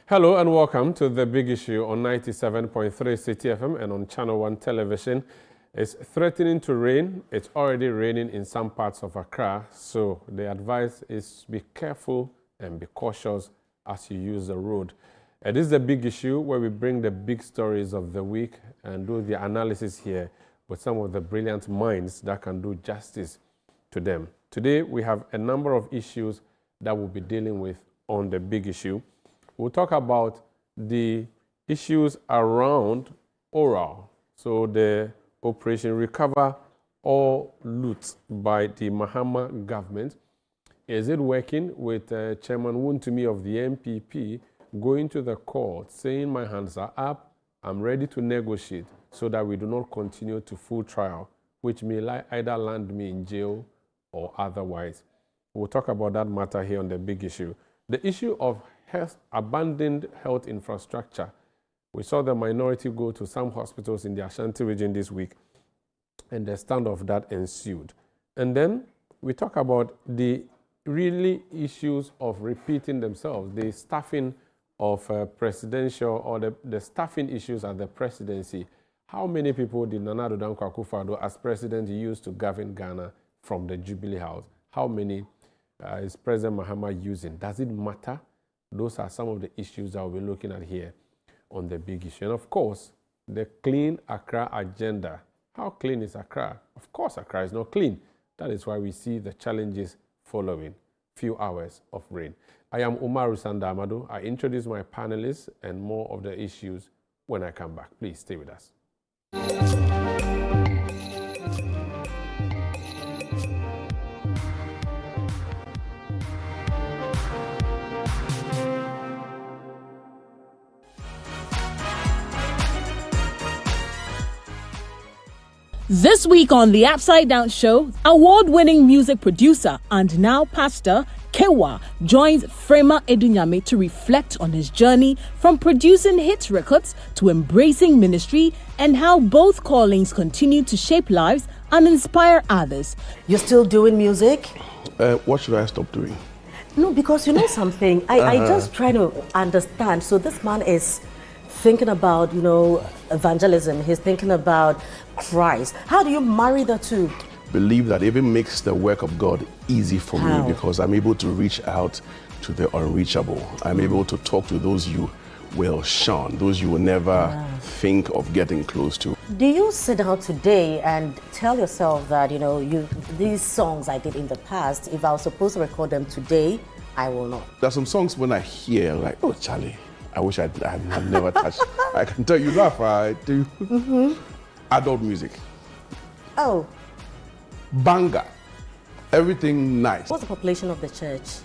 Hello and welcome to The Big Issue on 97.3 City FM and on Channel 1 Television. It's threatening to rain. It's already raining in some parts of Accra, so the advice is be careful and be cautious as you use the road. This is The Big Issue, where we bring the big stories of the week and do the analysis here with some of the brilliant minds that can do justice to them. Today, we have a number of issues that we'll be dealing with on The Big Issue. We'll talk about the issues around oral. So the Operation Recover All Loot by the Mahama government. Is it working with Chairman Wontumi of the MPP going to the court saying my hands are up, I'm ready to negotiate so that we do not continue to full trial, which may either land me in jail or otherwise. We'll talk about that matter here on The Big Issue. The issue of abandoned health infrastructure. We saw the minority go to some hospitals in the Ashanti region this week, and the standoff that ensued. And then we talk about the really issues of repeating themselves, the staffing of presidential or the staffing issues at the presidency. How many people did Nana Addo Dankwa Akufo-Addo as president use to govern Ghana from the Jubilee House? How many is President Mahama using? Does it matter? Those are some of the issues that we'll be looking at here on The Big Issue. And of course, the Clean Accra agenda. How clean is Accra? Of course, Accra is not clean. That is why we see the challenges following few hours of rain. I am Umaru Sanda Amadu. I introduce my panelists and more of the issues when I come back. Please stay with us. This week on The Upside Down Show, award-winning music producer and now pastor Kewa joins Frema Edunyame to reflect on his journey from producing hit records to embracing ministry and how both callings continue to shape lives and inspire others. You're still doing music? What should I stop doing? No, because you know something, I just try to understand. So this man is thinking about, evangelism. He's thinking about Christ. How do you marry the two? Believe that even makes the work of God easy for me because I'm able to reach out to the unreachable. I'm able to talk to those you will shun, those you will never think of getting close to. Do you sit down today and tell yourself that, these songs I did in the past, if I was supposed to record them today, I will not? There's some songs when I hear, like, oh, Charlie, I wish I had never touched. I can tell you laugh, I do. Adult music. Oh. Banger. Everything nice. What's the population of the church?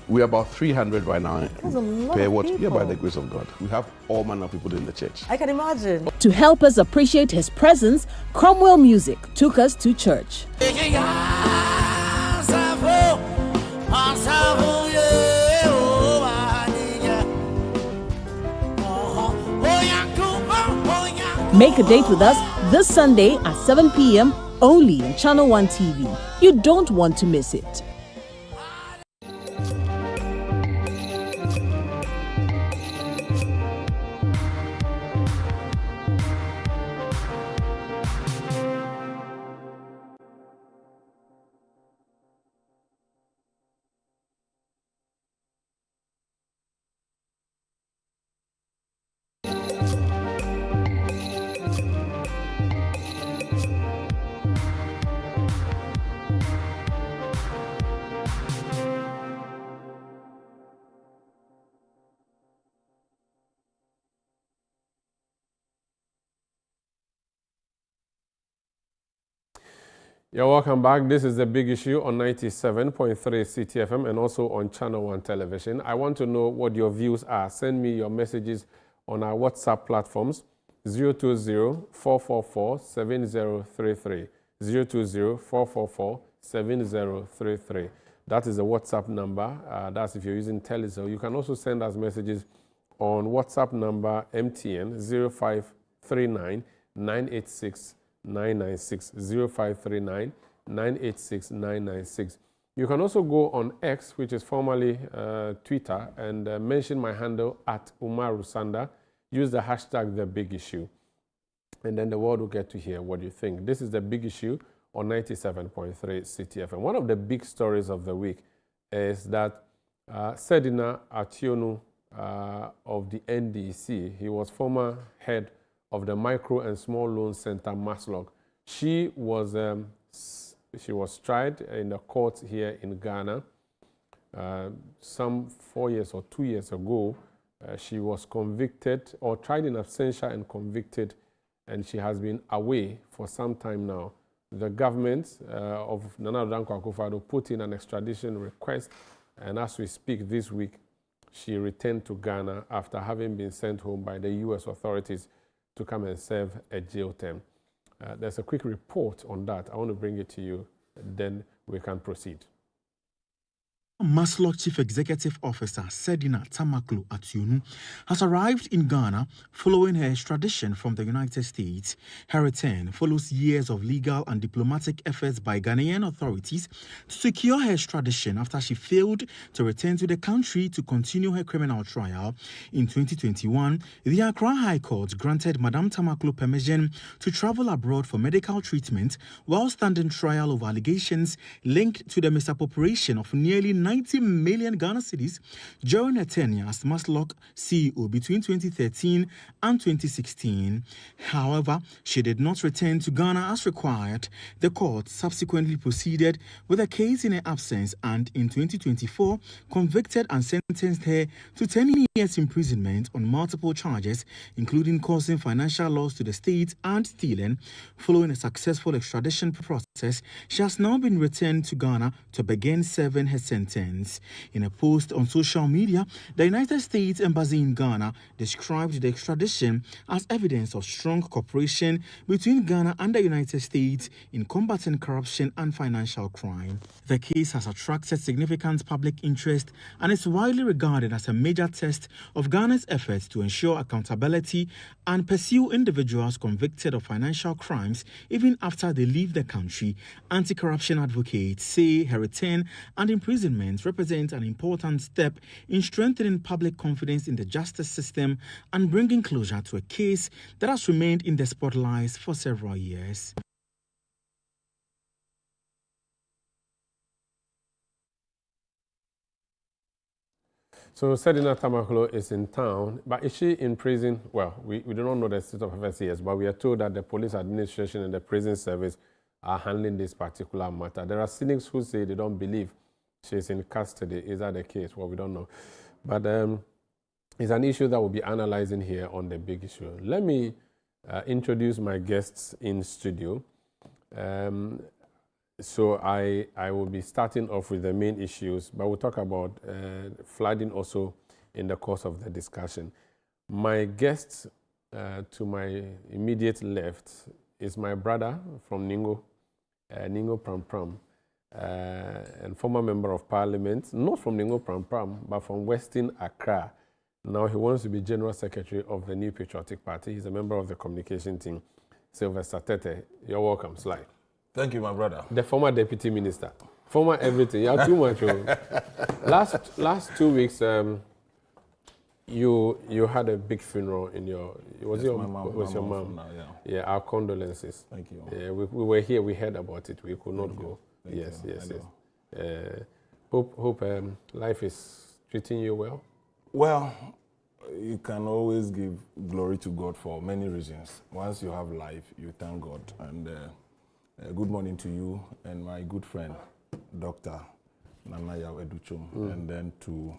We're about 300 right now. That's a lot of people. Yeah, by the grace of God. We have all manner of people in the church. I can imagine. To help us appreciate his presence, Cromwell Music took us to church. Make a date with us this Sunday at 7 p.m. only on Channel 1 TV. You don't want to miss it. You're welcome back. This is The Big Issue on 97.3 CTFM and also on Channel 1 Television. I want to know what your views are. Send me your messages on our WhatsApp platforms, 020-444-7033, 020-444-7033. That is the WhatsApp number. That's if you're using Telecel. You can also send us messages on WhatsApp number MTN 0539 986 996 0539 986 996. You can also go on X, which is formerly Twitter, and mention my handle at Umaru Sanda. Use the hashtag #TheBigIssue, and then the world will get to hear what you think. This is The Big Issue on 97.3 CTFM. One of the big stories of the week is that Sedina Ationu of the NDC, he was former head of the Micro and Small Loan Center, Maslog. She was tried in the court here in Ghana some 4 years or 2 years ago. She was convicted, or tried in absentia and convicted, and she has been away for some time now. The government of Nana Addo Dankwa Akufo-Addo put in an extradition request, and as we speak this week, she returned to Ghana after having been sent home by the U.S. authorities to come and serve a jail term. There's a quick report on that. I want to bring it to you, then we can proceed. Maslog Chief Executive Officer Sedina Tamaklo Ationu has arrived in Ghana following her extradition from the United States. Her return follows years of legal and diplomatic efforts by Ghanaian authorities to secure her extradition after she failed to return to the country to continue her criminal trial. In 2021, the Accra High Court granted Madame Tamaklo permission to travel abroad for medical treatment while standing trial over allegations linked to the misappropriation of nearly 90 million Ghana cedis during her tenure as Maslog CEO between 2013 and 2016. However, she did not return to Ghana as required. The court subsequently proceeded with a case in her absence and in 2024 convicted and sentenced her to 10 years imprisonment on multiple charges, including causing financial loss to the state and stealing. Following a successful extradition process, she has now been returned to Ghana to begin serving her sentence. In a post on social media, the United States Embassy in Ghana described the extradition as evidence of strong cooperation between Ghana and the United States in combating corruption and financial crime. The case has attracted significant public interest and is widely regarded as a major test of Ghana's efforts to ensure accountability and pursue individuals convicted of financial crimes even after they leave the country. Anti-corruption advocates say her return and imprisonment represent an important step in strengthening public confidence in the justice system and bringing closure to a case that has remained in the spotlight for several years. So Sedina Tamaklo is in town, but is she in prison? Well, we do not know the state of affairs yet, but we are told that the police administration and the prison service are handling this particular matter. There are cynics who say they don't believe she's in custody. Is that the case? Well, we don't know. But it's an issue that we'll be analyzing here on The Big Issue. Let me introduce my guests in studio. So I will be starting off with the main issues, but we'll talk about flooding also in the course of the discussion. My guest to my immediate left is my brother from Ningo, Ningo Pram Pram. And former member of parliament, not from Ningo Pram Pram, but from Western Accra. Now he wants to be General Secretary of the New Patriotic Party. He's a member of the communication team. Sylvester Tete, you're welcome, Sly. Thank you, my brother. The former Deputy Minister. Former everything. You are too much. Last 2 weeks, you had a big funeral in your... Was your mom? Yeah, our condolences. Thank you. Yeah, we were here, we heard about it. We could not go. Yes. Hope life is treating you well. Well, you can always give glory to God for many reasons. Once you have life, you thank God. And good morning to you and my good friend, Dr. Nanaya Educhum, and then to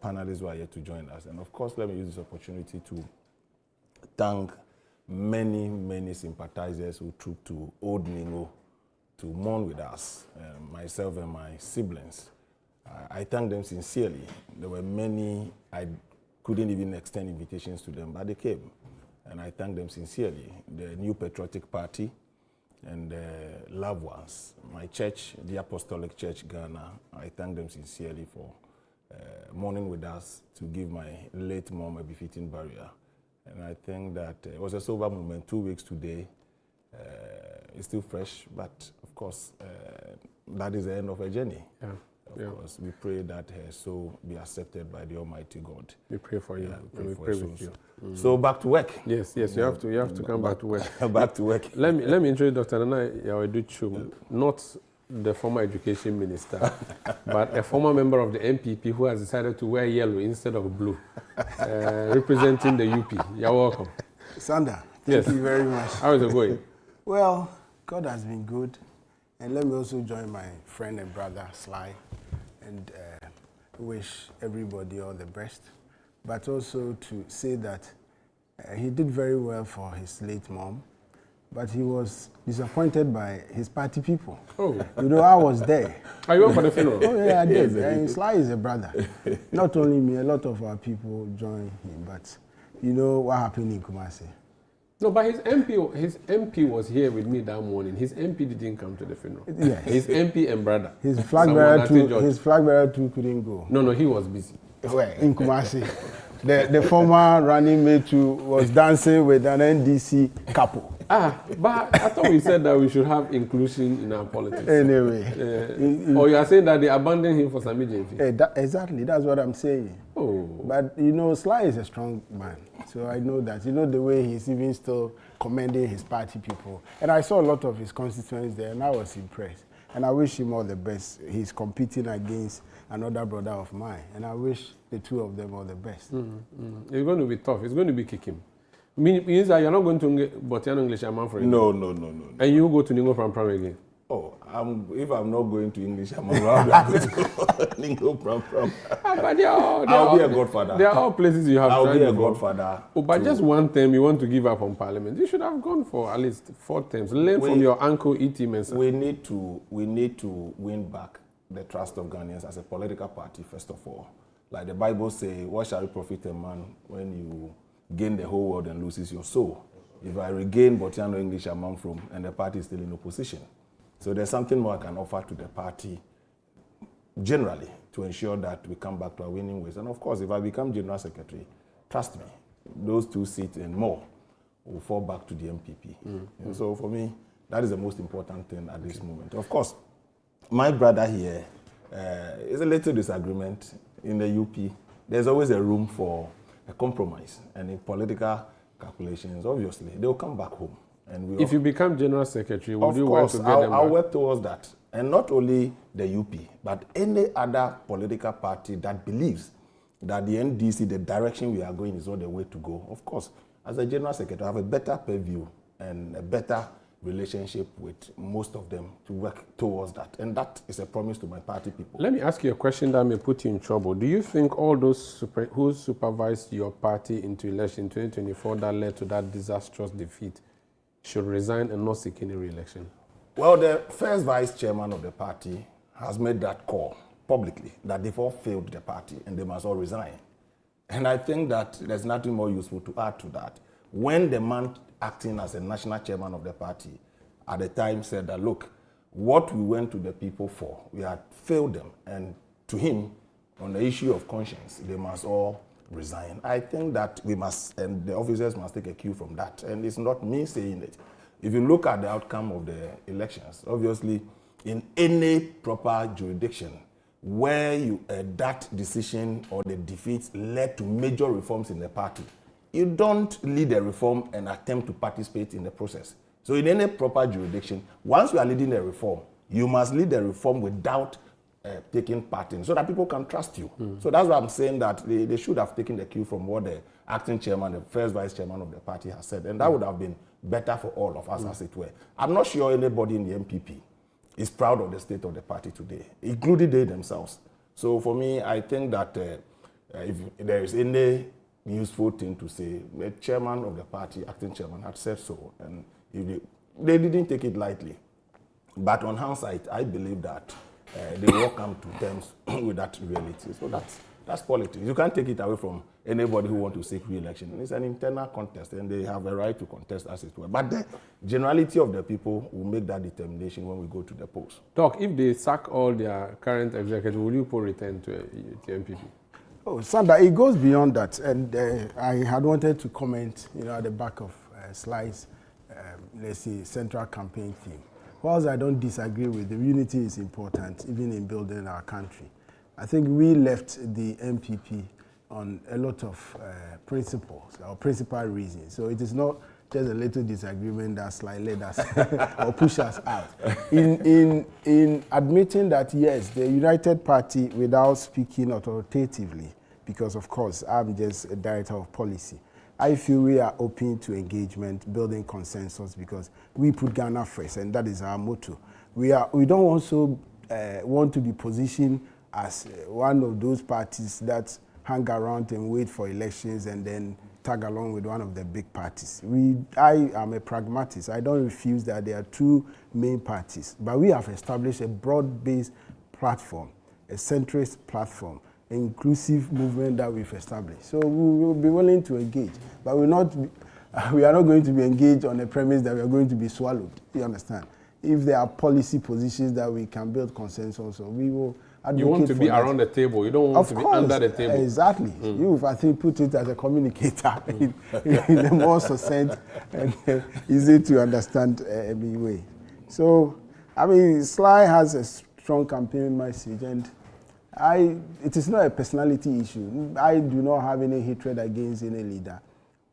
panelists who are here to join us. And of course, let me use this opportunity to thank many sympathizers who trooped to Old Ningo to mourn with us, myself and my siblings. I thank them sincerely. There were many, I couldn't even extend invitations to them, but they came. And I thank them sincerely. The New Patriotic Party and loved ones. My church, the Apostolic Church Ghana, I thank them sincerely for mourning with us to give my late mom a befitting burial. And I think that it was a sober moment. 2 weeks today, it's still fresh, but of course, that is the end of her journey. Yeah. Of course, we pray that her soul be accepted by the Almighty God. We pray for you. Yeah, We for pray her with you. So back to work. Yes, you have to come back to work. Back to work. Let me introduce Dr. Nana Yawedu, not the former education minister, but a former member of the MPP who has decided to wear yellow instead of blue, representing the UP. You're welcome. Sanda, Yes. thank you very much. How is it going? Well, God has been good. And let me also join my friend and brother, Sly, and wish everybody all the best. But also to say that he did very well for his late mom, but he was disappointed by his party people. Oh. You know, I was there. Are you up for the funeral? Oh, yeah, I did. And Sly is a brother. Not only me, a lot of our people joined him. But you know what happened in Kumasi? No, but his MP was here with me that morning. His MP didn't come to the funeral. Yes. His MP and brother. His flag bearer too couldn't go. No, he was busy. Well, in Kumasi. The former running mate too was dancing with an NDC couple. But I thought we said that we should have inclusion in our politics. Anyway. Or you are saying that they abandoned him for some agency? Exactly, that's what I'm saying. Oh. But you know, Sly is a strong man. So I know that. You know the way he's even still commending his party people. And I saw a lot of his constituents there and I was impressed. And I wish him all the best. He's competing against another brother of mine. And I wish the two of them all the best. It's going to be tough. It's going to be kicking. Means that you're not going to Botiano English Amman for No. And you go to Ningo Pram again? Oh, if I'm not going to English, I'm going to Ningo Pram. But I'll be a godfather. There are all places you have I'll tried be a before. godfather. Oh, but just one term you want to give up on parliament. You should have gone for at least 4 terms. Learn from your uncle E.T. Mensah. We need to win back the trust of Ghanaians as a political party, first of all. Like the Bible says, what shall it profit a man when you gain the whole world and loses your soul? If I regain Botiano English Amman from and the party is still in opposition. So there's something more I can offer to the party generally to ensure that we come back to our winning ways. And of course, if I become General Secretary, trust me, those 2 seats and more will fall back to the MPP. And so for me, that is the most important thing at this moment. Of course, my brother here is a little disagreement in the UP. There's always a room for a compromise. And in political calculations, obviously, they'll come back home. And if you become General Secretary, would you work to get them back? I'll work towards that. And not only the UP, but any other political party that believes that the NDC, the direction we are going is not the way to go. Of course, as a General Secretary, I have a better purview and a better relationship with most of them to work towards that. And that is a promise to my party people. Let me ask you a question that may put you in trouble. Do you think all those who supervised your party into election in 2024 that led to that disastrous defeat should resign and not seek any re-election? Well, the first vice chairman of the party has made that call publicly, that they've all failed the party and they must all resign. And I think that there's nothing more useful to add to that. When the man acting as a national chairman of the party at the time said that, look, what we went to the people for, we had failed them. And to him, on the issue of conscience, they must all resign. I think that we must, and the officers must take a cue from that. And it's not me saying it. If you look at the outcome of the elections, obviously, in any proper jurisdiction, where that decision or the defeat led to major reforms in the party, you don't lead a reform and attempt to participate in the process. So in any proper jurisdiction, once you are leading a reform, you must lead the reform without taking part in, so that people can trust you. So that's why I'm saying that they should have taken the cue from what the acting chairman, the first vice chairman of the party has said, and that would have been better for all of us, as it were. I'm not sure anybody in the MPP is proud of the state of the party today, including they themselves. So for me, I think that if there is any useful thing to say, the chairman of the party, acting chairman, had said so, and if they didn't take it lightly. But on hindsight, I believe that they will come to terms with that reality. So that's politics. You can't take it away from anybody who wants to seek re-election. It's an internal contest, and they have a right to contest, as it were. But the generality of the people will make that determination when we go to the polls. Doc, if they sack all their current executives, will you return to MPP? Oh, Sanda, it goes beyond that. And I had wanted to comment, at the back of Sly's, let's say, central campaign theme. whilst I don't disagree with him, unity is important, even in building our country. I think we left the NPP on a lot of principles or principal reasons. So it is not just a little disagreement that slightly led us or push us out. In admitting that, yes, the United Party, without speaking authoritatively, because of course I'm just a director of policy, I feel we are open to engagement, building consensus, because we put Ghana first, and that is our motto. We don't also want to be positioned as one of those parties that hang around and wait for elections and then tag along with one of the big parties. I am a pragmatist. I don't refuse that there are two main parties, but we have established a broad-based platform, a centrist platform, an inclusive movement that we've established. So we will be willing to engage, but we are not going to be engaged on the premise that we are going to be swallowed. You understand? If there are policy positions that we can build consensus on, we will. You want to be around the table. You don't want to be under the table. Exactly. You, I think, put it as a communicator in a more succinct and easy to understand way. So, I mean, Sly has a strong campaign message, and it is not a personality issue. I do not have any hatred against any leader.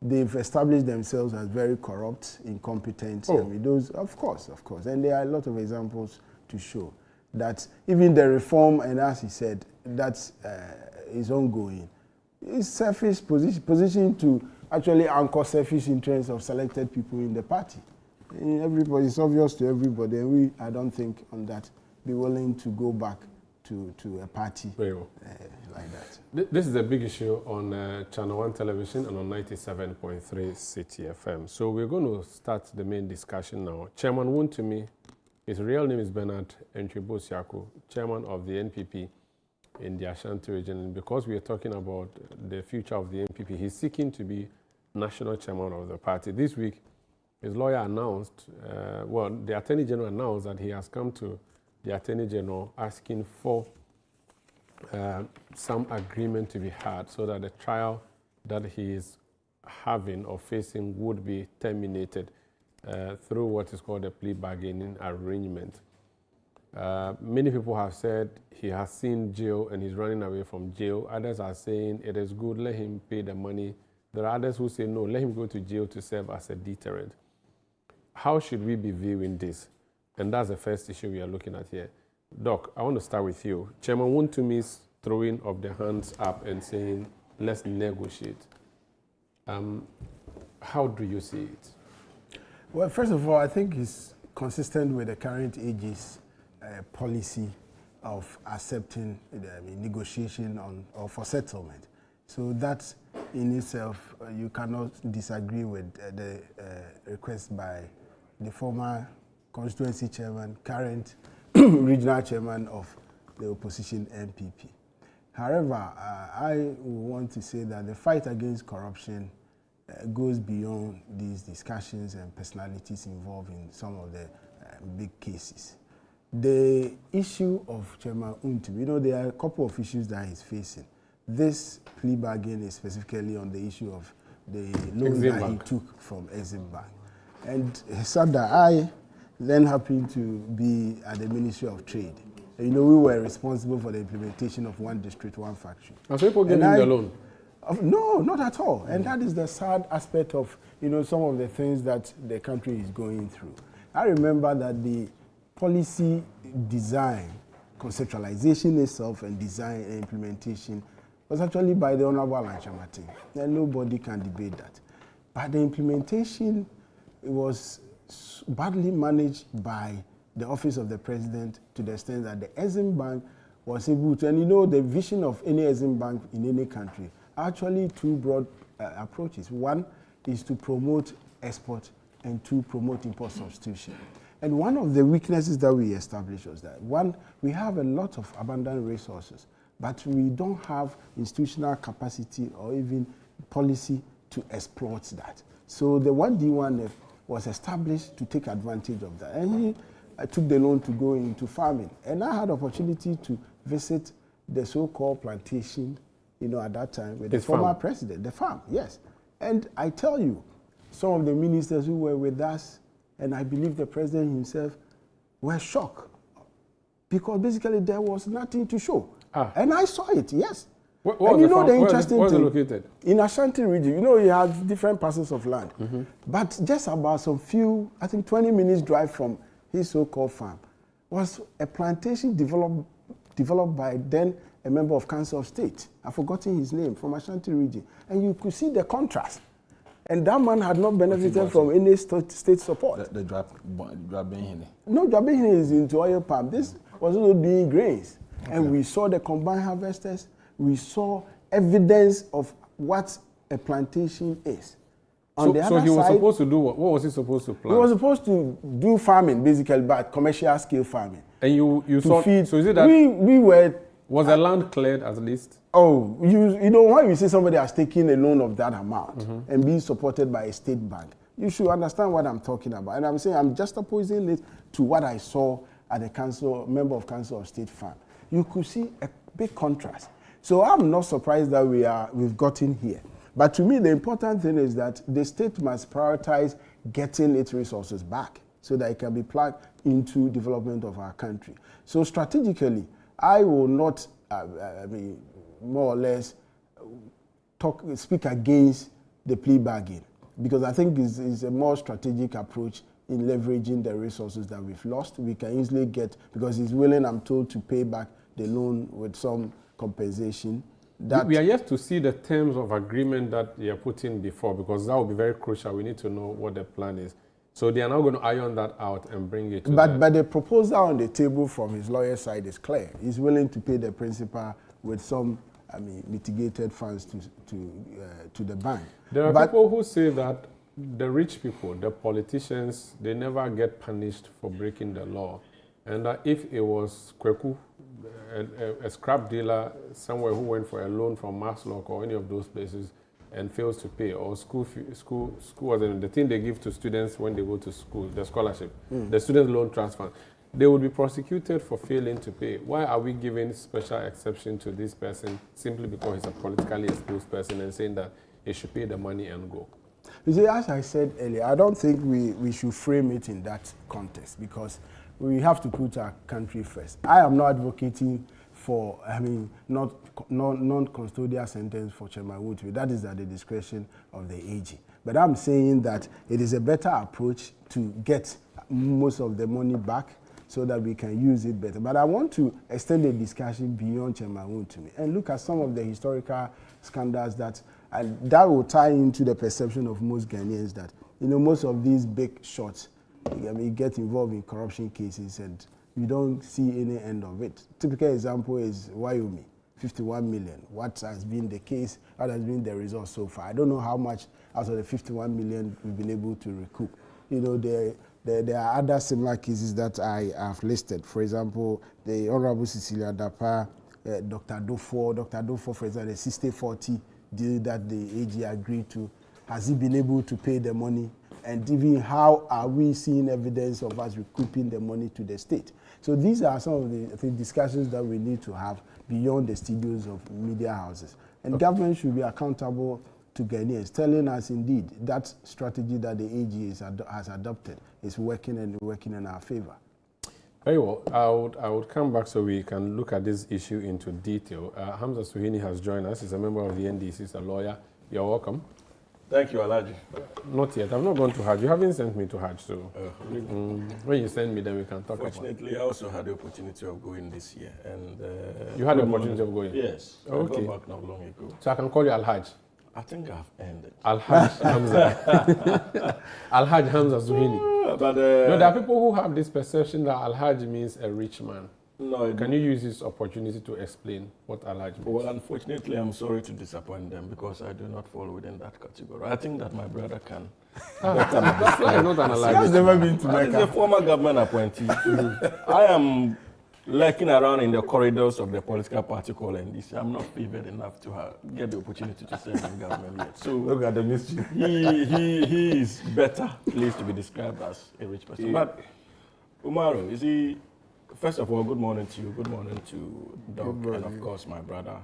They've established themselves as very corrupt, incompetent. I mean, those, of course, and there are a lot of examples to show that even the reform, and as he said, that is ongoing. It's selfish position to actually anchor selfish interests of selected people in the party. Everybody, it's obvious to everybody, and I don't think on that, be willing to go back to a party like that. This is a big issue on Channel 1 television and on 97.3 City FM. So we're going to start the main discussion now. Chairman Wontumi, his real name is Bernard Entwebo-Siako, chairman of the NPP in the Ashanti region. And because we are talking about the future of the NPP, he's seeking to be national chairman of the party. This week, his lawyer announced, the Attorney General announced that he has come to the Attorney General asking for some agreement to be had so that the trial that he is having or facing would be terminated through what is called a plea bargaining arrangement. Many people have said he has seen jail and he's running away from jail. Others are saying it is good, let him pay the money. There are others who say no, let him go to jail to serve as a deterrent. How should we be viewing this? And that's the first issue we are looking at here. Doc, I want to start with you. Chairman Wontumi's throwing of the hands up and saying, let's negotiate. How do you see it? Well, first of all, I think it's consistent with the current AG's policy of accepting negotiation or for settlement. So that in itself, you cannot disagree with the request by the former constituency chairman, current regional chairman of the opposition NPP. However, I want to say that the fight against corruption goes beyond these discussions and personalities involved in some of the big cases. The issue of Chairman Wontumi, there are a couple of issues that he's facing. This plea bargain is specifically on the issue of the loan that he took from Exim Bank. And Sanda, I then happened to be at the Ministry of Trade. We were responsible for the implementation of one district, one factory. Are people getting the loan? No, not at all. And that is the sad aspect of, some of the things that the country is going through. I remember that the policy design, conceptualization itself and design and implementation was actually by the Honorable Alan Chamati. And nobody can debate that. But the implementation was badly managed by the Office of the President to the extent that the Exim Bank was able to, and the vision of any Exim Bank in any country, actually two broad approaches. One is to promote export and to promote import substitution. And one of the weaknesses that we established was that, one, we have a lot of abundant resources, but we don't have institutional capacity or even policy to exploit that. So the 1D1F was established to take advantage of that. And he took the loan to go into farming. And I had opportunity to visit the so-called plantation, at that time with the former president, the farm, yes. And I tell you, some of the ministers who were with us, and I believe the president himself, were shocked because basically there was nothing to show. And I saw it, yes. And you know the interesting where is it thing, located? in Ashanti region, you know you have different parcels of land. But just about some few, I think 20 minutes drive from his so-called farm, was a plantation developed by then a member of Council of State. I've forgotten his name, from Ashanti region. And you could see the contrast. And that man had not benefited from any state support. The Dwabehine. No, Dwabehine is into oil palm. This was also doing grains. Okay. And we saw the combined harvesters. We saw evidence of what a plantation is. So he was supposed to do what? What was he supposed to plant? He was supposed to do farming, basically, but commercial scale farming. And you saw, feed. So is it that we were... Was the land cleared at least? Oh, you know, when you say somebody has taken a loan of that amount and being supported by a state bank, you should understand what I'm talking about. And I'm saying I'm just opposing it to what I saw at the member of Council of State farm. You could see a big contrast. So I'm not surprised that we've gotten here. But to me, the important thing is that the state must prioritize getting its resources back so that it can be plugged into development of our country. So strategically, I will not, more or less, speak against the plea bargain, because I think it's a more strategic approach in leveraging the resources that we've lost. We can easily get, because he's willing, I'm told, to pay back the loan with some compensation. We are yet to see the terms of agreement that they are putting before, because that will be very crucial. We need to know what the plan is. So they are now going to iron that out and bring it to But the proposal on the table from his lawyer's side is clear. He's willing to pay the principal with some, mitigated funds to the bank. There are people who say that the rich people, the politicians, they never get punished for breaking the law. And that if it was Kweku, a scrap dealer somewhere who went for a loan from Maslock or any of those places and fails to pay, or school was the thing they give to students when they go to school, the scholarship, the student loan transfer, they would be prosecuted for failing to pay. Why are we giving special exception to this person simply because he's a politically exposed person and saying that he should pay the money and go? You see, as I said earlier, I don't think we should frame it in that context, because we have to put our country first. I am not advocating for, non-custodial sentence for Chairman Woodward. That is at the discretion of the AG. But I'm saying that it is a better approach to get most of the money back so that we can use it better. But I want to extend the discussion beyond Chairman Woodward and look at some of the historical scandals that will tie into the perception of most Ghanaians that, most of these big shots, get involved in corruption cases and you don't see any end of it. Typical example is Wyoming, 51 million. What has been the case? What has been the result so far? I don't know how much out of the 51 million we've been able to recoup. There are other similar cases that I have listed. For example, the Honorable Cecilia Dapa, Dr. Dofo, for example, the 60-40 deal that the AG agreed to. Has he been able to pay the money? And even how are we seeing evidence of us recouping the money to the state? So these are some of the discussions that we need to have beyond the studios of media houses. And government should be accountable to Ghanaians, telling us indeed that strategy that the AG has adopted is working and working in our favor. Very well. I would come back so we can look at this issue into detail. Hamza Suhini has joined us. He's a member of the NDC. He's a lawyer. You're welcome. Thank you, Alhaji. Not yet. I've not gone to Hajj. You haven't sent me to Hajj, so when you send me, then we can talk about it. Fortunately, I also had the opportunity of going this year. And you had the opportunity of going? Yes. Okay. I got back not long ago. So I can call you Al-Hajj? I think I've ended. Al-Hajj Hamza. Al-Hajj Hamza Zuhini. But, there are people who have this perception that Al-Hajj means a rich man. No, can you use this opportunity to explain what Al-Hajj means? Well, unfortunately, I'm sorry to disappoint them because I do not fall within that category. I think that my brother can. That's why you're not an Al-Hajj. He has never been to Mecca. He's a former government appointee. I am lurking around in the corridors of the political party called NDC. I'm not favored enough to get the opportunity to serve in government yet. So look at the mystery. He is better placed to be described as a rich person. Yeah. But Umaru, you see, first of all, good morning to you. Good morning to Doc, and of course my brother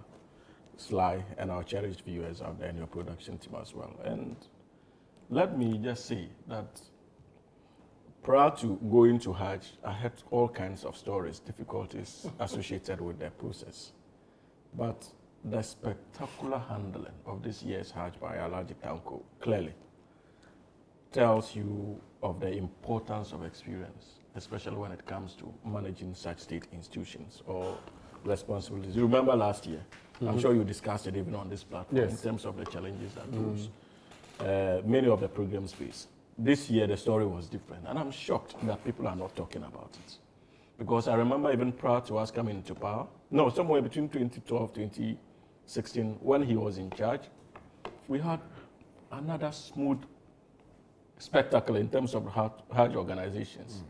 Sly, and our cherished viewers out there in your production team as well. And let me just say that prior to going to Hajj, I had all kinds of stories, difficulties associated with the process. But the spectacular handling of this year's Hajj by Alhaji Tanko clearly tells you of the importance of experience, especially when it comes to managing such state institutions or responsibilities. You remember last year, I'm sure you discussed it even on this platform in terms of the challenges that those many of the programs face. This year, the story was different, and I'm shocked that people are not talking about it. Because I remember even prior to us coming into power, somewhere between 2012 2016, when he was in charge, we had another smooth spectacle in terms of Hajj organizations.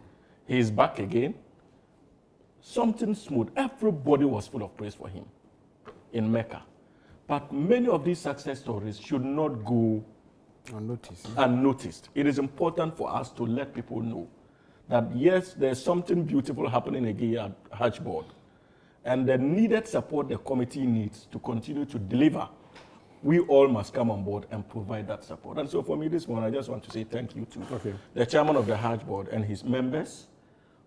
He's back again. Something smooth. Everybody was full of praise for him in Mecca. But many of these success stories should not go unnoticed. It is important for us to let people know that yes, there's something beautiful happening again at Hajj Board, and the needed support the committee needs to continue to deliver. We all must come on board and provide that support. And so for me this morning, I just want to say thank you to the chairman of the Hajj Board and his members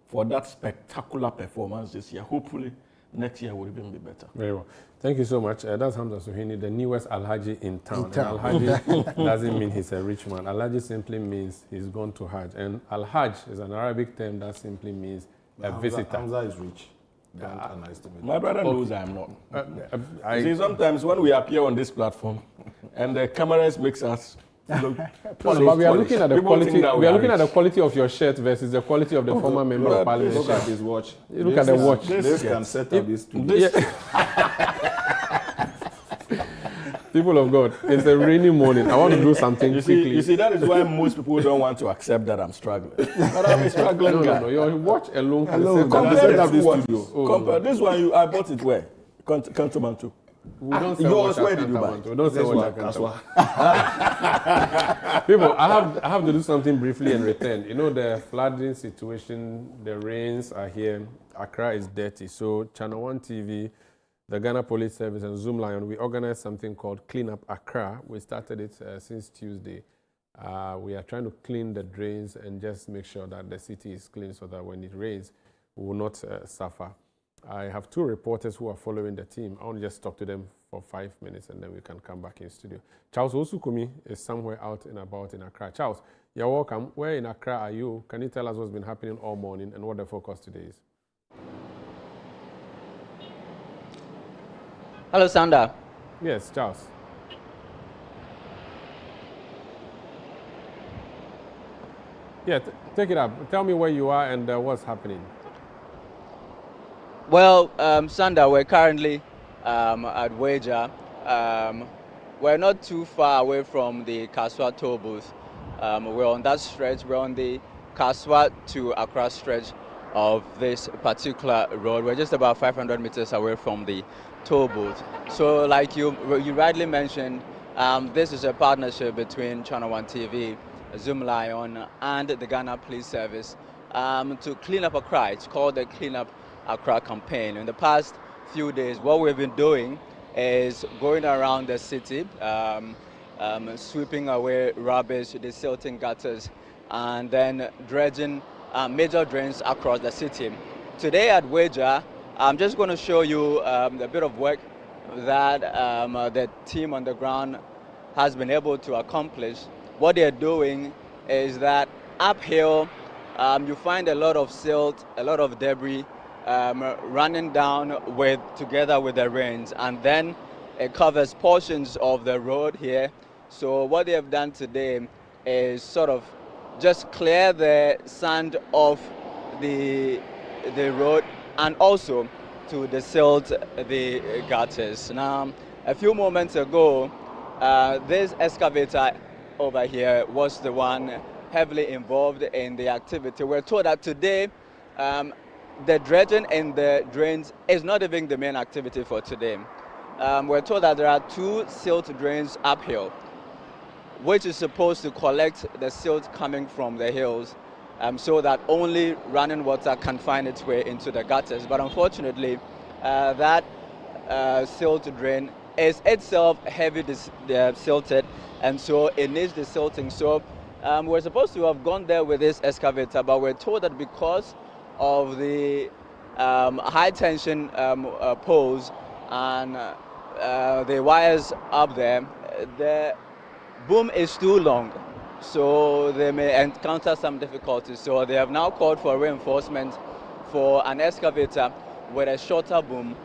for that spectacular performance this year. Hopefully, next year will even be better. Very well. Thank you so much. That's Hamza Suhini, the newest Alhaji in town. Alhaji doesn't mean he's a rich man. Alhaji simply means he's gone to Hajj. And Al-Hajj is an Arabic term that simply means a visitor. Hamza is rich. Don't underestimate. My brother knows I'm not. See, sometimes when we appear on this platform and the cameras makes us look but we are looking at the quality. We are looking at the quality of your shirt versus the quality of the former member of parliament. Look at his watch. Look at the watch. This can set up this studio. People of God, it's a rainy morning. I want to do something quickly. You see, that is why most people don't want to accept that I'm struggling. But I'm a struggling guy. No. Your watch alone can set up this studio. This one, I bought it where? Kantomanto. We don't sell yours, where did you buy? We don't sell People, I have to do something briefly and return. You know, the flooding situation, the rains are here. Accra is dirty. So Channel 1 TV, the Ghana Police Service, and Zoom Lion, we organized something called Clean Up Accra. We started it since Tuesday. We are trying to clean the drains and just make sure that the city is clean so that when it rains, we will not suffer. I have two reporters who are following the team. I want to just talk to them for 5 minutes and then we can come back in studio. Charles Osukumi is somewhere out and about in Accra. Charles, you're welcome. Where in Accra are you? Can you tell us what's been happening all morning and what the focus today is? Hello, Sanda. Yes, Charles. Yeah, take it up. Tell me where you are and what's happening. Well, Sanda, we're currently at Weja. We're not too far away from the Kaswa toll booth. We're on that stretch. We're on the Kaswa to Accra stretch of this particular road. We're just about 500 meters away from the toll booth. So like you rightly mentioned, this is a partnership between Channel 1 TV, Zoom Lion, and the Ghana Police Service to clean up Accra. It's called the Clean Up Accra campaign. In the past few days, what we've been doing is going around the city, sweeping away rubbish, desilting gutters, and then dredging major drains across the city. Today at Weja, I'm just going to show you a bit of work that the team on the ground has been able to accomplish. What they're doing is that uphill, you find a lot of silt, a lot of debris running down together with the rains, and then it covers portions of the road here. So what they have done today is sort of just clear the sand off the road and also to desilt the gutters. Now, a few moments ago, this excavator over here was the one heavily involved in the activity. We're told that today, the dredging in the drains is not even the main activity for today. We're told that there are 2 silt drains uphill, which is supposed to collect the silt coming from the hills, so that only running water can find its way into the gutters. But unfortunately, that silt drain is itself heavy silted, and so it needs desilting. So We're supposed to have gone there with this excavator, but we're told that because of the high tension poles and the wires up there, the boom is too long, so they may encounter some difficulties. So they have now called for reinforcement for an excavator with a shorter boom,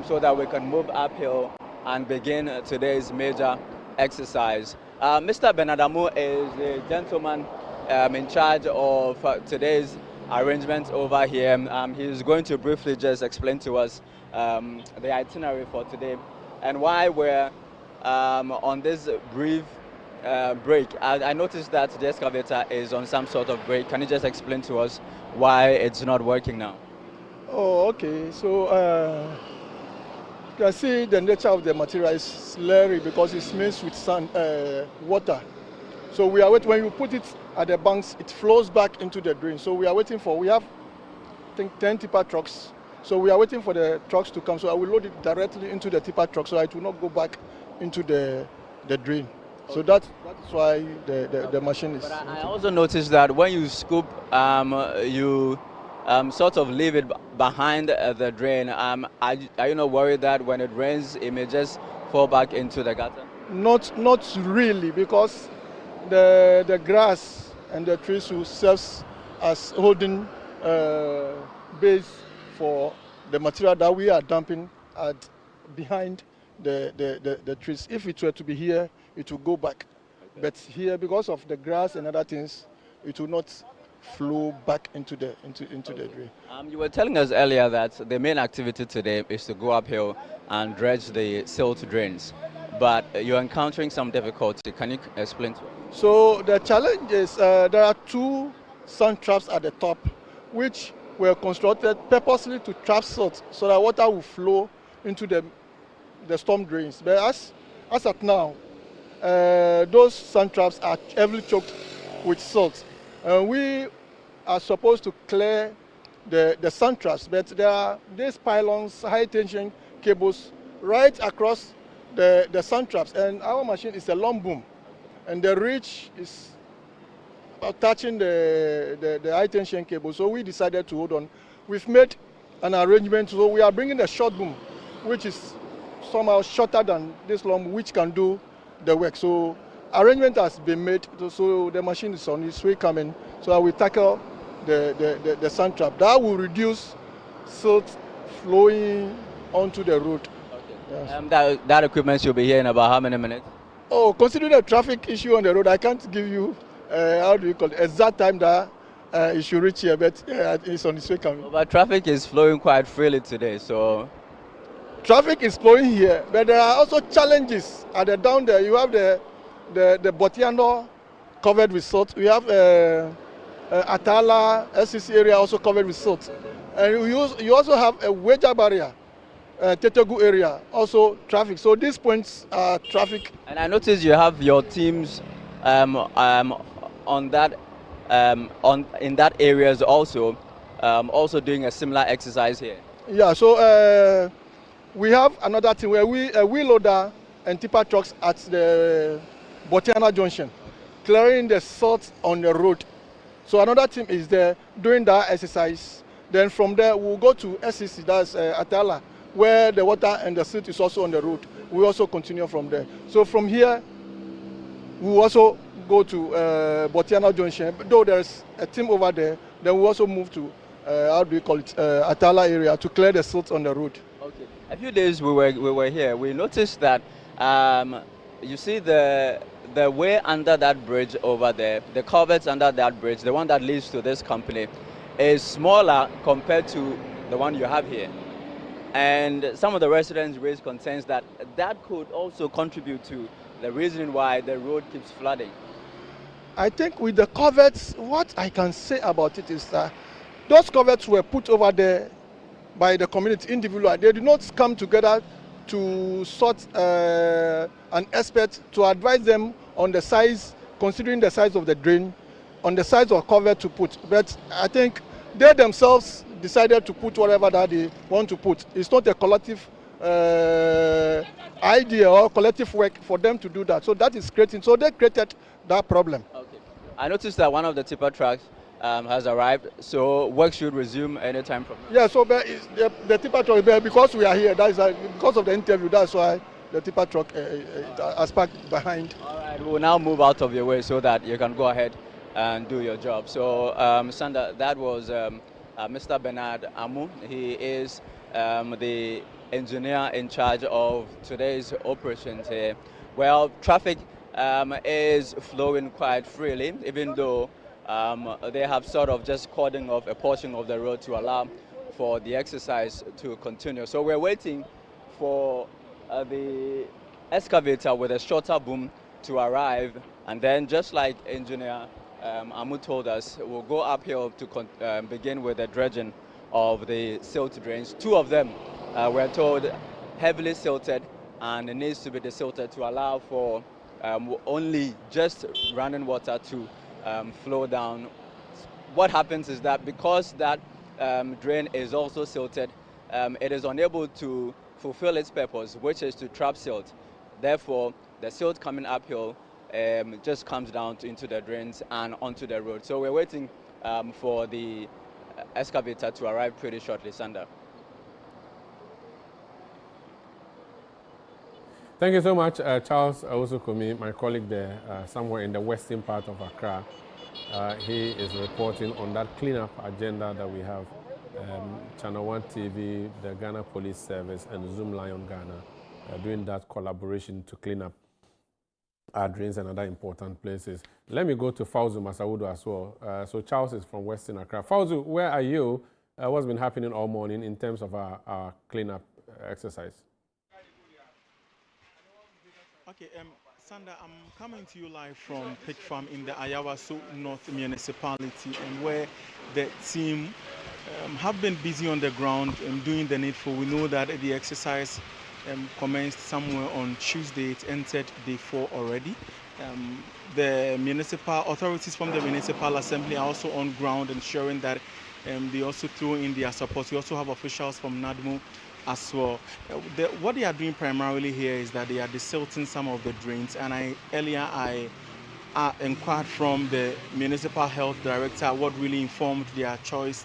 so that we can move uphill and begin today's major exercise. Mr. Benadamu is the gentleman in charge of today's arrangements over here. He's going to briefly just explain to us the itinerary for today and why we're on this brief break. I noticed that the excavator is on some sort of break. Can you just explain to us why it's not working now? Oh, okay. So you can see the nature of the material is slurry because it's mixed with sand, water. So we are waiting. When you put it at the banks, it flows back into the drain. So we are waiting for. We have, I think, 10 tipper trucks. So we are waiting for the trucks to come. So I will load it directly into the tipper truck, so it will not go back into the drain. Okay. So that's why the machine is. But I also noticed that when you scoop, you sort of leave it behind the drain. Are you not worried that when it rains, it may just fall back into the gutter? Not really, because the grass and the trees will serve as holding base for the material that we are dumping behind the trees. If it were to be here, it will go back. Okay. But here, because of the grass and other things, it will not flow back into the drain. You were telling us earlier that the main activity today is to go uphill and dredge the silt drains, but you're encountering some difficulty. Can you explain to us? So the challenge is there are 2 sand traps at the top, which were constructed purposely to trap silt so that water will flow into the storm drains. But as at now, those sand traps are heavily choked with silt. We are supposed to clear the sand traps, but there are these pylons, high tension cables right across the sand traps, and our machine is a long boom, and the reach is touching the high tension cable. So we decided to hold on. We've made an arrangement, so we are bringing a short boom, which is somehow shorter than this long, which can do the work. So arrangement has been made, so the machine is on its way coming, so I will tackle the sand trap. That will reduce silt flowing onto the road. Okay. Yes. That equipment should be here in about how many minutes? Oh, considering the traffic issue on the road, I can't give you exact time that it should reach here, but it's on its way coming. But traffic is flowing quite freely today, so. Traffic is flowing here, but there are also challenges at the down there. You have the Botiano covered with salt. We have Atala, SCC area also covered with salt. And you also have a Weja barrier, Tetegu area, also traffic. So these points are traffic. And I noticed you have your teams on that in that areas also doing a similar exercise here. Yeah, so we have another team where we loader and tipper trucks at the Botiana Junction, clearing the salt on the road. So another team is there doing that exercise. Then from there we'll go to SCC, that's Atala, where the water and the silt is also on the road. We also continue from there. So from here we'll also go to Botiana Junction. Though there's a team over there, then we'll also move to Atala area to clear the silt on the road. Okay. A few days we were here, we noticed that you see the way under that bridge over there, the culverts under that bridge, the one that leads to this company, is smaller compared to the one you have here. And some of the residents raised concerns that could also contribute to the reason why the road keeps flooding. I think with the culverts, what I can say about it is that those culverts were put over there by the community individually. They did not come together to sort an expert to advise them on the size, considering the size of the drain, on the size of culvert to put. But I think they themselves decided to put whatever that they want to put. It's not a collective idea or collective work for them to do that. So that is creating. So they created that problem. Okay. I noticed that one of the tipper trucks has arrived, so work should resume anytime from now. Yeah, so the tipper truck is there because we are here. That is because of the interview. That's why the tipper truck has parked behind. All right, we'll now move out of your way so that you can go ahead and do your job. So, Sanda, that was Mr. Bernard Amu. He is the engineer in charge of today's operations here. Well, traffic is flowing quite freely, even though they have sort of just cordoned off a portion of the road to allow for the exercise to continue. So we're waiting for the excavator with a shorter boom to arrive, and then just like engineer Amu told us, we'll go uphill to begin with the dredging of the silt drains. Two of them, we're told, heavily silted, and it needs to be desilted to allow for only just running water to flow down. What happens is that because that drain is also silted, it is unable to fulfill its purpose, which is to trap silt. Therefore, the silt coming uphill just comes down into the drains and onto the road. So we're waiting for the excavator to arrive pretty shortly, Sanda. Thank you so much, Charles Owusu-Kumi, my colleague there, somewhere in the western part of Accra. He is reporting on that cleanup agenda that we have. Channel One TV, the Ghana Police Service, and Zoom Lion Ghana doing that collaboration to clean up our drains and other important places. Let me go to Fauzu Masawudu as well. So Charles is from Western Accra. Fauzu, where are you? What's been happening all morning in terms of our cleanup exercise? Okay, Sanda, I'm coming to you live from Pig Farm in the Ayawaso North Municipality, and where the team have been busy on the ground and doing the needful. We know that the exercise commenced somewhere on Tuesday. It entered day 4 already. The municipal authorities from the municipal assembly are also on ground, ensuring that they also throw in their support. We also have officials from NADMO as well. What they are doing primarily here is that they are desilting some of the drains, and earlier I inquired from the municipal health director what really informed their choice,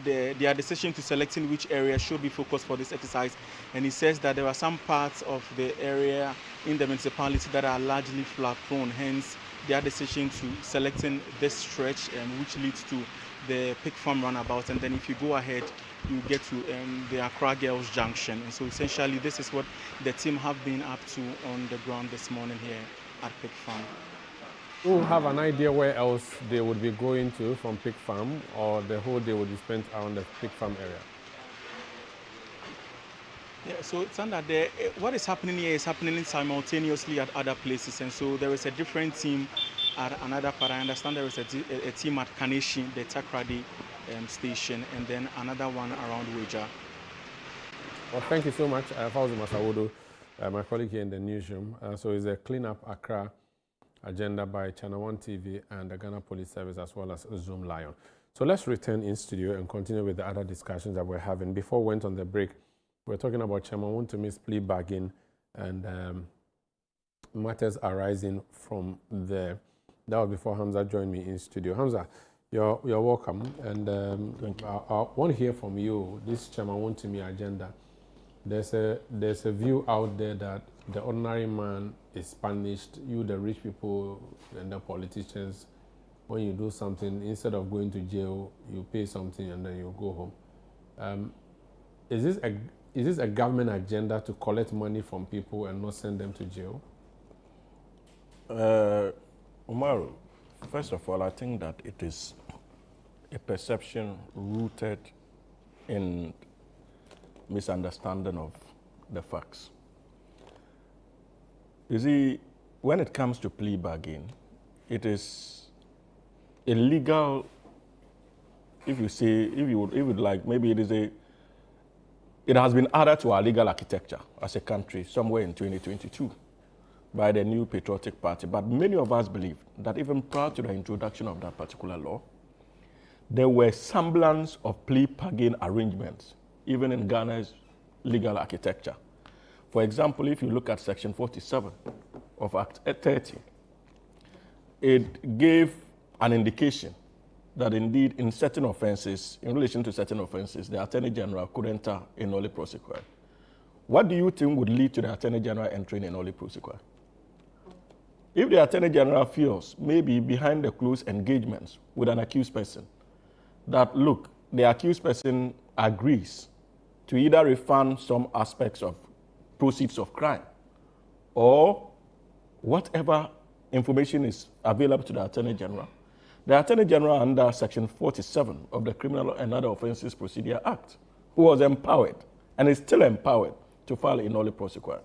their decision to selecting which area should be focused for this exercise. And he says that there are some parts of the area in the municipality that are largely flood prone, hence their decision to selecting this stretch, which leads to the Pig Farm roundabout. And then if you go ahead, you get to the Accra Girls Junction. And so essentially this is what the team have been up to on the ground this morning here at Pig Farm. Do you have an idea where else they would be going to from Pig Farm, or the whole day would be spent around the Pig Farm area? Yeah, so Sanda, what is happening here is happening simultaneously at other places, and so there is a different team at another part. I understand there is a team at Kaneshi, the Takrady station, and then another one around Weja. Well, thank you so much, Fauzu Masawudu, my colleague here in the newsroom. So it's a Clean Up Accra agenda by Channel One TV and the Ghana Police Service, as well as Zoom Lion. So let's return in studio and continue with the other discussions that we're having. Before we went on the break, we're talking about Chairman Wontumi's plea bargain and matters arising from there. That was before Hamza joined me in studio. Hamza, you're welcome, and I want to hear from you. This Chairman Wontumi agenda. There's a view out there that the ordinary man is punished. You, the rich people and the politicians, when you do something, instead of going to jail, you pay something and then you go home. Is this a government agenda to collect money from people and not send them to jail? Umaru, first of all, I think that it is a perception rooted in misunderstanding of the facts. You see, when it comes to plea bargain, it is illegal. If you would like, maybe it has been added to our legal architecture as a country somewhere in 2022 by the new Patriotic Party. But many of us believe that even prior to the introduction of that particular law, there were semblance of plea bargain arrangements, even in Ghana's legal architecture. For example, if you look at Section 47 of Act 30, it gave an indication that indeed in certain offenses, in relation to certain offenses, the Attorney General could enter a nolle prosequi. What do you think would lead to the Attorney General entering a nolle prosequi? If the Attorney General feels, maybe behind the closed engagements with an accused person, that look, the accused person agrees to either refund some aspects of proceeds of crime or whatever information is available to the Attorney General, the Attorney General under Section 47 of the Criminal and Other Offences Procedure Act, who was empowered and is still empowered to file a nolle prosequi.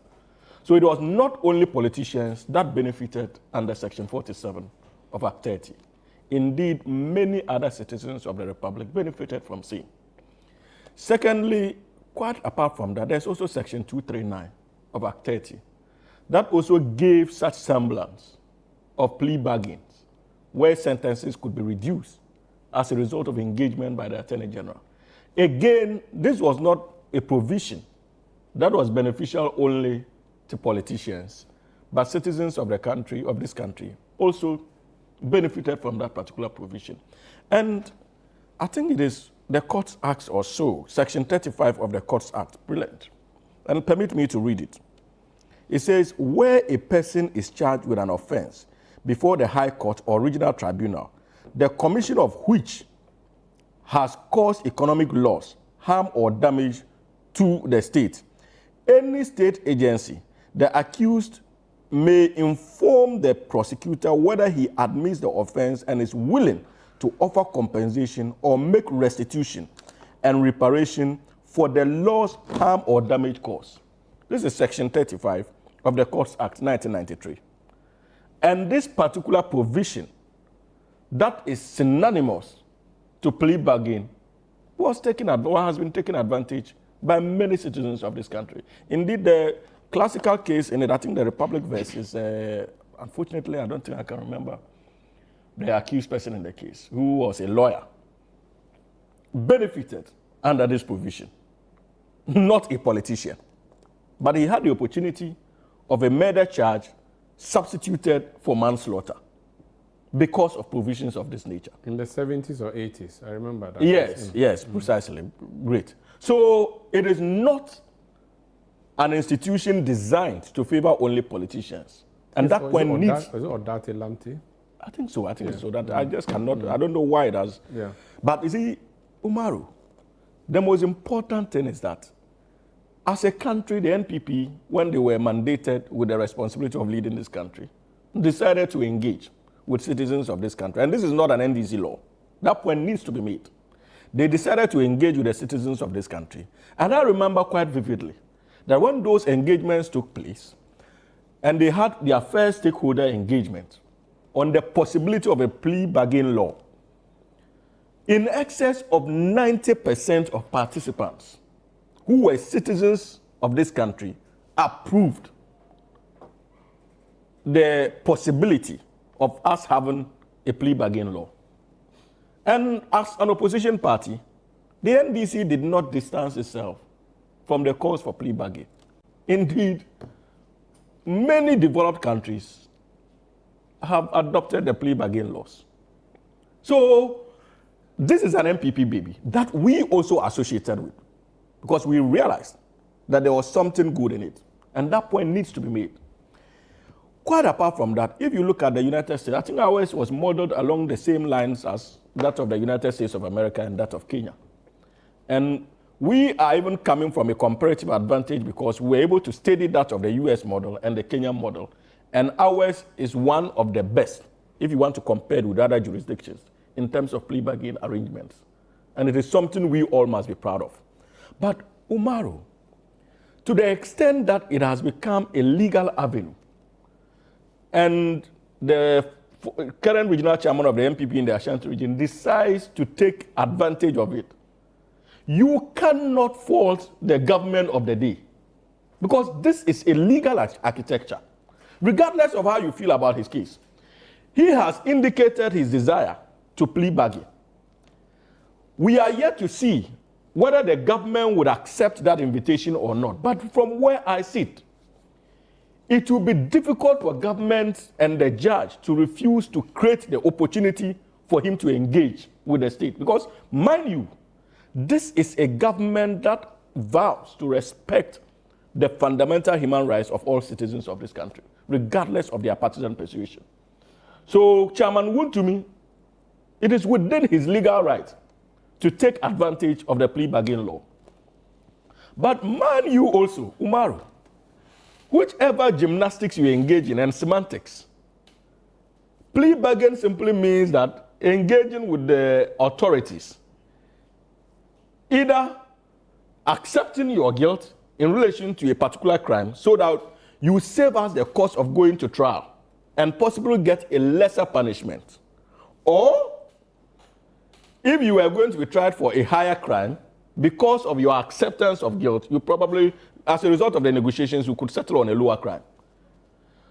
So it was not only politicians that benefited under Section 47 of Act 30. Indeed, many other citizens of the Republic benefited from same. Secondly, quite apart from that, there's also Section 239 of Act 30 that also gave such semblance of plea bargains where sentences could be reduced as a result of engagement by the Attorney General. Again, this was not a provision that was beneficial only to politicians, but citizens of the country, of this country, also benefited from that particular provision. And I think it is the Courts Act or so, Section 35 of the Courts Act, brilliant. And permit me to read it. It says, where a person is charged with an offense before the High Court or Regional Tribunal, the commission of which has caused economic loss, harm, or damage to the state, any state agency, the accused may inform the prosecutor whether he admits the offense and is willing to offer compensation or make restitution and reparation for the loss, harm, or damage caused. This is Section 35 of the Courts Act 1993. And this particular provision that is synonymous to plea bargain was taken or has been taken advantage by many citizens of this country. Indeed, the classical case in it, I think the Republic versus, unfortunately, I don't think I can remember the accused person in the case, who was a lawyer, benefited under this provision, not a politician. But he had the opportunity of a murder charge substituted for manslaughter because of provisions of this nature. In the 70s or 80s, I remember that. Yes, precisely. Great. So it is not an institution designed to favor only politicians. And that when needs... Is it Odate Lamti? I think so. I think so. That I just cannot... I don't know why it has. Yeah. But you see, Umaru, the most important thing is that as a country, the NPP, when they were mandated with the responsibility of leading this country, decided to engage with citizens of this country. And this is not an NDC law. That point needs to be made. They decided to engage with the citizens of this country. And I remember quite vividly that when those engagements took place, and they had their first stakeholder engagement on the possibility of a plea bargain law, in excess of 90% of participants who were citizens of this country approved the possibility of us having a plea bargain law. And as an opposition party, the NDC did not distance itself from the calls for plea bargain. Indeed, many developed countries have adopted the plea bargain laws. So this is an MPP baby that we also associated with, because we realized that there was something good in it. And that point needs to be made. Quite apart from that, if you look at the United States, I think ours was modeled along the same lines as that of the United States of America and that of Kenya. And we are even coming from a comparative advantage because we were able to study that of the US model and the Kenyan model. And ours is one of the best, if you want to compare it with other jurisdictions, in terms of plea bargain arrangements. And it is something we all must be proud of. But Umaru, to the extent that it has become a legal avenue, and the current regional chairman of the MPP in the Ashanti region decides to take advantage of it, you cannot fault the government of the day, because this is a legal architecture. Regardless of how you feel about his case, he has indicated his desire to plea bargain. We are yet to see whether the government would accept that invitation or not. But from where I sit, it will be difficult for government and the judge to refuse to create the opportunity for him to engage with the state. Because, mind you, this is a government that vows to respect the fundamental human rights of all citizens of this country, regardless of their partisan persuasion. So, Chairman Wontumi, it is within his legal right to take advantage of the plea bargain law. But mind you also, Umaru, whichever gymnastics you engage in and semantics, plea bargain simply means that engaging with the authorities, either accepting your guilt in relation to a particular crime so that you save us the cost of going to trial and possibly get a lesser punishment. Or, if you are going to be tried for a higher crime, because of your acceptance of guilt, you probably, as a result of the negotiations, you could settle on a lower crime.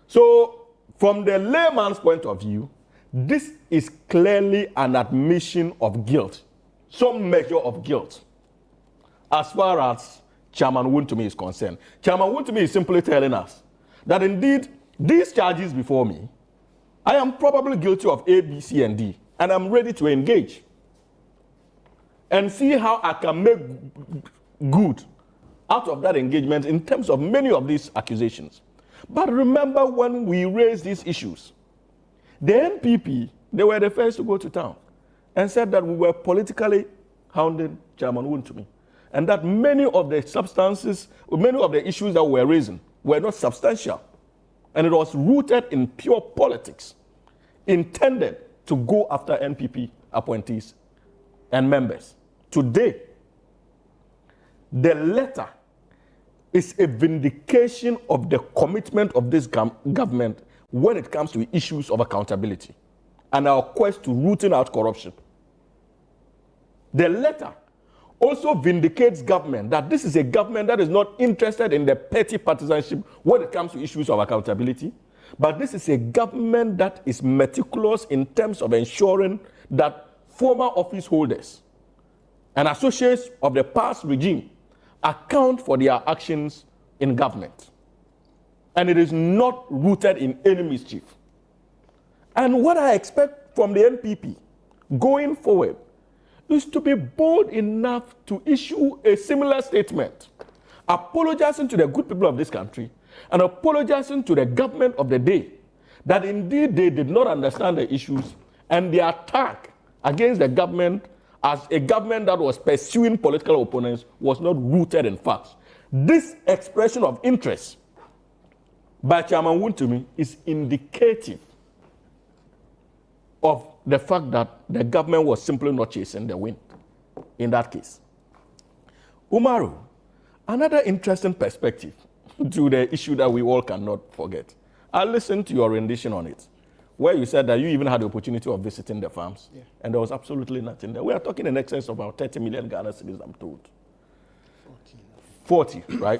So, from the layman's point of view, this is clearly an admission of guilt, some measure of guilt, as far as Chairman Wontumi is concerned. Chairman Wontumi is simply telling us that indeed, these charges before me, I am probably guilty of A, B, C, and D, and I'm ready to engage and see how I can make good out of that engagement in terms of many of these accusations. But remember, when we raised these issues, the NPP, they were the first to go to town and said that we were politically hounding Chairman Wontumi, and that many of the substances, many of the issues that we were raising were not substantial, and it was rooted in pure politics, intended to go after NPP appointees and members. Today, the letter is a vindication of the commitment of this government when it comes to issues of accountability and our quest to rooting out corruption. The letter also vindicates government that this is a government that is not interested in the petty partisanship when it comes to issues of accountability, but this is a government that is meticulous in terms of ensuring that former office holders and associates of the past regime account for their actions in government. And it is not rooted in any mischief. And what I expect from the NPP going forward is to be bold enough to issue a similar statement, apologizing to the good people of this country and apologizing to the government of the day that indeed they did not understand the issues, and the attack against the government as a government that was pursuing political opponents was not rooted in facts. This expression of interest by Chairman Wontumi is indicative of the fact that the government was simply not chasing the wind in that case. Umaru, another interesting perspective to the issue that we all cannot forget. I listened to your rendition on it, where you said that you even had the opportunity of visiting the farms, and there was absolutely nothing there. We are talking in excess of about 30 million Ghana cedis, I'm told. 40, right?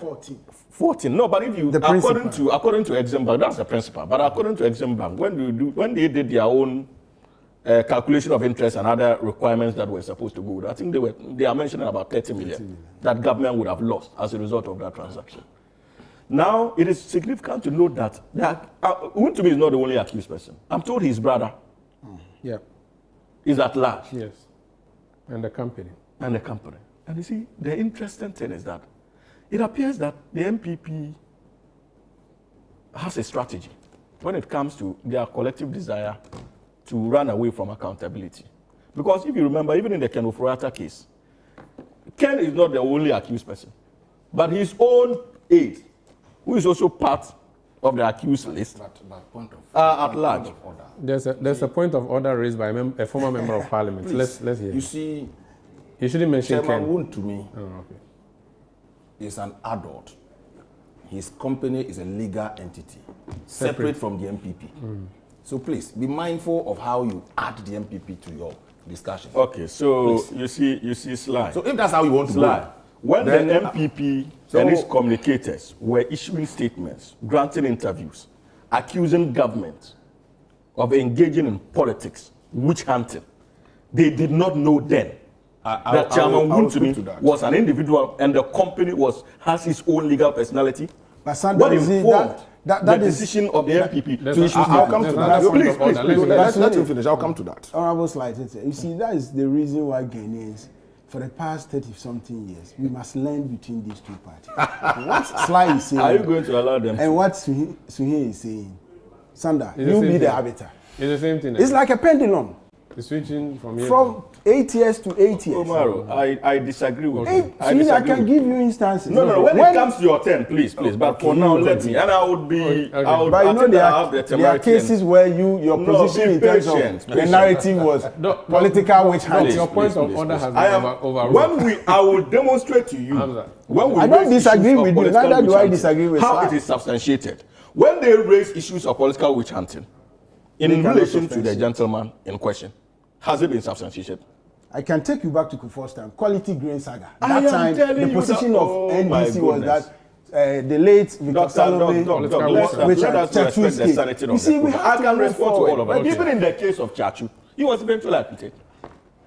14. No, but if you, according to Exim Bank, that's the principal. But according to Exim Bank, when they did their own calculation of interest and other requirements that were supposed to go, I think they are mentioning about 30 million that government would have lost as a result of that transaction. Now, it is significant to note that Wontumi is not the only accused person. I'm told his brother is at large. Yes, and the company. And you see, the interesting thing is that it appears that the MPP has a strategy when it comes to their collective desire to run away from accountability. Because if you remember, even in the Ken Ofori-Atta case, Ken is not the only accused person, but his own aide, who is also part of the accused list, at large. There's a point of order raised by a former member of parliament. Let's hear. You see, you shouldn't mention Ken. Chairman Wontumi is an adult. His company is a legal entity, separate from the MPP. So please, be mindful of how you add the MPP to your discussion. Okay, so please. you see Sly. So if that's how you want to go, when the MPP and its communicators were issuing statements, granting interviews, accusing government of engaging in politics, witch hunting, they did not know then that Chairman Wontumi was an individual and the company has his own legal personality. But Sanda, the decision of the MPP to issue I'll come to that. Please, let him finish. I'll come to that. Honorable Slide, you see, that is the reason why Ghanaians, for the past 30-something years, we must learn between these two parties. What Slide is saying, are you going to allow them? And what Suhi is saying, Sanda, you be the arbiter. It's the same thing. It's like a pendulum. It's switching from 8 years to 8 years. Umaru, I disagree with you. I can give you instances. No. When it comes to your turn, please. But for now, let me. And I would be. Okay. I would. But you know there are cases where your position in terms of the narrative was political witch hunting. Your point of order has been overruled. I will demonstrate to you. I don't disagree with you. Neither do I disagree with how it is substantiated. When they raise issues of political witch hunting in relation to the gentleman in question, has it been substantiated? I can take you back to Kufuor's time, quality grain saga. That time, the position of NDC was that the late Victor Salome, Chachu's you see, I can respond to all of it. But even in the case of Chachu, he was eventually acquitted.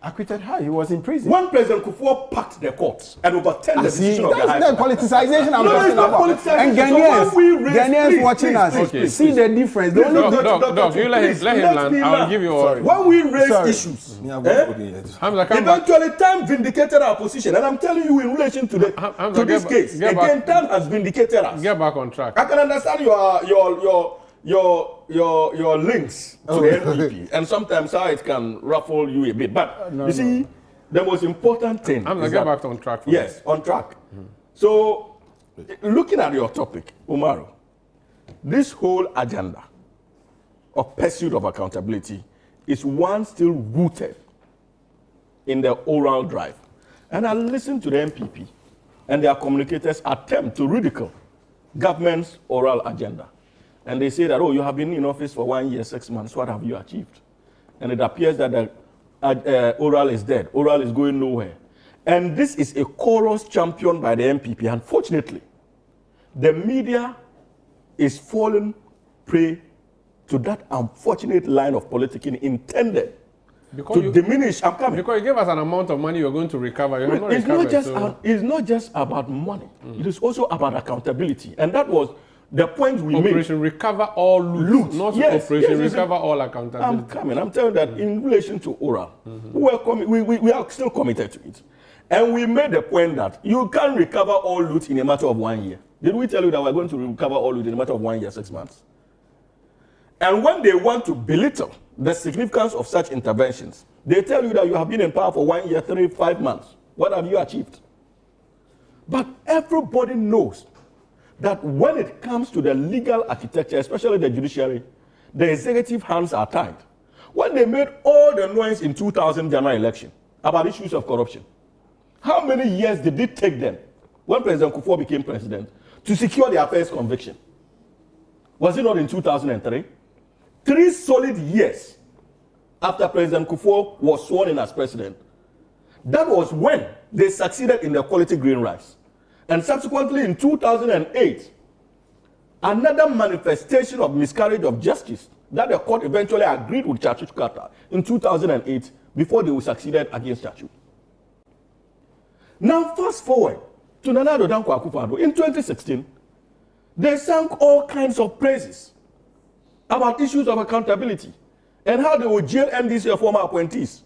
Acquitted how? He was in prison. When President Kufuor packed the courts and overturned the decision of the High Court. That's the politicization I'm talking about. And Ghanaians watching us, see the difference. Doc, you let him land. I'll give you all. When we raise issues, eventually time vindicated our position. And I'm telling you in relation to this case, again, time has vindicated us. Get back on track. I can understand your links to the NPP, and sometimes how it can ruffle you a bit. But you see, the most important thing is get back on track. Yes, on track. So, looking at your topic, Umaru, this whole agenda of pursuit of accountability is one still rooted in the oral drive. And I listen to the MPP and their communicators attempt to ridicule government's oral agenda. And they say that, oh, you have been in office for 1 year, 6 months. What have you achieved? And it appears that the oral is dead. Oral is going nowhere. And this is a chorus championed by the MPP. Unfortunately, the media is falling prey to that unfortunate line of politicking intended to diminish. I'm coming. Because you gave us an amount of money you're going to recover. You have not recovered. It's not just about money. It is also about accountability. And that was the point we made. Operation Recover All Loot. Not Operation Recover All Accountability. I'm coming. I'm telling you that in relation to oral, we are still committed to it. And we made the point that you can't recover all loot in a matter of 1 year. Did we tell you that we're going to recover all loot in a matter of 1 year, 6 months? And when they want to belittle the significance of such interventions, they tell you that you have been in power for 1 year, 3, 5 months. What have you achieved? But everybody knows that when it comes to the legal architecture, especially the judiciary, the executive hands are tied. When they made all the noise in 2000 general election about issues of corruption, how many years did it take them, when President Kufuor became president, to secure their first conviction? Was it not in 2003? 3 solid years after President Kufuor was sworn in as president. That was when they succeeded in the quality green rice. And subsequently in 2008, another manifestation of miscarriage of justice that the court eventually agreed with Chachu Carter in 2008 before they succeeded against Chachu. Now fast forward to Nana Addo Dankwa Akufo-Addo. In 2016, they sang all kinds of praises about issues of accountability and how they would jail NDC former appointees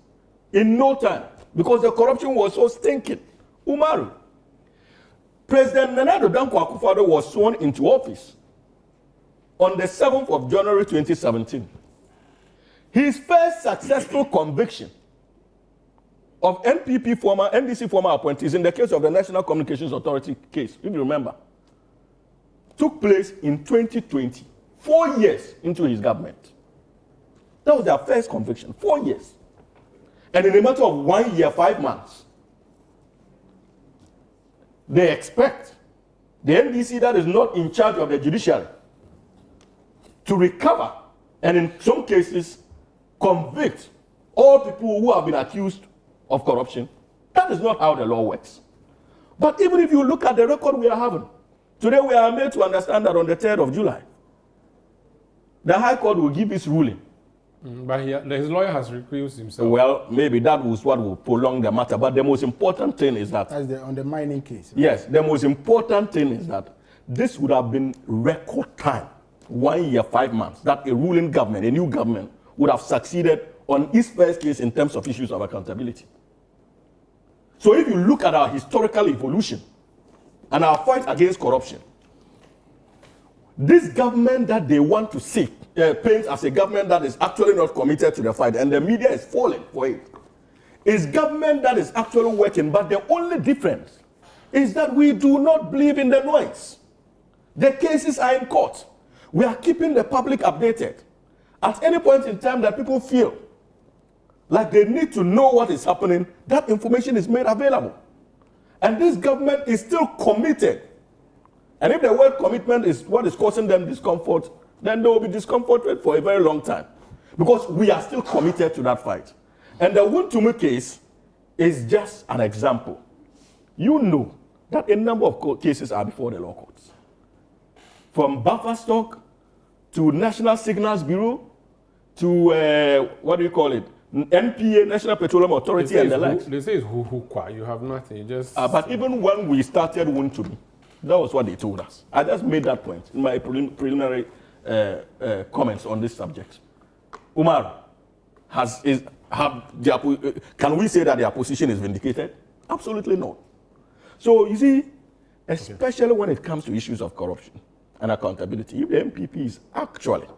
in no time because the corruption was so stinking. Umaru, President Nana Addo Dankwa Akufo-Addo was sworn into office on the 7th of January 2017. His first successful conviction of NDC former appointees in the case of the National Communications Authority case, if you remember, took place in 2020, 4 years into his government. That was their first conviction, 4 years. And in a matter of 1 year, 5 months, they expect the NDC that is not in charge of the judiciary to recover and in some cases convict all people who have been accused of corruption. That is not how the law works. But even if you look at the record we are having, today we are made to understand that on the 3rd of July, the High Court will give its ruling. But his lawyer has recused himself. Well, maybe that was what will prolong the matter. But the most important thing is that... That's on the mining case. Yes, the most important thing is that this would have been record time 1 year, 5 months that a ruling government, a new government, would have succeeded on its first case in terms of issues of accountability. So if you look at our historical evolution and our fight against corruption, this government that they want to see paint as a government that is actually not committed to the fight, and the media is falling for it, is government that is actually working, but the only difference is that we do not believe in the noise. The cases are in court. We are keeping the public updated. At any point in time that people feel like they need to know what is happening, that information is made available. And this government is still committed. And if the word commitment is what is causing them discomfort, then they will be discomforted for a very long time. Because we are still committed to that fight. And the Wontumi case is just an example. You know that a number of cases are before the law courts. From buffer stock to National Signals Bureau to, what do you call it? NPA, National Petroleum Authority, and the likes. They say it's who, you have nothing, you just... but even when we started Wontumi, that was what they told us. I just made that point in my preliminary comments on this subject. Umaru, can we say that their position is vindicated? Absolutely not. So you see, especially when it comes to issues of corruption and accountability, if the MPP is actually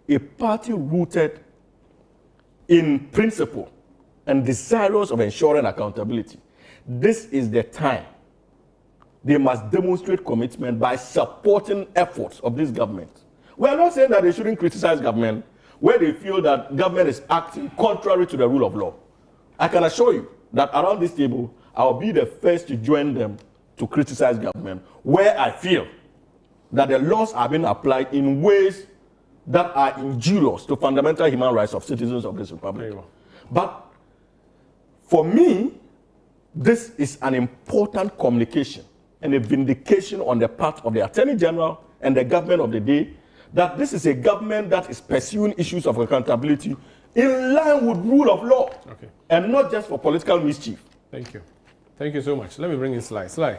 a party rooted in principle and desirous of ensuring accountability, this is the time they must demonstrate commitment by supporting efforts of this government. We are not saying that they shouldn't criticize government where they feel that government is acting contrary to the rule of law. I can assure you that around this table, I'll be the first to join them to criticize government where I feel that the laws are being applied in ways that are injurious to fundamental human rights of citizens of this republic. But for me, this is an important communication and a vindication on the part of the Attorney General and the government of the day that this is a government that is pursuing issues of accountability in line with rule of law, and not just for political mischief. Thank you. Thank you so much. Let me bring in Sly. Sly,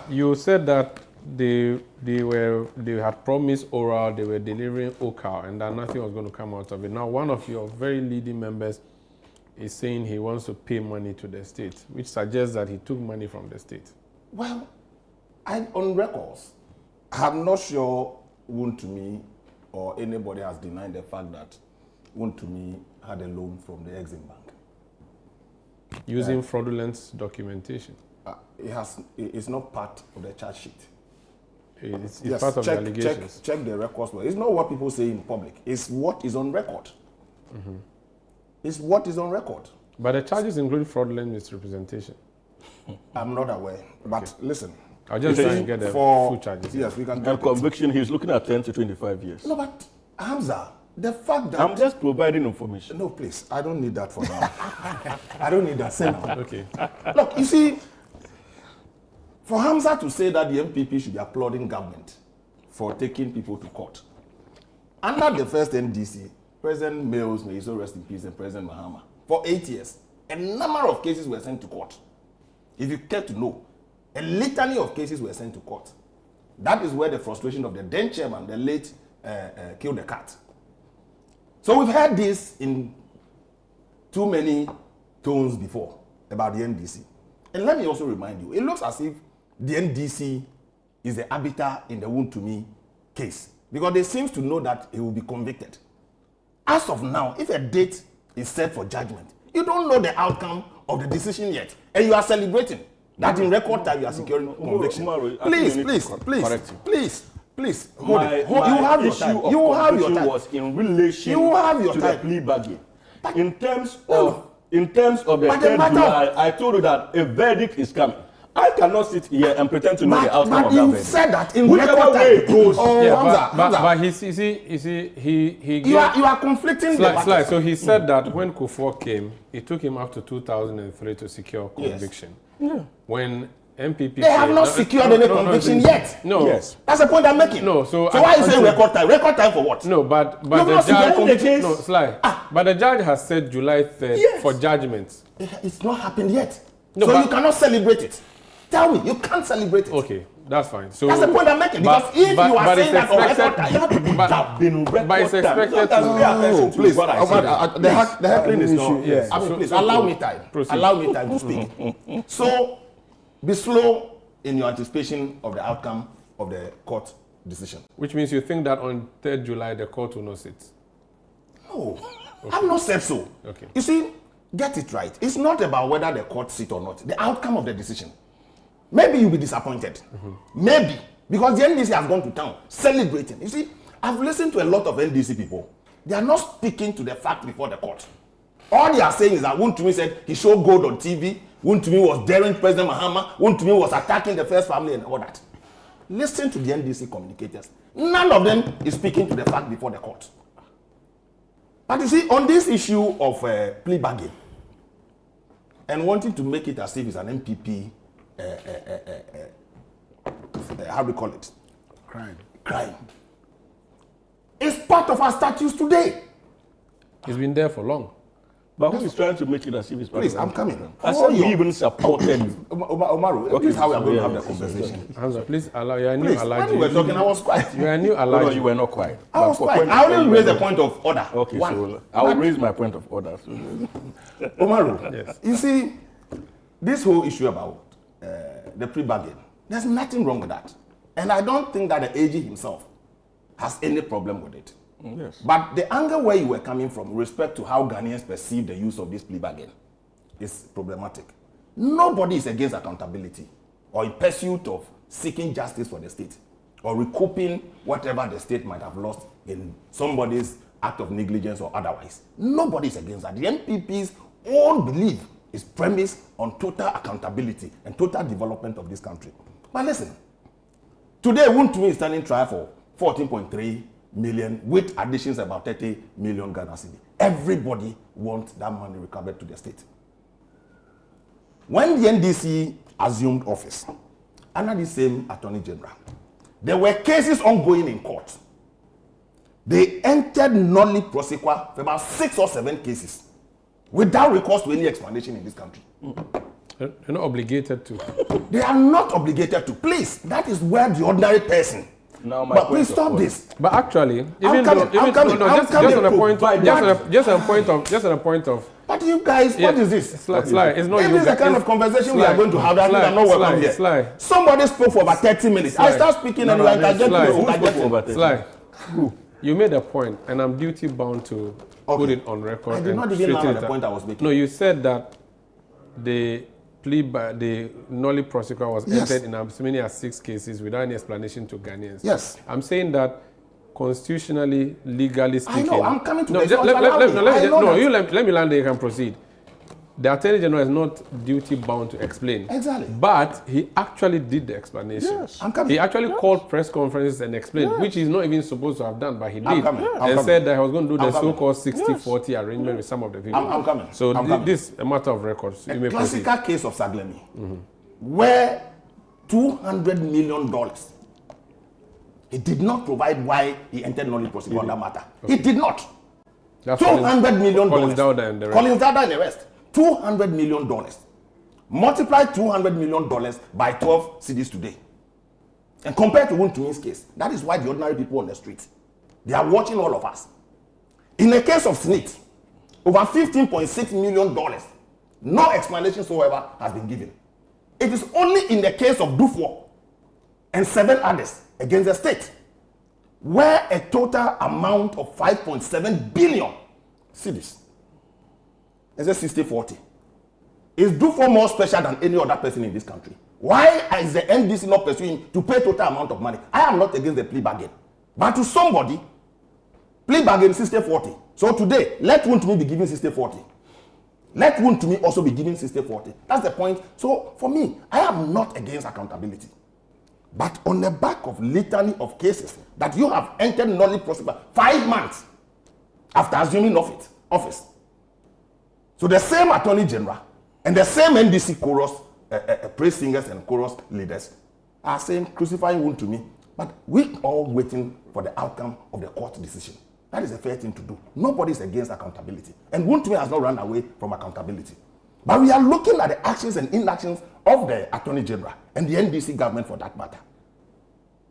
you said that they had promised oral, they were delivering OCAL, and that nothing was going to come out of it. Now, one of your very leading members is saying he wants to pay money to the state, which suggests that he took money from the state. Well, on records, I'm not sure Wontumi or anybody has denied the fact that Wontumi had a loan from the Exim Bank. Using fraudulent documentation. It's not part of the charge sheet. It's part of the allegations. Check the records. It's not what people say in public. It's what is on record. Mm-hmm. It's what is on record. But the charges include fraudulent misrepresentation. I'm not aware. But listen. I'll just try and get the full charges. Yes, we can get and conviction, he's looking at 10 to 25 years. No, but Hamza, the fact that... I'm just providing information. No, please. I don't need that for now. I don't need that for now. Okay. Look, you see, for Hamza to say that the MPP should be applauding government for taking people to court, under the first NDC, President Mills, may he so rest in peace, and President Mahama, for 8 years, a number of cases were sent to court. If you care to know, a litany of cases were sent to court. That is where the frustration of the then chairman, the late, killed the cat. So we've heard this in too many tones before about the NDC. And let me also remind you, it looks as if the NDC is the arbiter in the Wontumi case, because they seem to know that he will be convicted. As of now, if a date is set for judgment, you don't know the outcome of the decision yet, and you are celebrating that in record time you are securing conviction. Please, hold it. You have your time. You have your time. Was in relation to the plea bargain. But in terms of the 3rd July, I told you that a verdict is coming. I cannot sit here and pretend to know the outcome of that verdict. But you said that in whichever way it goes. But you are conflicting the Sly. So he said that when Kufuor came, it took him up to 2003 to secure conviction. Yes. Yeah. When MPP... They have not secured any conviction yet. No. Yes. That's the point I'm making. No, so why are you saying record time? Record time for what? No, but the judge... No, Sly. But the judge has said July 3rd for judgment. It's not happened yet. No, so you cannot celebrate it. Tell me, you can't celebrate it. Okay, that's fine. So that's the point I'm making. Because if you are saying that on record time, but it's expected to. No, please. The heckling is not. Yes. I mean, please allow me time. Allow me time to speak. So, be slow in your anticipation of the outcome of the court decision. Which means you think that on 3rd July the court will not sit? No, I've not said so. Okay. You see, get it right. It's not about whether the court sit or not. The outcome of the decision. Maybe you'll be disappointed. Maybe. Because the NDC has gone to town celebrating. You see, I've listened to a lot of NDC people. They are not speaking to the fact before the court. All they are saying is that Wontumi said he showed gold on TV. Wontumi was daring President Mahama. Wontumi was attacking the first family and all that. Listen to the NDC communicators. None of them is speaking to the fact before the court. But you see, on this issue of plea bargain and wanting to make it as if it's an MPP, how do we call it? Crime. It's part of our statutes today. It's been there for long. But who is trying to make it as if it's part Please, of I'm coming. I said you even supported you. Umaru, Okay, this is how we are going to yeah, have the yeah, conversation. Hamza, please allow. You are new. Please, when we were talking, I was quiet. You are new. No, Allow. you were not quiet. I was quiet. I only raised a point of order. Okay, One. so I will raise my point of order. So. Umaru, Yes. you see, this whole issue about the pre-bargain, there's nothing wrong with that. And I don't think that the AG himself has any problem with it. Yes. But the angle where you were coming from, with respect to how Ghanaians perceive the use of this plea bargain, is problematic. Nobody is against accountability or in pursuit of seeking justice for the state or recouping whatever the state might have lost in somebody's act of negligence or otherwise. Nobody is against that. The NPP's own belief is premised on total accountability and total development of this country. But listen, today Wontumi is standing trial for 14.3 million with additions about 30 million Ghana cedi. Everybody wants that money recovered to the state. When the NDC assumed office, under the same Attorney General, there were cases ongoing in court. They entered nolli prosequa for about 6 or 7 cases without recourse to any explanation in this country. You're not obligated to. They are not obligated to. Please, that is where the ordinary person. Now my But point please of stop order. this. But actually, I'm coming. just on a point, just on a point of. But you guys, what is this? Sly, it's not If you this is the guys- kind of conversation we Sly, are going to have, that means I'm not welcome here. Sly. Somebody spoke for about 30 minutes. I Sly. start speaking and you Sly. interject. Sly, you made a point, and I'm duty bound to put it on record. I did and not even know straighten the it point out. I was making. No, you said that the plea by the nolli prosequa was Yes. entered in as many as 6 cases without any explanation to Ghanaians. Yes. I'm saying that constitutionally, legally speaking. I know, I'm coming to no, the just, let me land there, you can proceed. The Attorney General is not duty bound to explain. Exactly. But he actually did the explanation. Yes. I'm coming. He actually called press conferences and explained, which he's not even supposed to have done, but he did. I'm coming. I'm And coming. said that he was going to do the I'm coming. so-called 60-40 arrangement with some of the people. I'm coming. So I'm coming. this is a matter of records. You may A proceed. classical case of Saglemi, where $200 million, he did not provide why he entered nolli prosequa on that matter. He did not. That's $200 million. Collins Dowda and the rest. Collins Dowda and the rest. $200 million. Multiply $200 million by 12 cedis today. And compared to Wuntumi's case, that is why the ordinary people on the street, they are watching all of us. In the case of Smith, over $15.6 million, no explanation whatsoever has been given. It is only in the case of Dufour and 7 others against the state, where a total amount of 5.7 billion cedis. Is it 60-40? Is Dufour more special than any other person in this country? Why is the NDC not pursuing to pay total amount of money? I am not against the plea bargain. But to somebody, plea bargain 60-40. So today, let Wontumi be giving 60-40. Let Wontumi also be giving 60-40. That's the point. So for me, I am not against accountability. But on the back of litany of cases that you have entered nolli prosequa 5 months after assuming office. So the same Attorney General and the same NDC chorus, praise singers and chorus leaders are saying crucifying Wontumi, but we all waiting for the outcome of the court decision. That is a fair thing to do. Nobody is against accountability. And Wontumi has not run away from accountability. But we are looking at the actions and inactions of the Attorney General and the NDC government for that matter.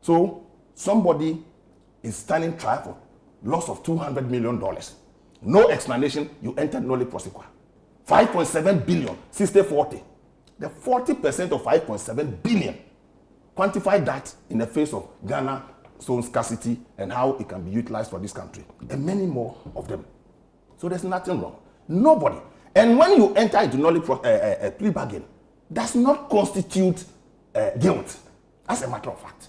So somebody is standing trial for loss of $200 million. No explanation, you entered nolle prosequa. 5.7 billion, 60-40. The 40% of 5.7 billion, quantify that in the face of Ghana's own scarcity and how it can be utilized for this country, and many more of them. So there's nothing wrong. Nobody. And when you enter into nolle plea bargain, does not constitute guilt, as a matter of fact.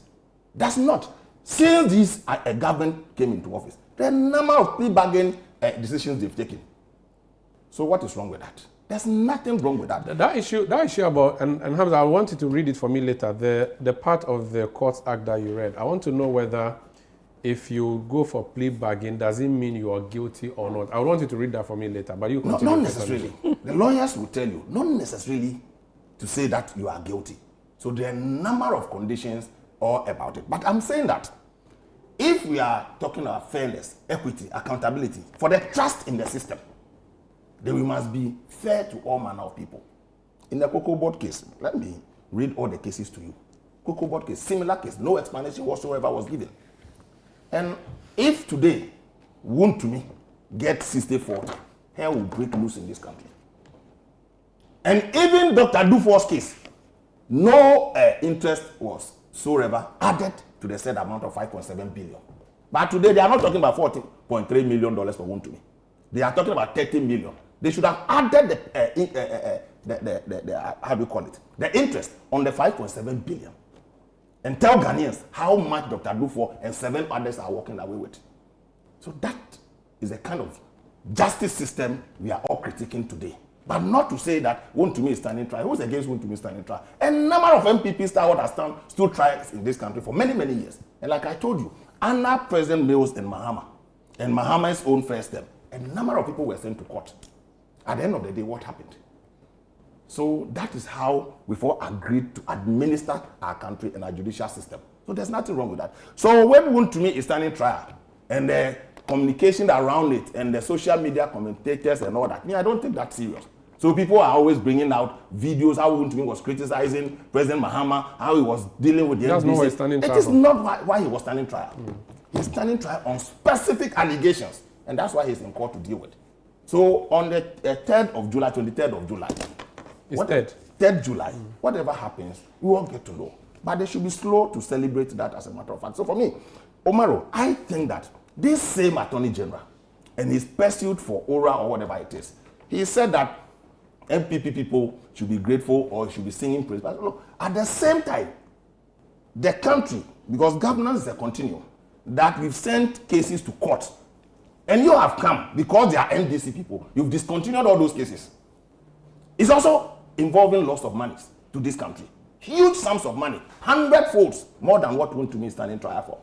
Does not. Since this government came into office, the number of plea bargain decisions they've taken. So what is wrong with that? There's nothing wrong with that. That issue about, and Hamza, I want you to read it for me later, the part of the Courts Act that you read. I want to know whether if you go for plea bargain, does it mean you are guilty or not? I want you to read that for me later, but you continue. Not necessarily. The lawyers will tell you, not necessarily to say that you are guilty. So there are a number of conditions all about it. But I'm saying that if we are talking about fairness, equity, accountability, for the trust in the system, then we must be fair to all manner of people. In the Cocoa Board case, let me read all the cases to you. Cocoa Board case, similar case, no explanation whatsoever was given. And if today, Wound to me, get 60-40, hell will break loose in this country. And even Dr. Dufour's case, no interest was so added to the said amount of 5.7 billion. But today, they are not talking about $40.3 million for Wound to me. They are talking about 30 million. They should have added the how do you call it? The interest on the 5.7 billion. And tell Ghanaians how much Dr. Dufour and 7 others are walking away with. So that is a kind of justice system we are all critiquing today. But not to say that Wound to me is standing trial. Who's against Wound to me standing trial? A number of MPPs have stood trials in this country for many, many years. And like I told you, under President Mills and Mahama, and Mahama's own first term, a number of people were sent to court. At the end of the day, what happened? So that is how we've all agreed to administer our country and our judicial system. So there's nothing wrong with that. So when Wound to me is standing trial, and the communication around it, and the social media commentators and all that, I don't take that serious. So people are always bringing out videos how Wound to me was criticizing President Mahama, how he was dealing with the That's NDC. not why he's standing trial. It is not why he was standing trial. He's standing trial on specific allegations, and that's why he's in court to deal with. So on the 3rd of July, 23rd of July, it's 3rd. 3rd July, whatever happens, we won't get to know. But they should be slow to celebrate that as a matter of fact. So for me, Umaru, I think that this same Attorney General and his pursuit for aura or whatever it is, he said that MPP people should be grateful or should be singing praise. But look, at the same time, the country, because governance is a continuum, that we've sent cases to court, and you have come because they are NDC people, you've discontinued all those cases. It's also involving loss of money to this country. Huge sums of money, 100-folds more than what Wound to me is standing trial for.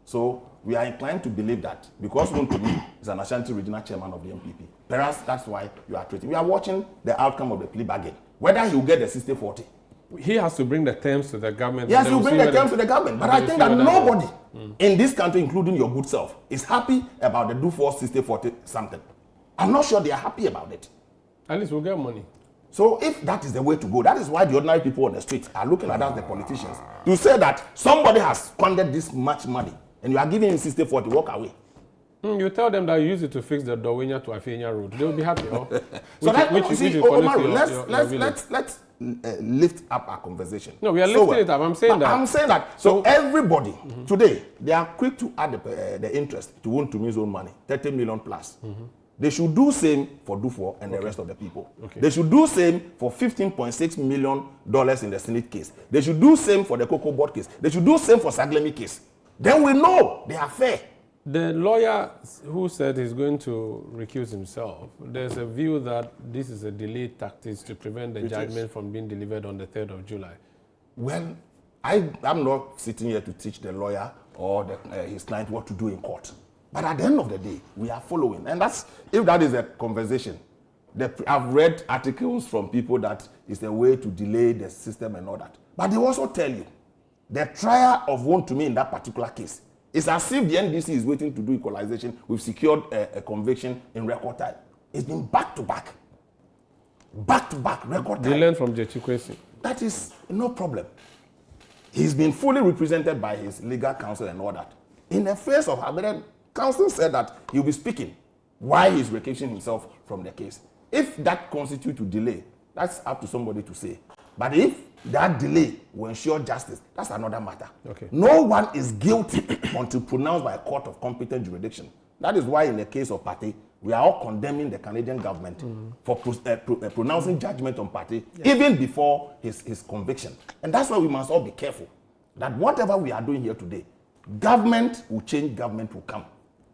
So we are inclined to believe that because Wound to me is an Ashanti regional chairman of the MPP, perhaps that's why you are treating. We are watching the outcome of the plea bargain, whether he will get the 60-40. He has to bring the terms to the government. Yes, he will bring the terms to the government. But I think that nobody in this country, including your good self, is happy about the Dufour 60-40 something. I'm not sure they are happy about it. At least we'll get money. So if that is the way to go, that is why the ordinary people on the street are looking at us, the politicians, to say that somebody has squandered this much money and you are giving him 60-40, walk away. You tell them that you use it to fix the Dowenya to Afenia road. They will be happy. Oh? Let's lift up our conversation. No, we are lifting it up. I'm saying that. So everybody today, they are quick to add the interest to Wound to me's own money, 30 million plus. They should do same for Dufour and the rest of the people. They should do same for $15.6 million in the Senate case. They should do same for the Cocoa Board case. They should do same for Saglemi case. Then we know they are fair. The lawyer who said he's going to recuse himself, there's a view that this is a delayed tactic to prevent the judgment from being delivered on the 3rd of July. Well, I'm not sitting here to teach the lawyer or his client what to do in court. But at the end of the day, we are following. And if that is a conversation, I've read articles from people that it's a way to delay the system and all that. But they also tell you, the trial of Wound to me in that particular case, it's as if the NDC is waiting to do equalization. We've secured a conviction in record time. It's been back to back. back-to-back record They time. learned from Jechikwesi. That is no problem. He's been fully represented by his legal counsel and all that. In the face of her, the counsel said that he'll be speaking while he's recusing himself from the case. If that constitutes a delay, that's up to somebody to say. But if that delay will ensure justice, that's another matter. Okay. No one is guilty until pronounced by a court of competent jurisdiction. That is why in the case of Partey, we are all condemning the Canadian government for pronouncing judgment on Partey even before his conviction. And that's why we must all be careful that whatever we are doing here today, government will change, government will come.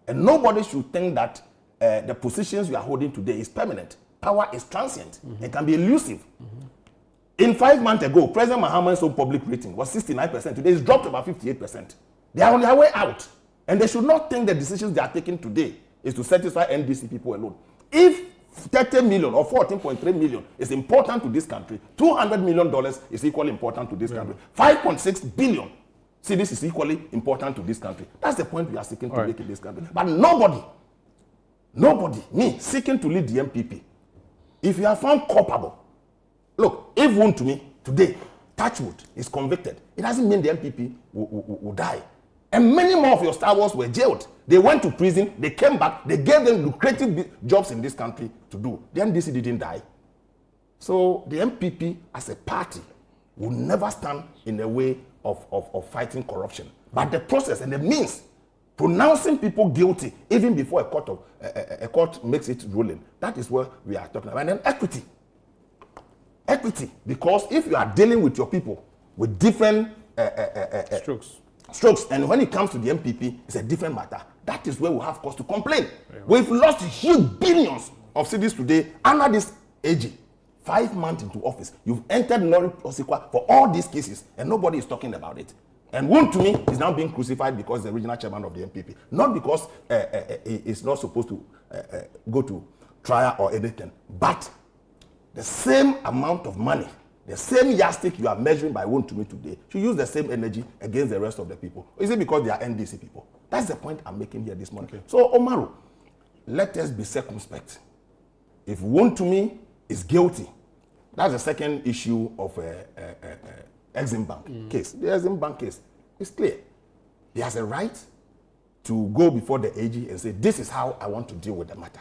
And nobody should think that the positions you are holding today is permanent. Power is transient. It can be elusive. In 5 months ago, President Mahama's own public rating was 69%. Today it's dropped to about 58%. They are on their way out. And they should not think the decisions they are taking today is to satisfy NDC people alone. If 30 million or 14.3 million is important to this country, $200 million is equally important to this country. 5.6 billion cedis is equally important to this country. That's the point we are seeking to make in this country. But nobody, me, seeking to lead the MPP, if you are found culpable, look, if one to me today, Touchwood is convicted, it doesn't mean the MPP will die. And many more of your Star Wars were jailed. They went to prison, they came back, they gave them lucrative jobs in this country to do. The NDC didn't die. So the MPP as a party will never stand in the way of fighting corruption. But the process and the means, pronouncing people guilty even before a court makes its ruling, that is what we are talking about. And then equity. Equity, because if you are dealing with your people with different strokes, and when it comes to the MPP, it's a different matter. That is where we have cause to complain. We've lost huge billions of cedis today under this AG. 5 months into office, you've entered Nori Osikwa for all these cases, and nobody is talking about it. And one to me is now being crucified because the regional chairman of the MPP, not because he is not supposed to go to trial or anything, but the same amount of money, the same yardstick you are measuring by one to me today, should use the same energy against the rest of the people. Is it because they are NDC people? That's the point I'm making here this morning. Okay. So, Umaru, let us be circumspect. If one to me is guilty, that's the second issue of Exim Bank case. The Exim Bank case is clear. He has a right to go before the AG and say, this is how I want to deal with the matter.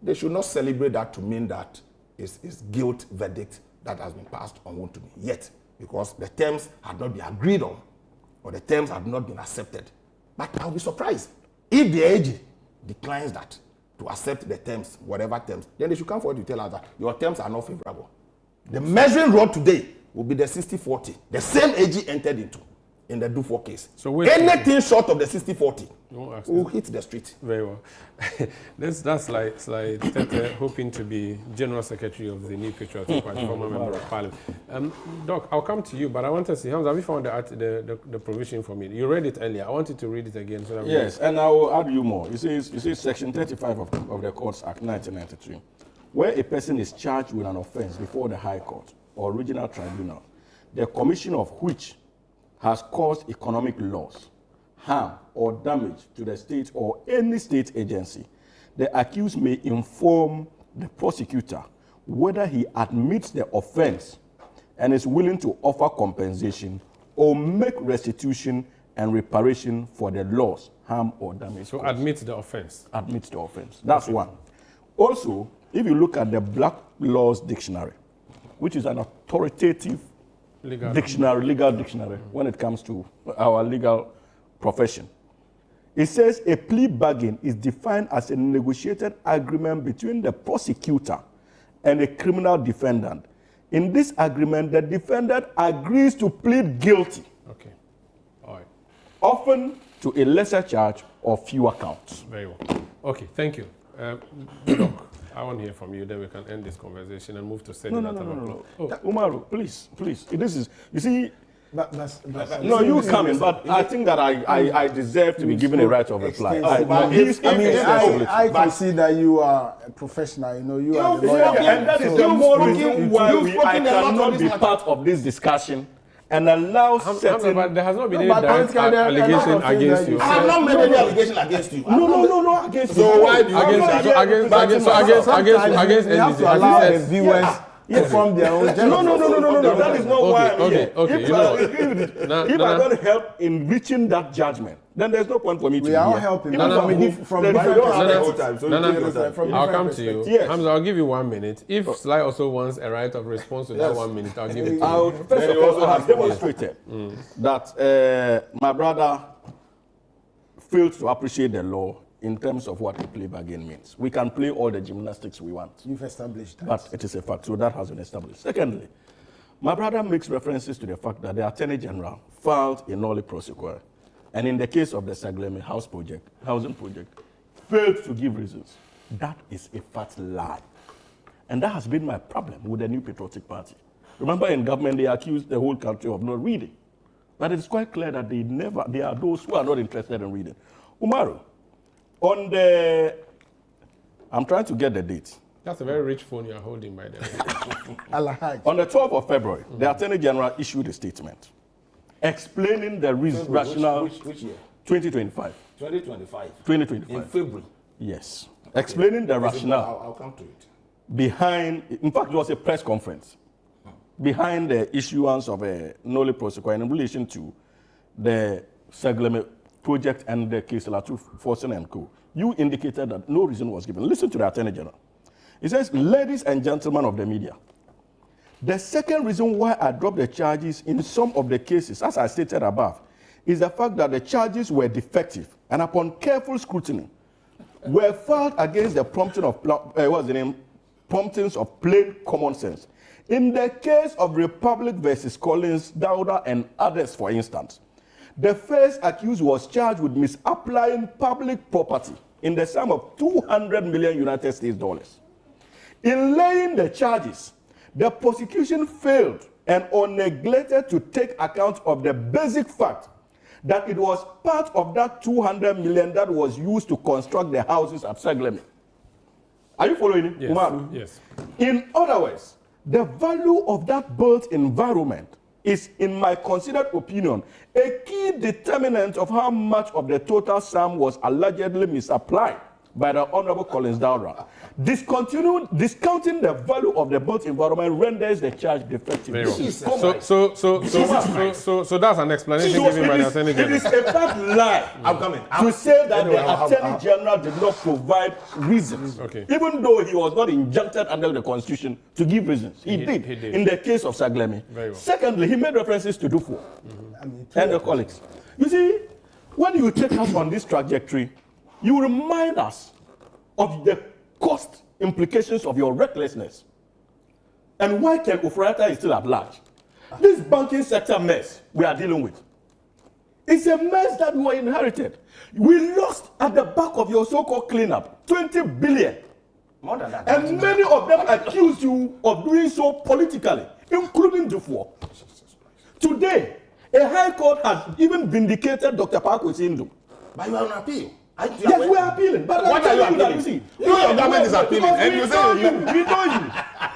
They should not celebrate that to mean that it's guilt verdict that has been passed on one to me yet, because the terms had not been agreed on or the terms have not been accepted. But I'll be surprised if the AG declines that to accept the terms, whatever terms, then they should come forward to tell us that your terms are not favorable. The measuring rod today will be the 60-40, the same AG entered into in the Dufour case. So anything short of the 60-40 will hit the street. Very well. That's like Tete hoping to be General Secretary of the New Patriotic Party, former member of Parliament. Doc, I'll come to you, but I want to see, Hamza, have you found the provision for me? You read it earlier. I want you to read it again. So that yes, and I will add you more. You see Section 35 of the Courts Act 1993, where a person is charged with an offense before the High Court or regional tribunal, the commission of which has caused economic loss, harm, or damage to the state or any state agency, the accused may inform the prosecutor whether he admits the offense and is willing to offer compensation or make restitution and reparation for the loss, harm, or damage. So admits the offense. Admits the offense. That's one. Also, if you look at the Black Laws Dictionary, which is an authoritative legal dictionary when it comes to our legal profession. It says a plea bargain is defined as a negotiated agreement between the prosecutor and a criminal defendant. In this agreement, the defendant agrees to plead guilty. Okay. All right. Often to a lesser charge or fewer counts. Very well. Okay, thank you. Doc, I want to hear from you, then we can end this conversation and move to setting No. Umaru, please. This is, you see, no, you come in, but I think that I deserve to be given a right of reply. I can see that you are a professional, you are the lawyer. And that is the more reason why I cannot be part of this discussion and allow certain... But there has not been No, any but direct allegation against you. I have not made any allegation against you. No, against you. So why do you against we have to allow the viewers to form their own judgment. No. That is not why I'm here. Okay. If I don't help in reaching that judgment, then there's no point for me to be We are all here. helping Even from then different we don't have the perspectives. whole time. So No. you take your time. From I'll different come to you. perspectives. Yes. Hamza, I'll give you 1 minute. If Sly also wants a right of response to that 1 minute, I'll give it to you. First of all, I have demonstrated that my brother failed to appreciate the law in terms of what a plea bargain means. We can play all the gymnastics we want. You've established that. But it is a fact, so that has been established. Secondly, my brother makes references to the fact that the Attorney General filed a nolle prosequi, and in the case of the Saglemi housing project, failed to give reasons. That is a fat lie. And that has been my problem with the New Patriotic Party. Remember, in government, they accused the whole country of not reading. But it's quite clear that they are those who are not interested in reading. Umaru, I'm trying to get the date. That's a very rich phone you're holding, by the way. On the 12th of February, the Attorney General issued a statement explaining the rationale. Which year? 2025. 2025. 2025. In February. Yes. Explaining the rationale I'll come to it. behind, in fact, it was a press conference, behind the issuance of a nolle prosequi in relation to the Saglemi project and the case Latu Forsen and Co. You indicated that no reason was given. Listen to the Attorney General. He says, ladies and gentlemen of the media, the second reason why I dropped the charges in some of the cases, as I stated above, is the fact that the charges were defective and upon careful scrutiny were filed against the promptings of plain common sense. In the case of Republic versus Collins, Dauda, and others, for instance, the first accused was charged with misapplying public property in the sum of 200 million United States dollars. In laying the charges, the prosecution failed or neglected to take account of the basic fact that it was part of that 200 million that was used to construct the houses at Saglemi. Are you following me? Yes. Umaru? Yes. In other words, the value of that built environment is, in my considered opinion, a key determinant of how much of the total sum was allegedly misapplied by the Honorable Collins Dauda. Discounting the value of the built environment renders the charge defective. Very well. So that's an explanation given by the Attorney General. It is a bad lie. I'm coming. To say that the Attorney General did not provide reasons, even though he was not injuncted under the Constitution to give reasons. He did. In the case of Saglemi. Very well. Secondly, he made references to Dufo and the colleagues. You see, when you take us on this trajectory, you remind us of the cost implications of your recklessness and why Ken Ofrata is still at large. This banking sector mess we are dealing with, it's a mess that we inherited. We lost at the back of your so-called cleanup 20 billion. More than that. And many of them accuse you of doing so politically, including Dufour. Today, a high court has even vindicated Dr. Parko Sindu. But you are on appeal. Yes, we are appealing. But what are you appealing? Your government is appealing, and you say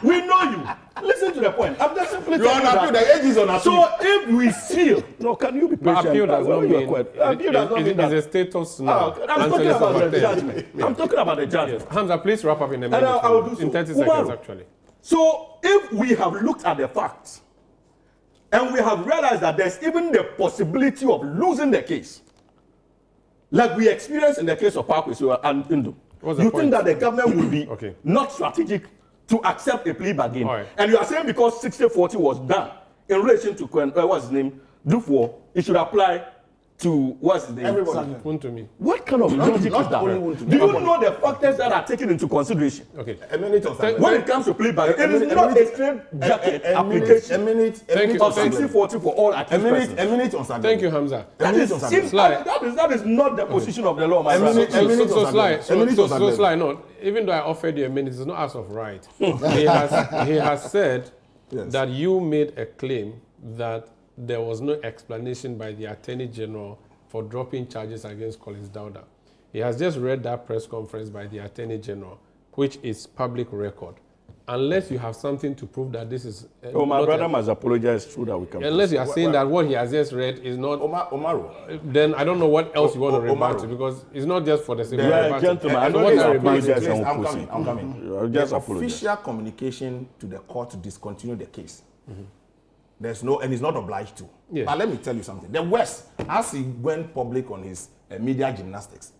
we know you. Listen to the point. I'm just simply you are on appeal. The age is on appeal. So if we seal, can you be patient? But appeal does not mean appeal does not mean that. It's a status now. I'm talking about the judgment. I'm talking about the judgment. Hamza, please wrap up in a minute. I will do so. In 30 seconds, actually. So if we have looked at the facts, and we have realized that there's even the possibility of losing the case, like we experienced in the case of Parkway and Indu. You think that the government would be not strategic to accept a plea bargain? Right. And you are saying because 60-40 was done in relation to what's his name, Dufour, it should apply to what's his name? Everybody. To me. What kind of logic is that? Do you know the factors that are taken into consideration? Okay. A minute on when it comes to plea bargain, it is not a straight jacket application. A minute of 60-40 for all accused persons. A minute on Saglemi. Thank you, Hamza. That is not the position of the law, my brother. So Sly, no. Even though I offered you a minute, it's not as of right. he has said that you made a claim that there was no explanation by the Attorney General for dropping charges against Collins Dauda. He has just read that press conference by the Attorney General, which is public record. unless you have something to prove that this is... Oh, my brother must apologize through that we can... Unless you are saying that what he has just read is not... Umaru. Then I don't know what else you want to rebut to, because it's not just for the sake of rebutting. Gentlemen, I don't know Please, I'm I'm coming. Just The apologize. official communication to the court to discontinue the case. There's no, and he's not obliged to. Yes. But let me tell you something. The West, as he went public on his media gymnastics,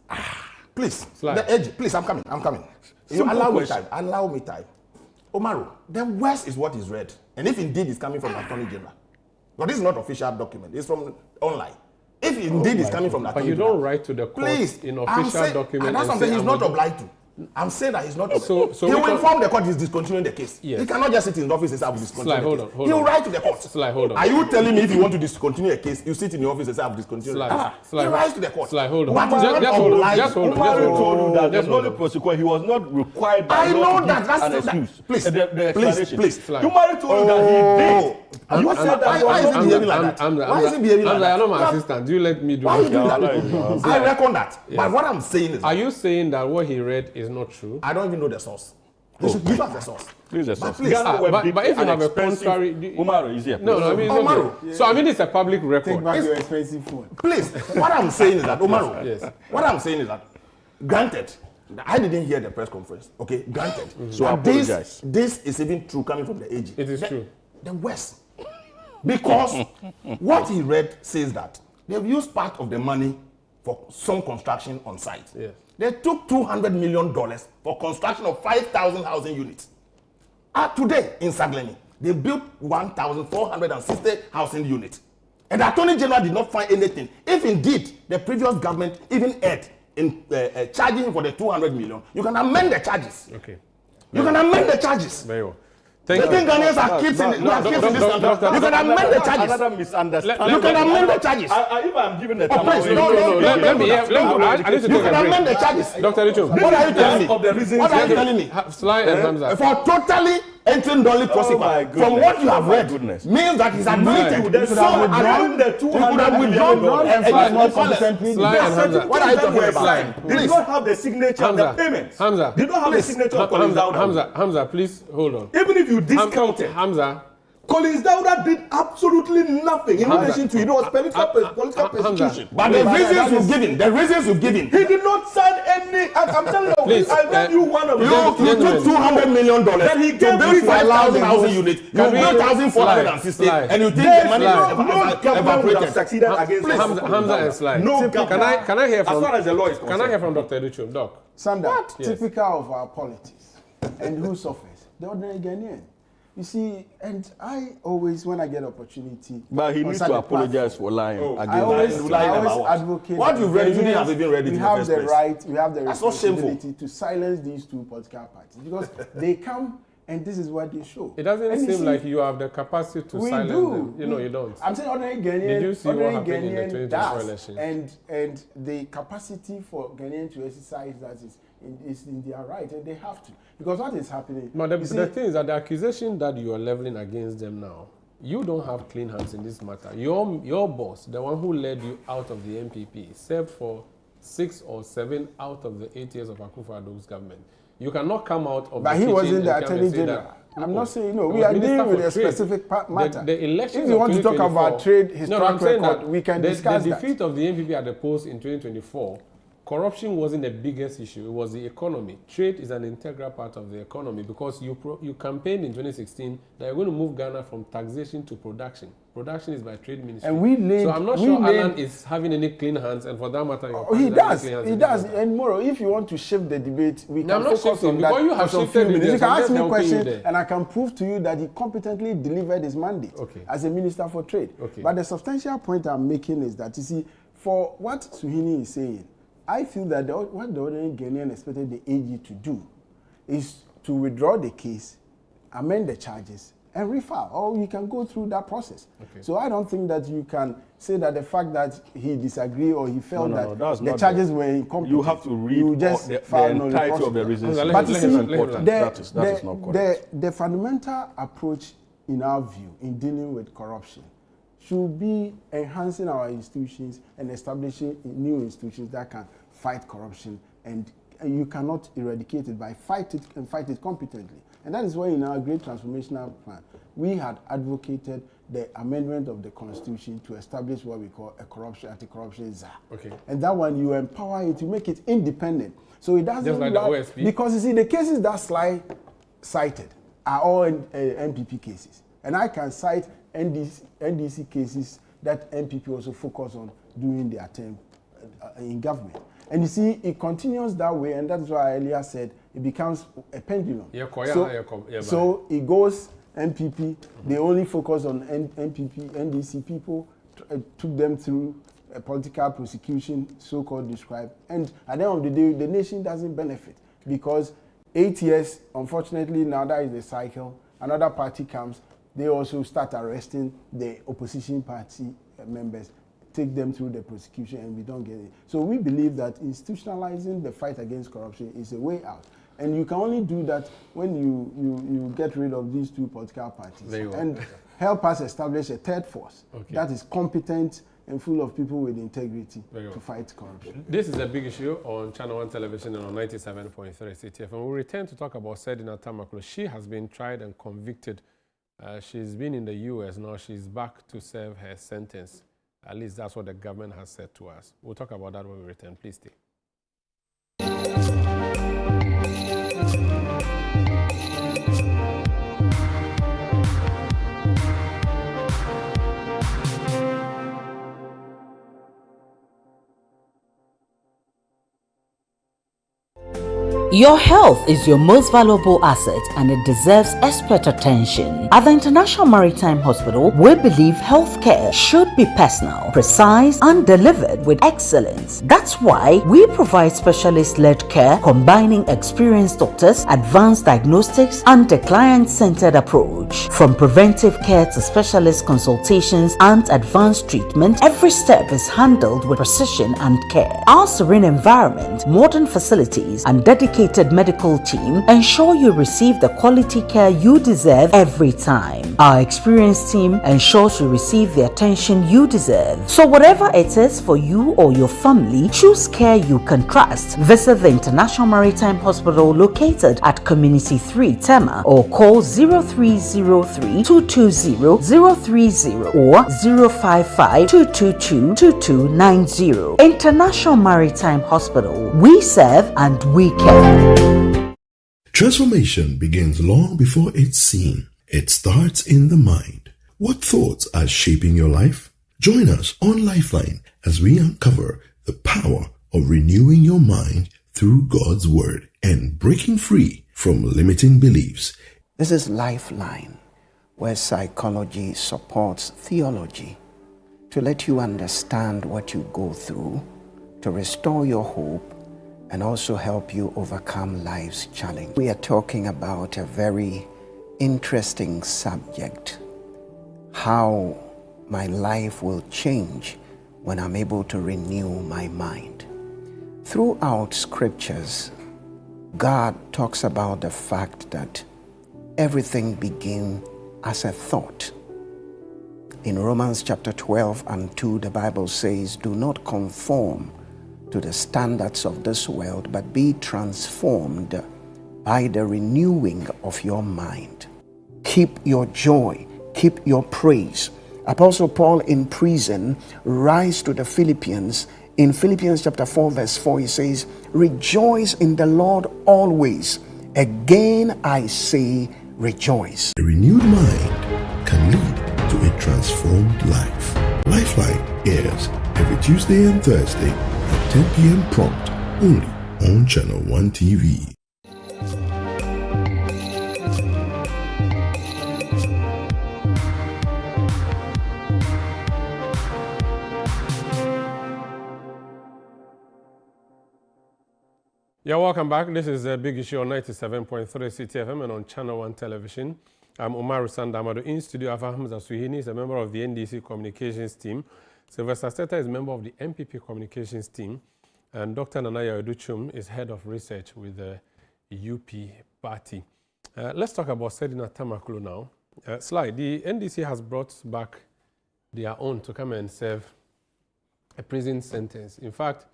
please, the edge, please, I'm coming. You allow me time. Umaru, the West is what is read. And if indeed it's coming from the Attorney General, but this is not official document, it's from online. If indeed it's coming from the Attorney General. But you don't write to the court in official document. And that's something he's not obliged to. I'm saying that he's not. So he will inform the court he's discontinuing the case. Yes. He cannot just sit in his office and say, I've discontinued the case. Hold He on. will write to the court. Hold on. Are you telling me if you want to discontinue a case, you sit in your office and say, I've discontinued the case? He writes to the court. Hold on. But just hold on. Umaru told you that there's no prosecution. He was not required by I know to that. give That's an that. excuse. Please, The explanation. please. Umaru told you that he did. You said that. Why is he behaving like that? Why is he behaving like that? I'm not my assistant. Do you let me do Why are you doing that? that? I reckon that. But what I'm saying is... Are you saying that what he read is not true? I don't even know the source. They should give us the source. Please, the source. But if you have a contrary... Umaru is here. No, I mean... Umaru. So, I mean, it's a public record. Take back your expensive phone. Please, what I'm saying is that, Umaru, Yes. what I'm saying is that, granted, I didn't hear the press conference, okay? Granted. So I apologize. This is even true coming from the AG. It is true. The West. Because what he read says that they've used part of the money for some construction on site. Yes. They took $200 million for construction of 5,000 housing units. Today, in Sagleni, they built 1,460 housing units. And the Attorney General did not find anything. If indeed the previous government even erred in charging him for the 200 million, you can amend the charges. Okay. You can amend the charges. Very well. You think Ghanaians are kids in this country? You can amend the charges. Another misunderstanding. You can amend the charges. If I'm given the Oh, please, no. Let me hear. I need to You take can a amend the break. charges. Dr. Richard. What are you telling me? Of the reasons What are you telling me? Sly and Hamza. For totally entering Dolly prosecutor, from what you have read, means that he's admitted. So around the 200 million Sly and Hamza. What are you talking about? They did not have the signature of the payments. Hamza. They don't have the signature of Collins Dauda. Hamza, please hold on. Even if you discount it, Hamza. Collins Dauda did absolutely nothing in relation to it. It was political persecution. But the reasons you've given, He did not sign any. I'm telling you, Please, I read you one of you took $200 million Then he to gave build you 5,000 housing units. You built 1,460, and you think the money no government would have evaporated. succeeded against Hamza and Sly. No government. Can I hear from? As far as the law is concerned. Can I hear from Dr. Richard? Doc. Sanda, Yes. typical of our politics. And who suffers? The ordinary Ghanaian. You see, and I always, when I get opportunity... But he needs to apologize for lying again. I always advocate... What you've read, you didn't have even read it in the first place. We have the That's not shameful. responsibility to silence these two political parties. Because they come and this is what they show. It doesn't seem like you have the capacity to silence them. You don't. I'm saying ordinary Ghanaian. Did you see what happened in the 2024 election? And the capacity for Ghanaian to exercise that is in their right, and they have to. Because what is happening... But the thing is that the accusation that you are leveling against them now, you don't have clean hands in this matter. Your boss, the one who led you out of the MPP, served for 6 or 7 out of the 8 years of Akufo-Addo's government. You cannot come out of but the he wasn't the and Attorney say General. that, I'm not saying, no, we are dealing with a specific matter. The election if you want to talk about trade, his track record, we can discuss that. The defeat of the MPP at the polls in 2024, corruption wasn't the biggest issue. It was the economy. Trade is an integral part of the economy because you campaigned in 2016 that you're going to move Ghana from taxation to production. Production is by trade ministry. And so I'm not sure Alan is having any clean hands, and for that matter, he does. He does. And more, if you want to shift the debate, we can focus on that. You have shifted the minutes. You can ask me a question, and I can prove to you that he competently delivered his mandate as a minister for trade. But the substantial point I'm making is that, you see, for what Suhini is saying, I feel that what the ordinary Ghanaian expected the AG to do is to withdraw the case, amend the charges, and refile, or you can go through that process. So I don't think that you can say that the fact that he disagreed or he felt that the charges were incompetent. You have to read the entirety of the reasons. But you see, that is not correct. The fundamental approach, in our view, in dealing with corruption should be enhancing our institutions and establishing new institutions that can fight corruption and you cannot eradicate it, but fight it and fight it competently. And that is why in our great transformational plan, we had advocated the amendment of the Constitution to establish what we call a anti-corruption czar. Okay. And that one, you empower it, you make it independent. So it doesn't just like the OSP? Because you see, the cases that Sly cited are all MPP cases. And I can cite NDC cases that MPP also focus on during their term in government. And you see, it continues that way, and that's why I earlier said it becomes a pendulum. So it goes MPP, they only focus on MPP, NDC people, took them through a political prosecution, so-called described, and at the end of the day, the nation doesn't benefit because 8 years, unfortunately, now that is the cycle, another party comes, they also start arresting the opposition party members, take them through the prosecution, and we don't get it. So we believe that institutionalizing the fight against corruption is a way out. And you can only do that when you get rid of these two political parties and help us establish a third force that is competent and full of people with integrity to fight corruption. This is a big issue on Channel 1 television and on 97.3 CTF. And we'll return to talk about Sedina Tamaklo. She has been tried and convicted. She's been in the US. Now she's back to serve her sentence. At least that's what the government has said to us. We'll talk about that when we return. Please stay. Your health is your most valuable asset and it deserves expert attention. At the International Maritime Hospital, we believe healthcare should be personal, precise, and delivered with excellence. That's why we provide specialist-led care combining experienced doctors, advanced diagnostics, and a client-centered approach. From preventive care to specialist consultations and advanced treatment, every step is handled with precision and care. Our serene environment, modern facilities, and dedicated medical team ensure you receive the quality care you deserve every time. Our experienced team ensures you receive the attention you deserve. So whatever it is for you or your family, choose care you can trust. Visit the International Maritime Hospital located at Community 3 Tema or call 0303 220 030 or 055 222 2290. International Maritime Hospital. We serve and we care. Transformation begins long before it's seen. It starts in the mind. What thoughts are shaping your life? Join us on Lifeline as we uncover the power of renewing your mind through God's Word and breaking free from limiting beliefs. This is Lifeline, where psychology supports theology to let you understand what you go through, to restore your hope, and also help you overcome life's challenge. We are talking about a very interesting subject, how my life will change when I'm able to renew my mind. Throughout scriptures, God talks about the fact that everything begins as a thought. In Romans chapter 12 and 2, the Bible says, "Do not conform to the standards of this world, but be transformed by the renewing of your mind." Keep your joy, keep your praise. Apostle Paul in prison writes to the Philippians. In Philippians chapter 4 verse 4, he says, "Rejoice in the Lord always. Again I say, rejoice." A renewed mind can lead to a transformed life. Lifeline airs every Tuesday and Thursday at 10 p.m. prompt, only on Channel 1 TV. Yeah, welcome back. This is a big issue on 97.3 CTFM and on Channel 1 television. I'm Umaru Sanda Amadu. In studio, Hamza Suhini is a member of the NDC communications team. Sylvester Steta is a member of the MPP communications team. And Dr. Nanaya Oduchum is head of research with the UP party. Let's talk about Sedina Tamaklo now. Sly, the NDC has brought back their own to come and serve a prison sentence. In fact,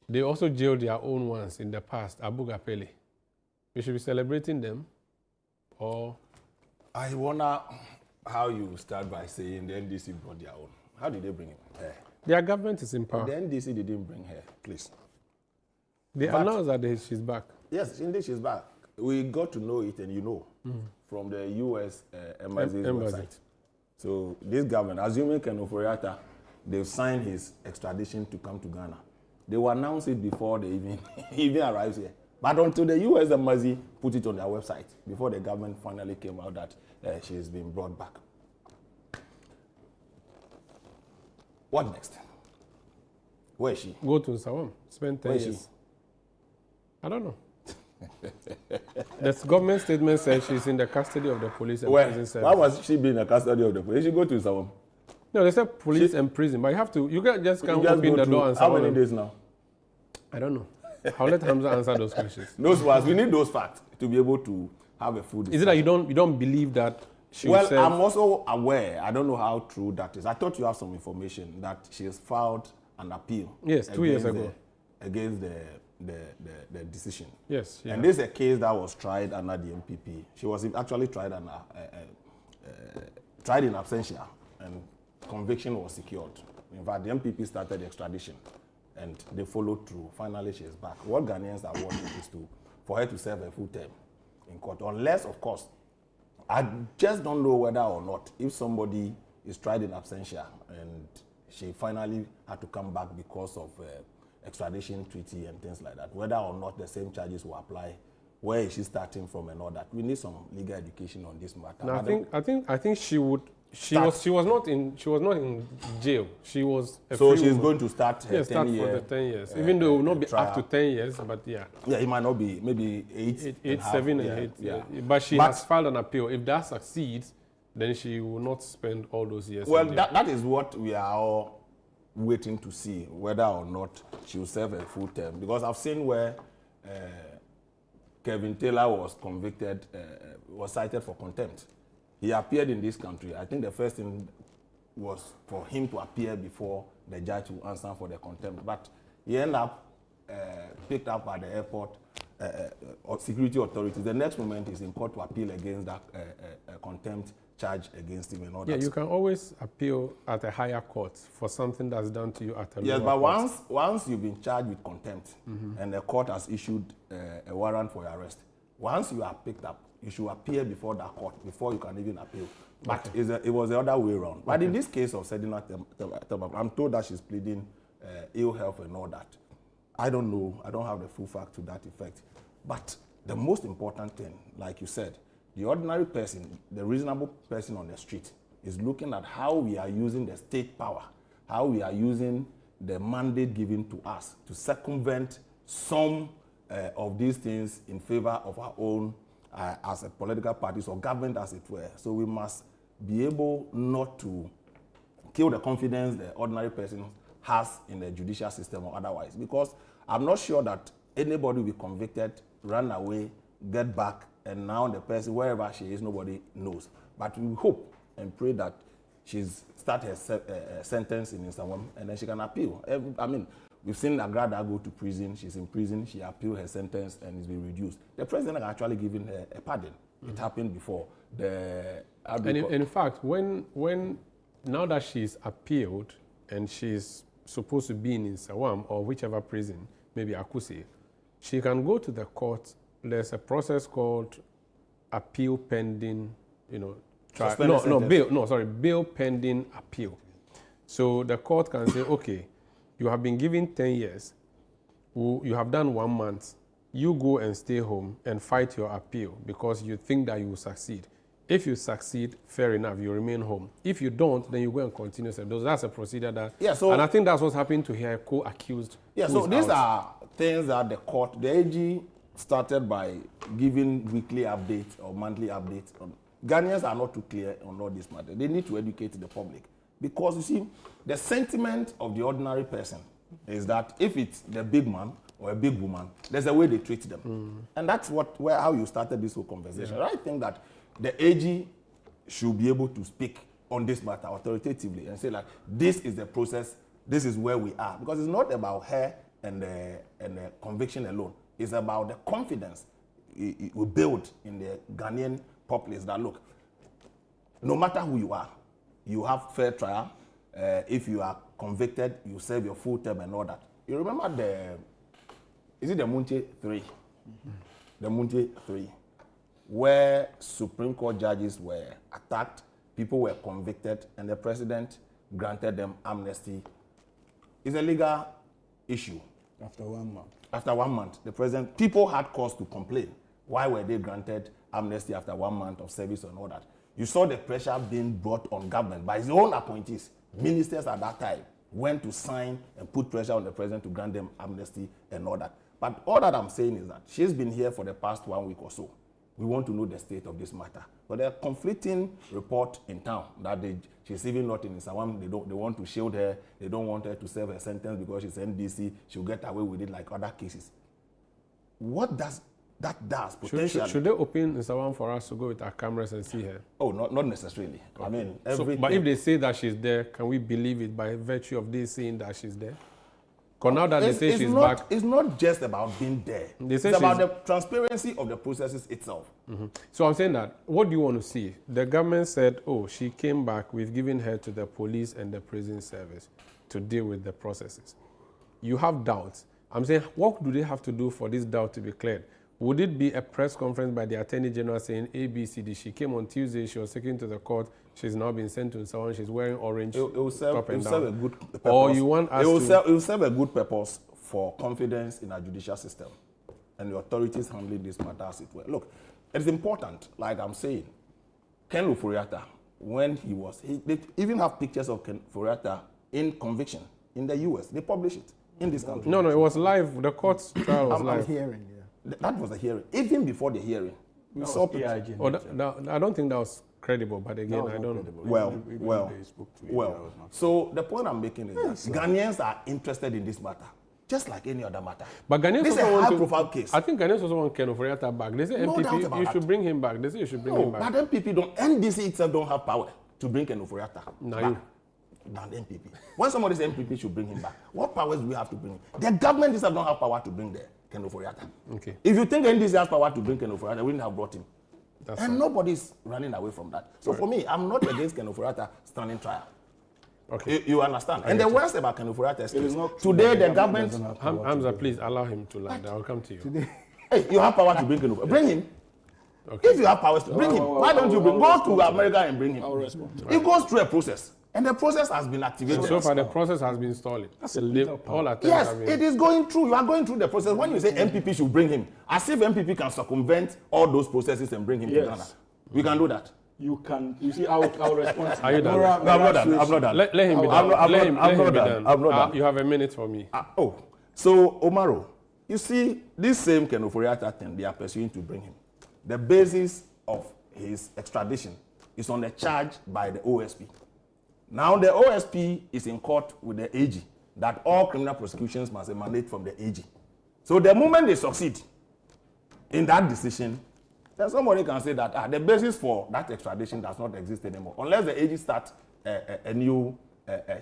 They also jailed their own ones in the past, Abu Gapele. We should be celebrating them, or... I wonder how you start by saying the NDC brought their own. How did they bring him here? Their government is in power. The NDC didn't bring her, please. They announced that she's back. Yes, indeed she's back. We got to know it, and you know, from the U.S. Embassy's website. So this government, assuming Ken Oforiatta, they've signed his extradition to come to Ghana. They will announce it before they even arrives here. But until the U.S. Embassy put it on their website, before the government finally came out that she's been brought back. What next? Where is she? Go to Sawam. Spend 10 Where is years. she? I don't know. The government statement says she's in the custody of the police and prison service. Why was she being in the custody of the police? She go to Sawam. No, they said police and prison, but you can't open the door and how many days now? I don't know. I'll let Hamza answer those questions. Those ones, we need those facts to be able to have a full discussion. Is it that you don't believe that she Well, I'm also aware, I don't know how true that is. I thought you have some information that she has filed an appeal. Yes, 2 years ago. Against the decision. Yes. Yeah. And this is a case that was tried under the MPP. She was actually tried in absentia, and conviction was secured. In fact, the MPP started the extradition, and they followed through. Finally, she is back. What Ghanaians are wanting is for her to serve a full term in court, unless, of course, I just don't know whether or not, if somebody is tried in absentia and she finally had to come back because of extradition treaty and things like that, whether or not the same charges will apply, where is she starting from and all that. We need some legal education on this matter. No, I think she would. She was not in jail. She was so she's going to start her 10 for the 10 years. Even though it will not be up to 10 years, but yeah. Yeah, it might not be, maybe 8, 7 and 8. Yeah. But she has filed an appeal. If that succeeds, then she will not spend all those years. Well, that is what we are all waiting to see, whether or not she will serve a full term. Because I've seen where Kevin Taylor was convicted, was cited for contempt. He appeared in this country. I think the first thing was for him to appear before the judge will answer for the contempt. But he ended up picked up at the airport or security authorities. The next moment is in court to appeal against that contempt charge against him and all that. Yeah, you can always appeal at a higher court for something that's done to you at a lower court. Yes, but once you've been charged with contempt and the court has issued a warrant for your arrest, once you are picked up, you should appear before that court before you can even appeal. But it was the other way around. But in this case of Sedina Tamako, I'm told that she's pleading ill health and all that. I don't know. I don't have the full fact to that effect. But the most important thing, like you said, the ordinary person, the reasonable person on the street, is looking at how we are using the state power, how we are using the mandate given to us to circumvent some of these things in favor of our own as a political parties or government, as it were. So we must be able not to kill the confidence the ordinary person has in the judicial system or otherwise. Because I'm not sure that anybody will be convicted, run away, get back, and now the person, wherever she is, nobody knows. But we hope and pray that she's start her sentence in Instagram and then she can appeal. We've seen Agrada go to prison. She's in prison. She appealed her sentence and it's been reduced. The president has actually given her a pardon. It happened before. In fact, when now that she's appealed and she's supposed to be in Sawam or whichever prison, maybe Akuse, she can go to the court. There's a process called appeal pending, bail pending appeal. So the court can say, okay, you have been given 10 years, you have done 1 month, you go and stay home and fight your appeal because you think that you will succeed. If you succeed, fair enough, you remain home. If you don't, then you go and continue. That's a procedure that, and I think that's what's happened to her co-accused. Yeah, so these are things that the court, the AG started by giving weekly updates or monthly updates. Ghanaians are not too clear on all this matter. They need to educate the public. Because you see, the sentiment of the ordinary person is that if it's the big man or a big woman, there's a way they treat them. And that's how you started this whole conversation. Yeah. I think that the AG should be able to speak on this matter authoritatively and say, like, this is the process, this is where we are. Because it's not about her and the conviction alone. It's about the confidence we build in the Ghanaian populace that, look, no matter who you are, you have fair trial. If you are convicted, you serve your full term and all that. You remember is it the Munche 3? Mm-hmm. The Munche 3, where Supreme Court judges were attacked, people were convicted, and the president granted them amnesty. It's a legal issue. After 1 month. After 1 month, the president, people had cause to complain. Why were they granted amnesty after 1 month of service and all that? You saw the pressure being brought on government by his own appointees. Ministers at that time went to sign and put pressure on the president to grant them amnesty and all that. But all that I'm saying is that she's been here for the past 1 week or so. We want to know the state of this matter. But there are conflicting reports in town that she's even not in Isawam. They want to shield her. They don't want her to serve a sentence because she's NDC. She'll get away with it like other cases. What does that does potentially? Should they open Isawam for us to go with our cameras and see her? Oh, not necessarily. Okay. I mean, but if they say that she's there, can we believe it by virtue of this saying that she's there? Because now that they say she's back, it's not just about being there. It's about the transparency of the processes itself. Mm-hmm. So I'm saying that, what do you want to see? The government said, oh, she came back, we've given her to the police and the prison service to deal with the processes. You have doubts. I'm saying, what do they have to do for this doubt to be cleared? Would it be a press conference by the Attorney General saying, ABCD, she came on Tuesday, she was taken to the court, she's now been sent to someone, she's wearing orange it will serve a good purpose. Or you want us it will serve a good purpose for confidence in our judicial system and the authorities handling this matter as it were. Look, it's important, like I'm saying, Ken Lufuriata, when they even have pictures of Ken Lufuriata in conviction in the US. They publish it in this country. No, it was live. The court trial was live. Hearing, That was a hearing. Even before the hearing, we saw pictures. I don't think that was credible, but again, I don't know. Well. So the point I'm making is that Ghanaians are interested in this matter, just like any other matter. But Ghanaians this is a high-profile case. I think Ghanaians also want Ken Oforiatta back. They say MPP, you should bring him back. They say you should bring him back. But MPP don't. NDC itself don't have power to bring Ken Oforiatta back. Than the MPP. When somebody says MPP should bring him back, what powers do we have to bring him? The government itself don't have power to bring Ken Oforiatta. Okay. If you think NDC has power to bring Ken Oforiatta, we wouldn't have brought him. Nobody's running away from that. So for me, I'm not against Ken Oforiatta standing trial. Okay. You understand? And the worst about Ken Oforiatta is today the government... Hamza, please allow him to land. I'll come to you. Today. Hey, you have power to bring Ken Oforiatta. Bring him. Okay. If you have powers to bring him, why don't you go to America and bring him? It goes through a process. And the process has been activated. So far, the process has been stalling. That's yes, it is going through. You are going through the process. When you say MPP should bring him, as if MPP can circumvent all those processes and bring him to Ghana. We can do that. You can. You see, I'll respond. Are you done? No, I'm not done. I'm not done. Let him be done. I'm not done. You have a minute for me. So Umaru, you see, this same Ken Oforiatta thing, they are pursuing to bring him. The basis of his extradition is on the charge by the OSP. Now the OSP is in court with the AG that all criminal prosecutions must emanate from the AG. So the moment they succeed in that decision, then somebody can say that the basis for that extradition does not exist anymore, unless the AG starts a new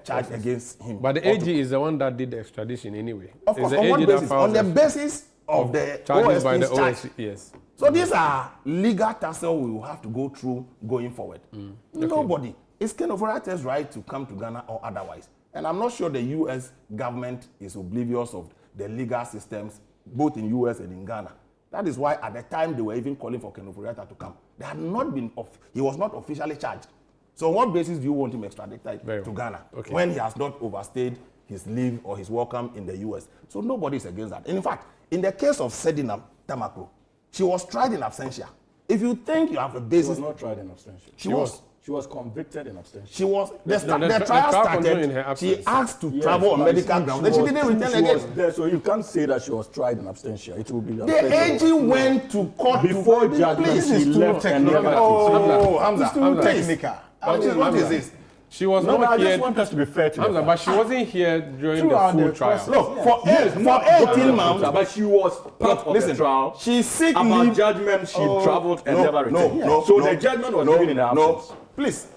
charge against him. But the AG is the one that did the extradition anyway. Of course, on what basis? On the basis of the charges by the charge. OSP, yes. So these are legal tussle we will have to go through going forward. Okay. Nobody. It's Ken Oforiatta's right to come to Ghana or otherwise. And I'm not sure the U.S. government is oblivious of the legal systems, both in U.S. and in Ghana. That is why at the time they were even calling for Ken Oforiatta to come. They had not been, he was not officially charged. So on what basis do you want him extradited to Ghana when he has not overstayed his leave or his welcome in the U.S.? So nobody is against that. And in fact, in the case of Sedina Tamaklo, she was tried in absentia. If you think you have a basis... She was not tried in absentia. She was convicted in absentia. She was... The trial started, she asked to travel on medical grounds, and she didn't return again. So you can't say that she was tried in absentia. It will be... The AG went to court before judgment. She left and never... Oh, Hamza, it's too technical. What is this? She was not here. I just want us to be fair to her. But she wasn't here during the full trial. Look, for 18 months. But she was part of the trial. She sick about leave. Judgment, she traveled and never returned. So the judgment was given in her absence. No, please.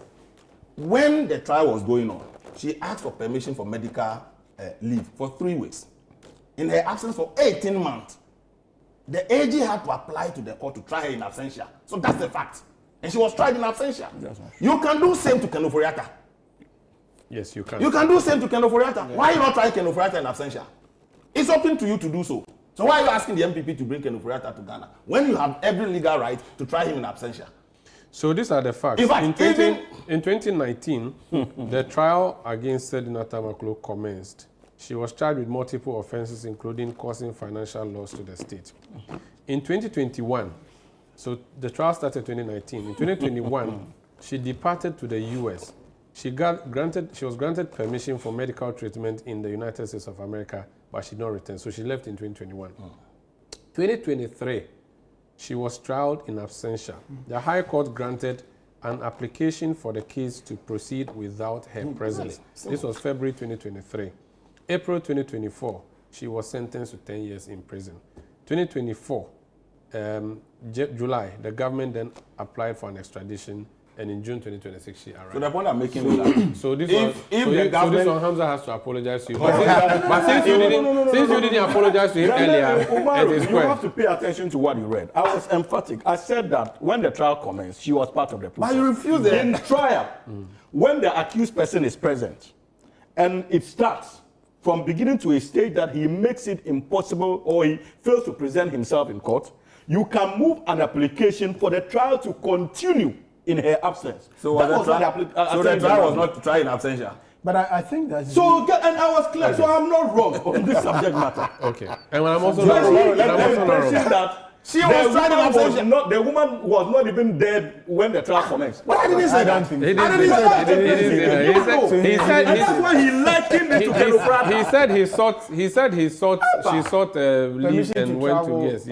When the trial was going on, she asked for permission for medical leave for 3 weeks. in her absence for 18 months. The AG had to apply to the court to try her in absentia. So that's the fact. And she was tried in absentia. You can do same to Ken Ofori-Atta. Yes, you can. You can do same to Ken Ofori-Atta. Yeah. Why are you not trying Ken Ofori-Atta in absentia? It's open to you to do so. So why are you asking the MPP to bring Ken Ofori-Atta to Ghana when you have every legal right to try him in absentia? So these are the facts. In fact, in 2019, the trial against Sedina Tamaklo commenced. She was charged with multiple offenses, including causing financial loss to the state. In 2021, so the trial started in 2019. In 2021, she departed to the U.S. She was granted permission for medical treatment in the United States of America, but she did not return. So she left in 2021. 2023, she was trialed in absentia. The High Court granted an application for the case to proceed without her presence. This was February 2023. April 2024, she was sentenced to 10 years in prison. 2024, July, the government then applied for an extradition, and in June 2026, she arrived. So the point I'm making is that so this government, Hamza has to apologize to you. But since you didn't apologize to him earlier, Umaru, you have to pay attention to what you read. I was emphatic. I said that when the trial commenced, she was part of the process. But you refused it. In trial, when the accused person is present, and it starts from beginning to a stage that he makes it impossible or he fails to present himself in court, you can move an application for the trial to continue in her absence. So the trial was not tried in absentia. But I think that's... So, and I was clear, so I'm not wrong on this subject matter. Okay. And I'm also not wrong. She was tried in absentia. The woman was not even dead when the trial commenced. But I didn't say that. He didn't say that. He said that's why he likened it to Kenofrata. He said she sought leave and went to yes.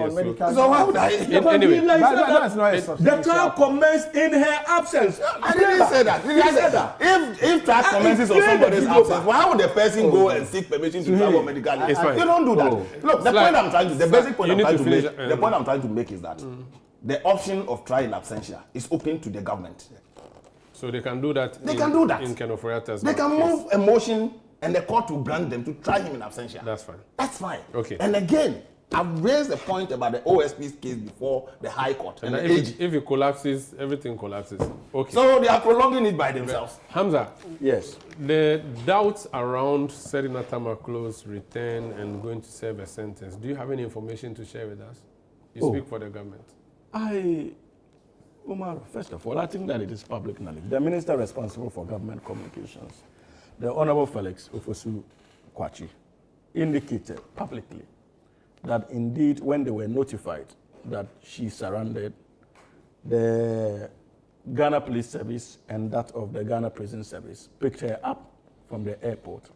So why would I? Anyway, that's not the trial commenced in her absence. I didn't say that. I said that. If trial commences on somebody's absence, why would the person go and seek permission to travel medically? It's fine. You don't do that. Look, the point I'm trying to, the basic point I'm trying to make, the point I'm trying to make is that the option of trial in absentia is open to the government. So they can do that. They can do that. In Ken Ofori-Atta's They can move a motion and the court will grant them to try him in absentia. That's fine. That's fine. Okay. And again, I've raised the point about the OSP's case before the High Court. And if it collapses, everything collapses. Okay. So they are prolonging it by themselves. Hamza. Yes. The doubts around Sedina Tamaklo's return and going to serve a sentence, do you have any information to share with us? You speak for the government. Umar, first of all, I think that it is public knowledge. The minister responsible for government communications, the Honorable Felix Ofosu-Kwakye, indicated publicly that indeed when they were notified that she surrendered, the Ghana Police Service and that of the Ghana Prison Service picked her up from the airport,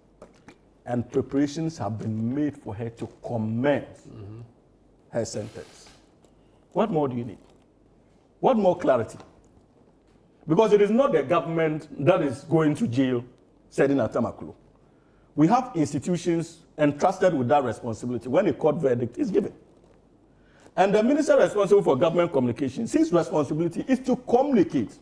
and preparations have been made for her to commence her sentence. What more do you need? What more clarity? Because it is not the government that is going to jail Sedina Tamaklo. We have institutions entrusted with that responsibility when a court verdict is given. And the minister responsible for government communications, his responsibility is to communicate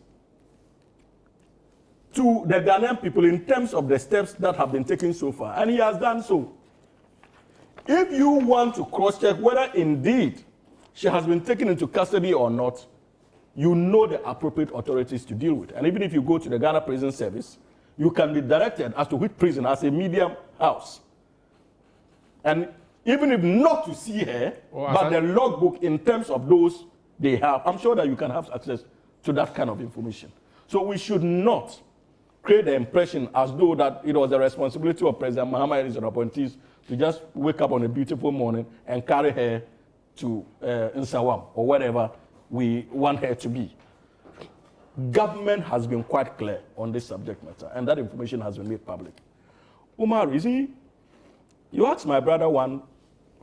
to the Ghanaian people in terms of the steps that have been taken so far. And he has done so. If you want to cross-check whether indeed she has been taken into custody or not, you know the appropriate authorities to deal with. And even if you go to the Ghana Prison Service, you can be directed as to which prison has a medium house. And even if not to see her, but the logbook in terms of those they have, I'm sure that you can have access to that kind of information. So we should not create the impression as though that it was the responsibility of President Mahama and his appointees to just wake up on a beautiful morning and carry her to Nsawam or wherever we want her to be. Government has been quite clear on this subject matter, and that information has been made public. Umar, you asked my brother one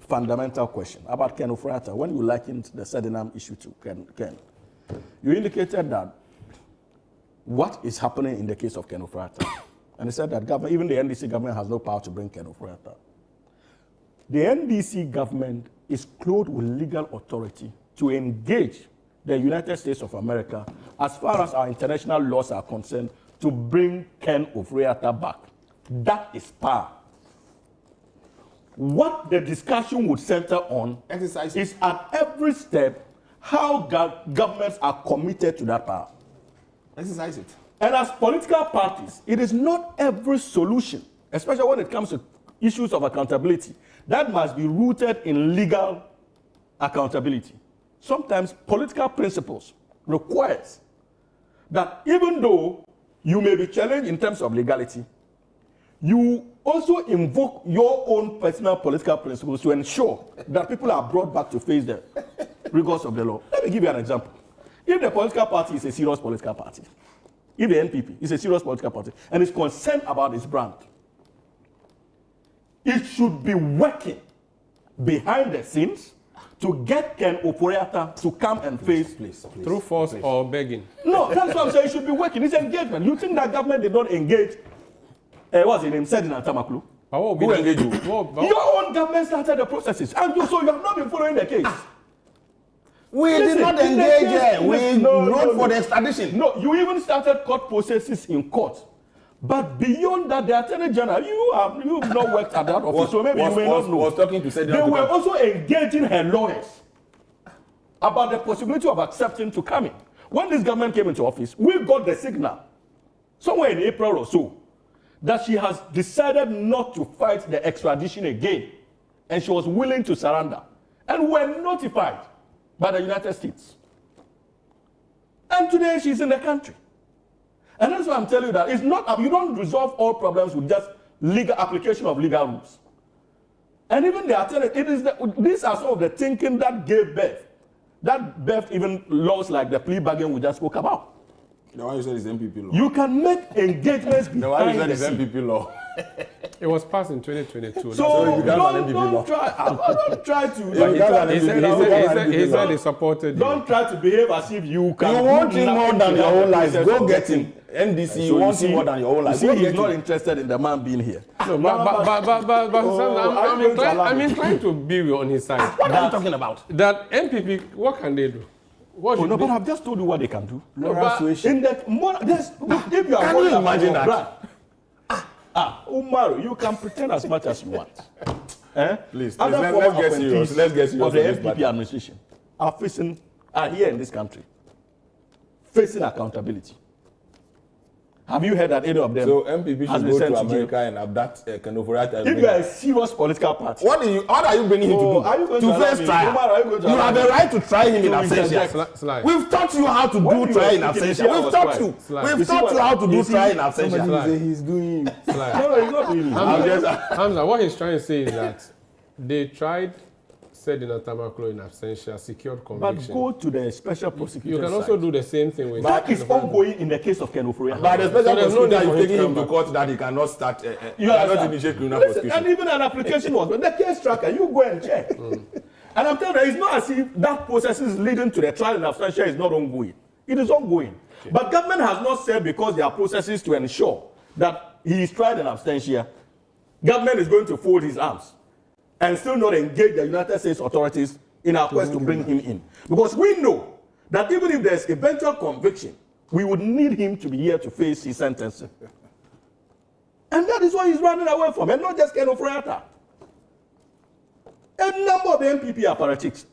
fundamental question about Ken Ofori-Atta when you likened the Sedinam issue to Ken. You indicated that what is happening in the case of Ken Ofori-Atta, and he said that government, even the NDC government has no power to bring Ken Ofori-Atta. The NDC government is clothed with legal authority to engage the United States of America as far as our international laws are concerned to bring Ken Ofori-Atta back. That is power. what the discussion would center on is at every step how governments are committed to that power. Exercise it. And as political parties, it is not every solution, especially when it comes to issues of accountability, that must be rooted in legal accountability. Sometimes political principles requires that even though you may be challenged in terms of legality, you also invoke your own personal political principles to ensure that people are brought back to face the rigors of the law. Let me give you an example. If the political party is a serious political party, if the NPP is a serious political party and is concerned about its brand, it should be working behind the scenes to get Ken Ofori-Atta to come and face through force or begging. No, that's what I'm saying. It should be working. It's engagement. You think that government did not engage? What's his name? Ferdinand Tamaklu. Who engaged you? Your own government started the processes, and you have not been following the case. We did not engage. We wrote for the extradition. No, you even started court processes in court. But beyond that, the Attorney General, you've not worked at that office, so maybe you may not know. Was talking to they were also engaging her lawyers about the possibility of accepting to come in. When this government came into office, we got the signal, somewhere in April or so, that she has decided not to fight the extradition again, and she was willing to surrender. And we were notified by the United States. And today she's in the country. And that's why I'm telling you that it's not, you don't resolve all problems with just legal application of legal rules. And even the alternative, these are some of the thinking that gave birth. That birth even laws like the plea bargain we just spoke about. The one you said is MPP law. You can make engagements behind the one you said is MPP law. It was passed in 2022. So don't try to. He said he supported you. Don't try to behave as if you can. You want him more than your own life. Go get him. NDC, you want him more than your own life. See, he's not interested in the man being here. No, I'm inclined to be on his side. What are you talking about? That MPP, what can they do? But I've just told you what they can do. No, but in that, if you are, can you imagine that? Umaru, you can pretend as much as you want. Please, let's get serious. Let's get serious. Of the MPP administration are here in this country, facing accountability. Have you heard that any of them? So MPP should go to America and abduct Ken Ofori-Atta. If you are a serious political party, what are you bringing him to do? Are you going to face trial? You have the right to try him in absentia. We've taught you how to do trial in absentia. We've taught you. We've taught you how to do trial in absentia. He's doing. No, he's not doing it. Hamza, what he's trying to say is that they tried Ferdinand Tamaklu in absentia, secured conviction. But go to the special prosecutor. You can also do the same thing with. That is ongoing in the case of Ken Ofori-Atta. But the special prosecutor is taking him to court that he cannot start. You cannot initiate criminal prosecution. And even an application was, but the case tracker, you go and check. And I'm telling you, it's not as if that process is leading to the trial in absentia is not ongoing. It is ongoing. Okay. But government has not said because there are processes to ensure that he is tried in absentia, government is going to fold his arms and still not engage the United States authorities in our quest to bring him in. Because we know that even if there's eventual conviction, we would need him to be here to face his sentencing. And that is what he's running away from, and not just Ken Ofori-Atta. A number of the MPP apparatchiks,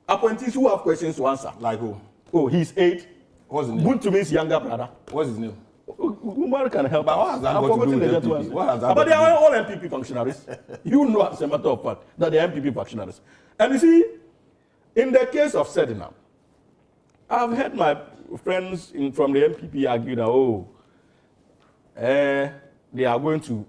appointees who have questions to answer. Like who? Oh, he's 8. What's his name? Buntumi's younger brother. What's his name? Umaru can help. But what has that got to do with MPP? What has that but they are all MPP functionaries. You know, as a matter of fact, that they are MPP functionaries. And you see, in the case of Ferdinand, I've heard my friends from the MPP argue that, they are going to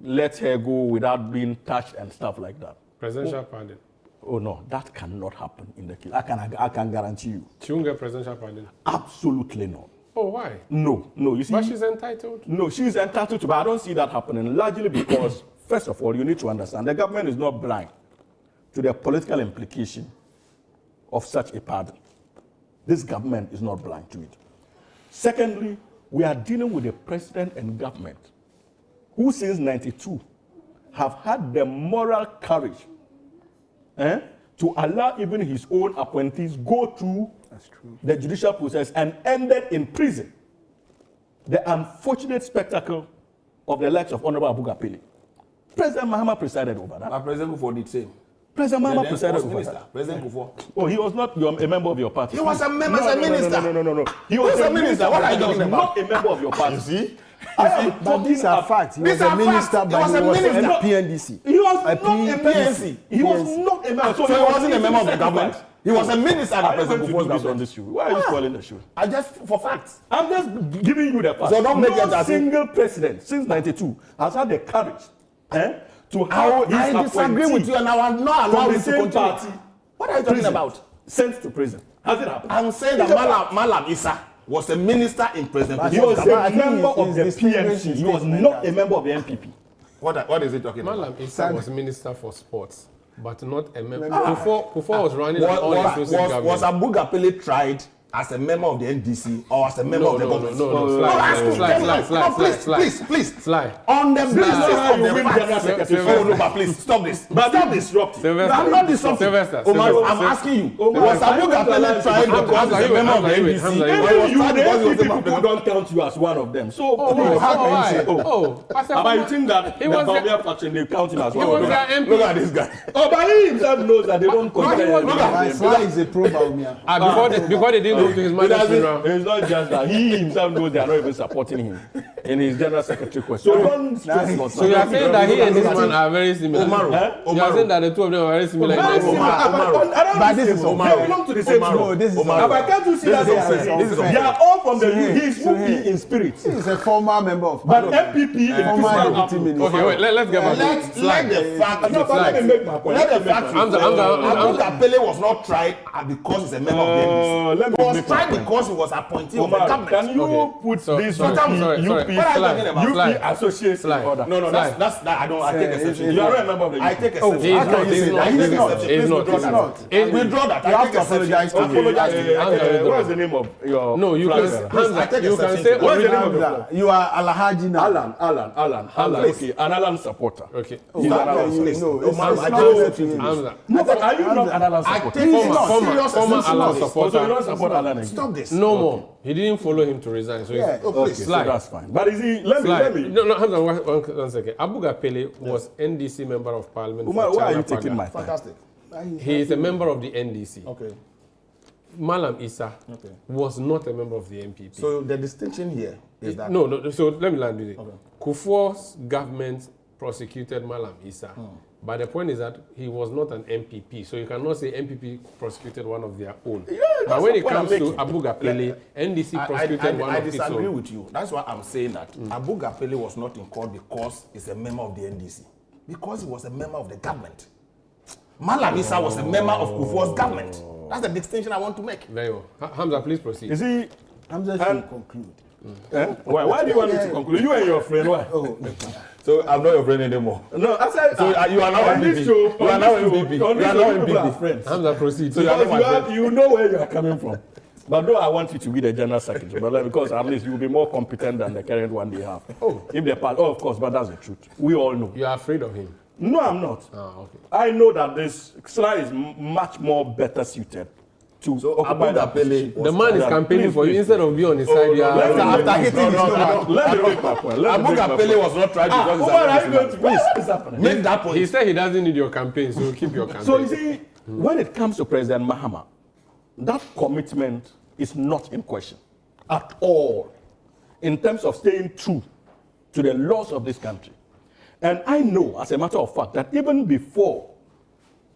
let her go without being touched and stuff like that. Presidential pardon. Oh no, that cannot happen in the case. I can guarantee you. She won't get presidential pardon? Absolutely not. Oh, why? No, you see. But she's entitled? No, she's entitled to, but I don't see that happening, largely because, first of all, you need to understand, the government is not blind to the political implication of such a pardon. This government is not blind to it. Secondly, we are dealing with a president and government who since 1992 have had the moral courage to allow even his own appointees go through the judicial process and ended in prison. The unfortunate spectacle of the likes of Honorable Abu Gapili. President Mahama presided over that. President Kufuor did same. President Mahama presided over minister. that. President Kufuor. Oh, he was not a member of your party. He was a member, a minister. No. He was a minister. What are you talking about? Not a member of your party. You see? But these are facts. He was a minister, but he was in the PNDC. He was not a PNC. He was not a member. So he wasn't a member of the government. He was a minister at the President Kufuor's government. On this show. Why are you calling the show? I just for facts. I'm just giving you the facts. So don't make it no as single president since '92 has had the courage to have I disagree with you, and I will not allow you to continue. Party. What are you talking about? Sent to prison. Has it happened? I'm saying that Malam Issa was a minister in President Kufuor's He was government. a member of the PNC. He was not a member of the NPP. What is he talking about? Malam Issa was minister for sports, but not a member. Kufuor was running an all-inclusive government. Was Abu Gapele tried as a member of the NDC or as a member of the government? Please. On the basis of the facts. Oh, no, but please, stop this. But stop disrupting. I'm not disrupting. Omar, I'm asking you. Was Abu Gapele tried because he's a member of the NDC? People don't count you as one of them. So, but you think that the Bawumia faction, they count him as one of them? Look at this guy. Oh, but he himself knows that they don't consider him. Sly is a pro-Bawumia. Before they didn't go to his mother's funeral. It's not just that. He himself knows they are not even supporting him in his general secretary question. So don't stress yourself. So you are saying that he and this man are very similar? You are saying that the two of them are very similar? But this is Umaru. They belong to the same school. But can't you see that? They are all from the He's UP in spirit. He is a former member of But MPP in Okay, wait, let's get back to let the fact. Let the fact. Abu Gapele was not tried because he's a member of the NDC. He was tried because he was appointed of the government. Can you put this UP associates in order? No, that's I don't. I take exception. You are not a member of the UP. I take exception. He's not. Withdraw that. I take apologize to you. What is the name of your? No, you can say. What's the name of your? You are Alhaji now. Alan. Okay, an Alan supporter. Okay. He's an Alan supporter. No, but are you not an Alan supporter? Former Alan supporter. So you don't support Alan anymore? Stop this. No more. He didn't follow him to resign. So okay, so that's fine. But is he? Let me. No, Hamza, one second. Abu Gapele was NDC member of parliament. Why are you taking my time? Fantastic. He is a member of the NDC. Okay. Malam Issa was not a member of the NPP. So the distinction here is that... No, so let me land with it. Okay. Kufuor's government prosecuted Malam Issa. But the point is that he was not an MPP. So you cannot say MPP prosecuted one of their own. Yeah, but when it comes to Abu Gapele, NDC prosecuted one of its own. I disagree with you. That's why I'm saying that Abu Gapele was not in court because he's a member of the NDC. Because he was a member of the government. Malam Issa was a member of Kufuor's government. That's the distinction I want to make. There you go. Hamza, please proceed. Is he... Hamza should conclude. Why do you want me to conclude? You and your friend, why? So I'm not your friend anymore. No, I said... So you are now MPP. You are now MPP. You are now MPP. Hamza, proceed. So you know where you are coming from. But no, I want you to be the general secretary, but because at least you will be more competent than the current one they have. If they pass, of course, but that's the truth. We all know. You are afraid of him? No, I'm not. Okay. I know that this Sly is much more better suited to occupy that position. The man is campaigning for you instead of being on his side. After hitting his stomach. Let me make my point. Abu Gapele was not tried because he's are you going to please make that point. He said he doesn't need your campaign, so keep your campaign. So you see, when it comes to President Mahama, that commitment is not in question at all in terms of staying true to the laws of this country. And I know, as a matter of fact, that even before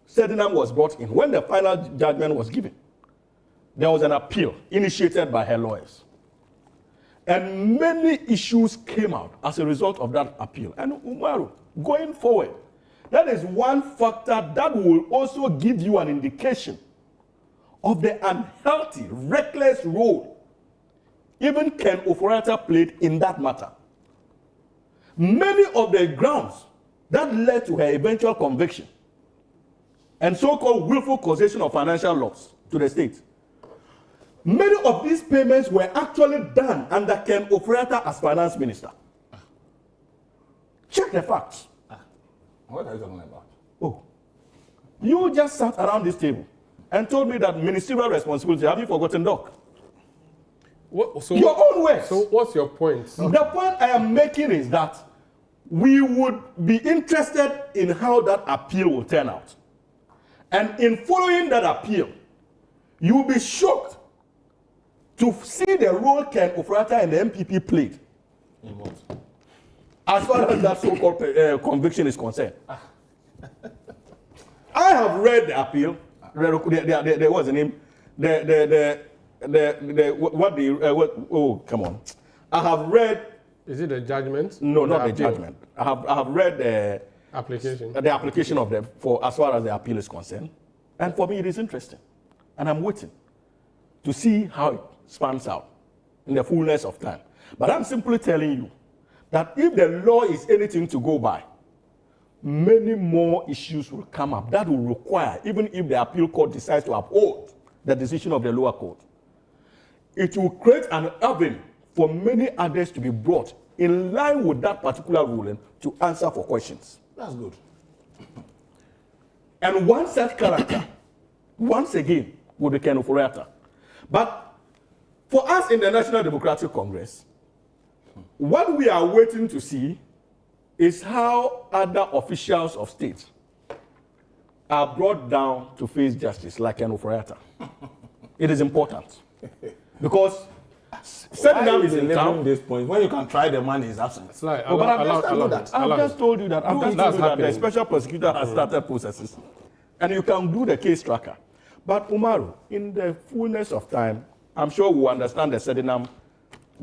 Sedinam was brought in, when the final judgment was given, there was an appeal initiated by her lawyers. And many issues came out as a result of that appeal. And Umaru, going forward, that is one factor that will also give you an indication of the unhealthy, reckless role even Ken Ofori-Atta played in that matter. Many of the grounds that led to her eventual conviction and so-called willful causation of financial loss to the state, many of these payments were actually done under Ken Ofori-Atta as finance minister. Check the facts. What are you talking about? Oh, you just sat around this table and told me that ministerial responsibility, have you forgotten, Doc? Your own words. So what's your point? The point I am making is that we would be interested in how that appeal will turn out. And in following that appeal, you'll be shocked to see the role Ken Ofori-Atta and the MPP played. In what? As far as that so-called conviction is concerned. I have read the appeal. What's the name? Oh, come on. I have read. Is it the judgment? No, not the judgment. I have read the application. The application of them for as far as the appeal is concerned, and for me it is interesting, and I'm waiting to see how it spans out in the fullness of time. But I'm simply telling you that if the law is anything to go by, many more issues will come up that will require, even if the appeal court decides to uphold the decision of the lower court, it will create an avenue for many others to be brought in line with that particular ruling to answer for questions. That's good. And one such character, once again, will be Ken Ofori-Atta. But for us in the National Democratic Congress, what we are waiting to see is how other officials of state are brought down to face justice, like Ken Ofori-Atta. It is important. Because Sedinam is in town. This point when you can try the man is absent. But I've just told you that the special prosecutor has started processes. And you can do the case tracker. But Umaru, in the fullness of time, I'm sure we'll understand the Sedinam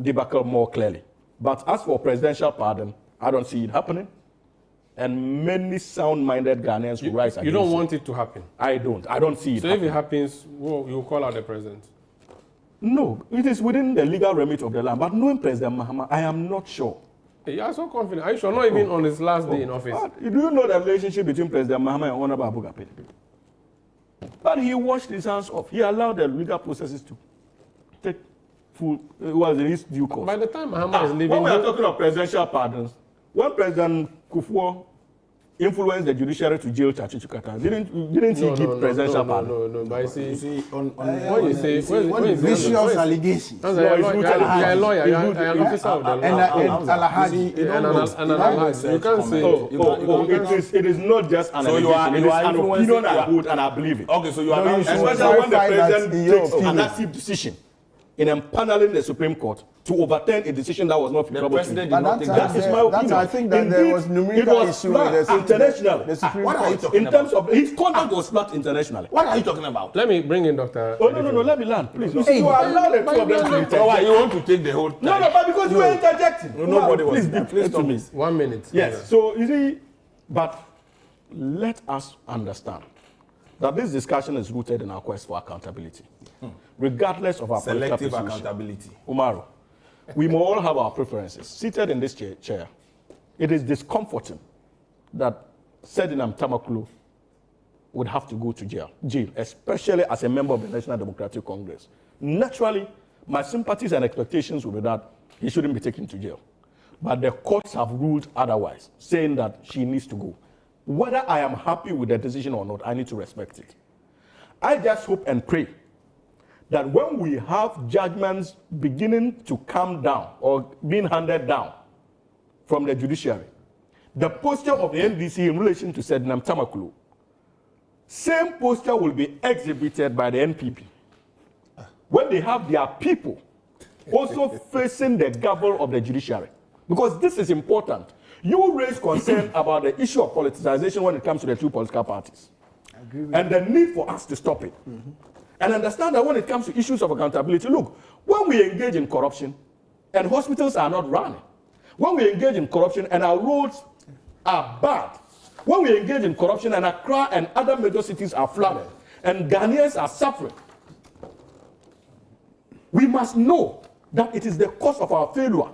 debacle more clearly. But as for presidential pardon, I don't see it happening. And many sound-minded Ghanaians will rise against it. You don't want it to happen? I don't. I don't see it happening. So if it happens, you call out the president? No, it is within the legal remit of the land. But knowing President Mahama, I am not sure. You are so confident. Are you sure? Not even on his last day in office. Do you know the relationship between President Mahama and Honorable Abu Gapet? But he washed his hands off. He allowed the legal processes to take full, his due course. By the time Mahama is leaving... When we are talking of presidential pardons, when President Kufuor influenced the judiciary to jail Chachi Chukata, didn't he give presidential pardon? No, but you see, when you say vicious allegations, you are a lawyer, you are an officer of the law. And Alhaji, you can't say it is not just an allegation. It is an opinion I hold and I believe it. Okay, so you are especially when the president takes an active decision in empaneling the Supreme Court to overturn a decision that was not favorable to him. That is my opinion. I think that there was numerical issue with the internationally. What are you talking about? In terms of his conduct was flagged internationally. What are you talking about? Let me bring in Dr. Oh, no, let me land, please. You allow the two of them to interject. Why you want to take the whole time? No, but because you are interjecting. No, nobody was. Please to me. 1 minute. Yes. So, you see, but let us understand that this discussion is rooted in our quest for accountability. Regardless of our selective accountability. Umaru, we may all have our preferences. Seated in this chair, it is discomforting that Sedinam Tamakulu would have to go to jail, especially as a member of the National Democratic Congress. Naturally, my sympathies and expectations will be that he shouldn't be taken to jail. But the courts have ruled otherwise, saying that she needs to go. Whether I am happy with the decision or not, I need to respect it. I just hope and pray that when we have judgments beginning to come down or being handed down from the judiciary, the posture of the NDC in relation to Sedinam Tamakulu, same posture will be exhibited by the NPP when they have their people also facing the gavel of the judiciary. Because this is important. You raise concern about the issue of politicization when it comes to the two political parties. And the need for us to stop it. And understand that when it comes to issues of accountability, look, when we engage in corruption and hospitals are not running, when we engage in corruption and our roads are bad, when we engage in corruption and Accra and other major cities are flooded and Ghanaians are suffering, we must know that it is the cause of our failure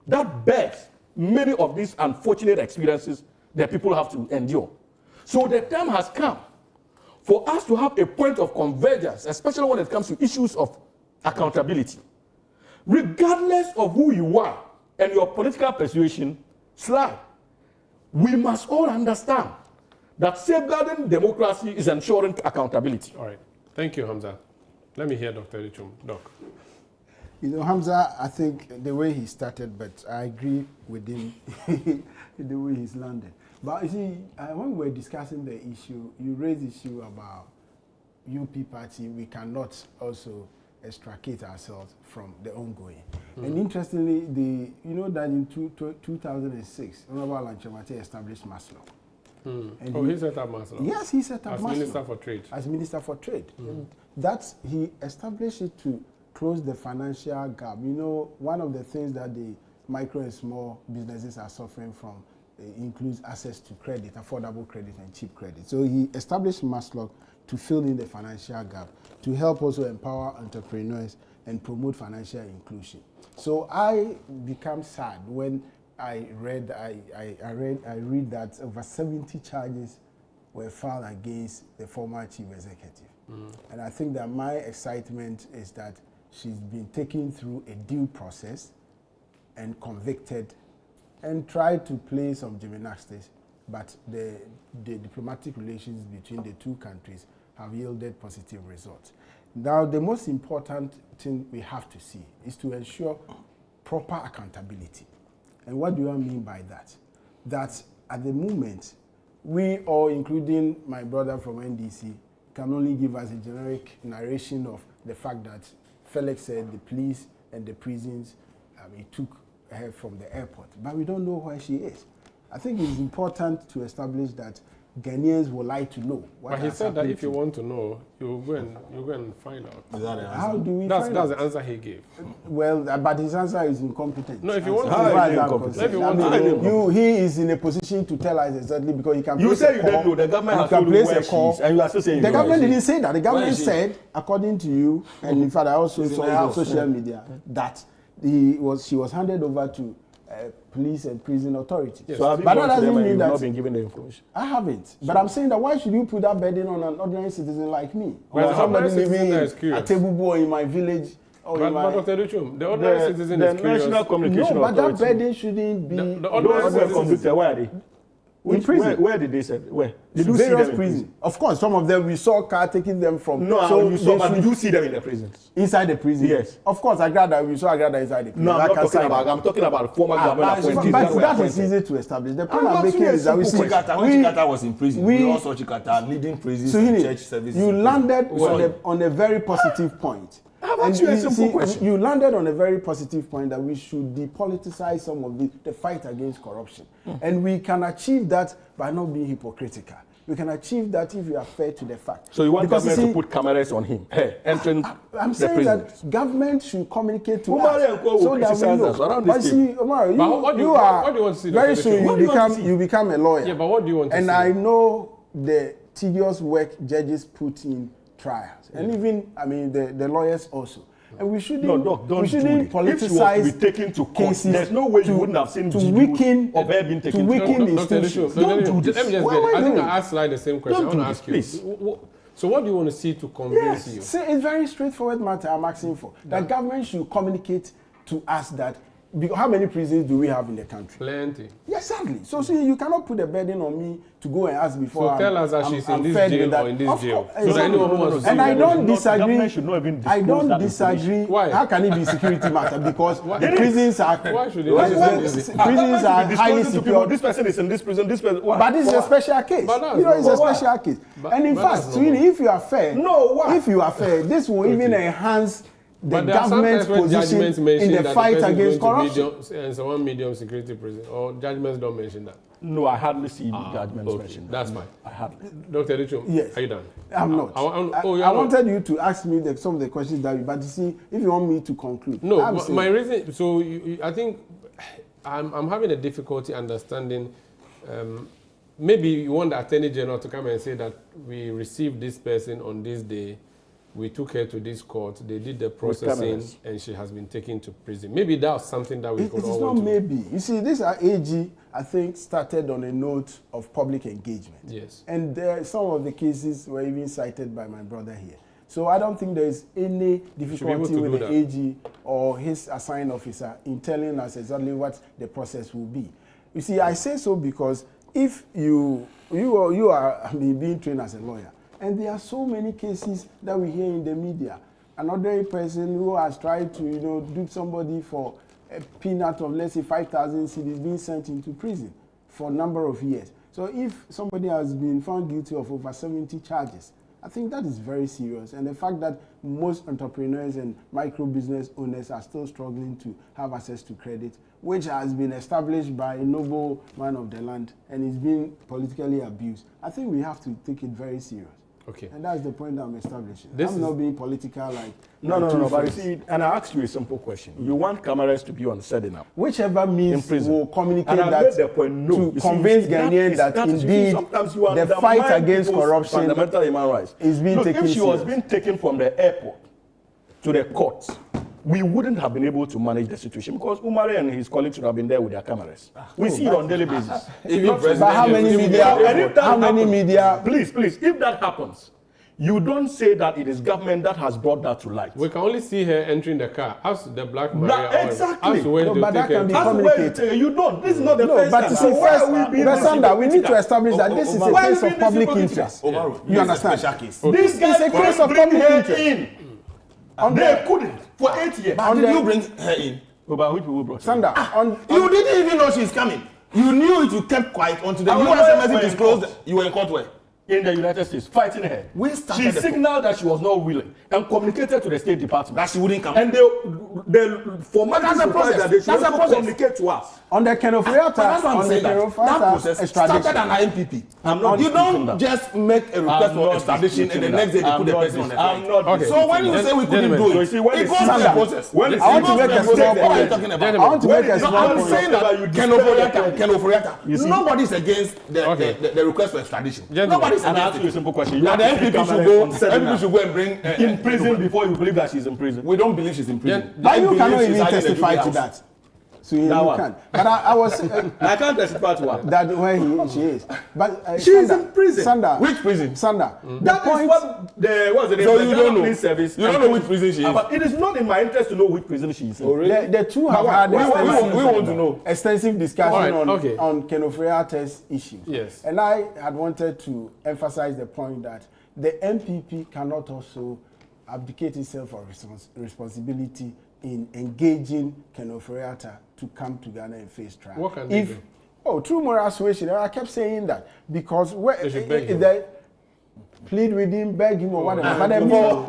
that bears many of these unfortunate experiences that people have to endure. So the time has come for us to have a point of convergence, especially when it comes to issues of accountability. Regardless of who you are and your political persuasion, we must all understand that safeguarding democracy is ensuring accountability. All right. Thank you, Hamza. Let me hear Dr. Edichum. Doc. You know, Hamza, I think the way he started, but I agree with him the way he's landed. But you see, when we were discussing the issue, you raised the issue about UP party, we cannot also extricate ourselves from the ongoing. And interestingly, you know that in 2006, Honorable Lanchemate established Maslow. And he set up Maslow? Yes, he set up as Maslow. Minister for Trade. As Minister for Trade. And he established it to close the financial gap. You know, one of the things that the micro and small businesses are suffering from includes access to credit, affordable credit and cheap credit. So he established Maslow to fill in the financial gap, to help also empower entrepreneurs and promote financial inclusion. So I become sad when I read that over 70 charges were filed against the former chief executive. And I think that my excitement is that she's been taken through a due process and convicted and tried to play some gymnastics, but the diplomatic relations between the two countries have yielded positive results. Now, the most important thing we have to see is to ensure proper accountability. And what do I mean by that? That at the moment, we all, including my brother from NDC, can only give us a generic narration of the fact that Felix said the police and the prisons, he took her from the airport. But we don't know where she is. I think it's important to establish that Ghanaians would like to know. But he said that if you want to know, you go and find out. Is that the answer? How do we that's find that's out? The answer he gave. Well, but his answer is incompetent. No, if you want to, he is in a position to tell us exactly because he can. You say you don't know. The government has told you where she is, and you are still saying the government didn't say that. The government said, according to you, and in fact, I also saw on social media that she was handed over to police and prison authorities. Yes. So but that doesn't mean that not been given the information. I haven't. But I'm saying that why should you put that burden on an ordinary citizen like me? Well, or somebody living at Tebubu or in my village? Or but Dr. Duchum, the ordinary citizen is curious. National Communication No, but Authority. that burden shouldn't be. The ordinary citizen. Where are they? In prison. Where did they send? Where? Did you Various see them in prisons. Of course, some of them we saw car taking them from. No, so you saw, but did you see them in the prisons? Inside the prison? Yes. Of course, we saw Agrada inside the prison. No, I'm talking about former government appointees. But that is easy to establish. The point I'm making is that we see. When Chikata was in prison, we also Chikata leading prisons and church services. You landed on a very positive point. And you landed on a very positive point that we should depoliticize some of the fight against corruption. And we can achieve that by not being hypocritical. We can achieve that if we are fair to the fact. So you want government to put cameras on him? Hey, entering I'm saying prisons. that government should communicate to Umaru us so that we know. But see, Umaru, what do you want to see? Very soon you become a lawyer. Yeah, but what do you want to see? And I know the tedious work judges put in trials, and even the lawyers also. And we shouldn't politicize if she was to be taken to court, cases. There's no way you wouldn't have seen to weaken of her being taken to court. Institutions. Don't do this. Let me just I think I asked the same question. I want to ask you. Please. So what do you want to see to convince you? See, it's very straightforward matter I'm asking for. That government should communicate to us that how many prisons do we have in the country? Plenty. Yes, exactly. So see, you cannot put a burden on me to go and ask before. So tell us that she's in this jail or in this jail. So that anyone wants to see. And I don't disagree. I don't disagree. Why? How can it be security matter? Because the prisons are. Why should prisons are highly secure. This person is in this prison. This person. But this is a special case. It's a special case. And in fact, if you are fair, this will even enhance the government's position in the fight against corruption. And so one medium security prison, or judgments don't mention that. No, I hardly see judgments mentioned. That's fine. I hardly. Dr. Richum, yes. Are you done? I'm not. I wanted you to ask me some of the questions but you see, if you want me to conclude. No, my reason, so I think I'm having a difficulty understanding. Maybe you want the Attorney General to come and say that we received this person on this day. We took her to this court, they did the processing, and she has been taken to prison. Maybe that's something that we could all want to do. It is not maybe. You see, this AG, I think, started on a note of public engagement. Yes. And some of the cases were even cited by my brother here. So I don't think there is any difficulty with the AG or his assigned officer in telling us exactly what the process will be. You see, I say so because if you are being trained as a lawyer, and there are so many cases that we hear in the media. an ordinary person who has tried to, dupe somebody for a peanut of, let's say, 5,000 cedis being sent into prison for a number of years. So if somebody has been found guilty of over 70 charges, I think that is very serious. And the fact that most entrepreneurs and micro business owners are still struggling to have access to credit, which has been established by a noble man of the land and is being politically abused, I think we have to take it very serious. Okay. And that's the point I'm establishing. This I'm not being political like... No, but you see, and I asked you a simple question. You want cameras to be on setting up. Whichever means will communicate and that the point, no. to convince Ghanaians that indeed the fight against corruption fundamental human rights is being taken if she serious. was being taken from the airport to the courts, we wouldn't have been able to manage the situation because Umaru and his colleagues would have been there with their cameras. We see it on a daily basis. But how many media? Please, if that happens, you don't say that it is government that has brought that to light. We can only see her entering the car. As the Black Maria. Exactly. But that can be communicated. You don't. This is not the first but time. to see first, Sanda, we need to establish that this is a case of public interest. You understand? This is a case of public interest. They couldn't for 8 years. But did you bring her in? But which people brought her? Sanda, you didn't even know she's coming. You knew it, you kept quiet until the US embassy disclosed you were in court where? In the United States, fighting her. She signaled that she was not willing and communicated to the State Department that she wouldn't come. And they formalities required that they should also communicate to us. On the Kenofriata, that process started an IMPP. You don't just make a request for extradition and the next day they put the person on the flight. So when you say we couldn't do it, it goes through the process. I want to make a small point. I want to make a small point. I'm saying that Kenofriata, nobody's against the request for extradition. Nobody. And I ask you a simple question. Now the MPP should go and bring in prison before you believe that she's in prison. We don't believe she's in prison. But you cannot even testify to that. So you can. But I was. I can't testify to her. That where she is. But she is in prison. Sanda. Which prison? Sanda. That is what the so you don't know. Service. You don't know which prison she is. But it is not in my interest to know which prison she is in. Oh, really? The two have had we want to know extensive discussion on Kenofriata's issue. Yes. And I had wanted to emphasize the point that the MPP cannot also abdicate itself of responsibility in engaging Kenofriata to come to Ghana and face trial. What can they do? Through moral suasion. I kept saying that because they plead with him, beg him, or whatever.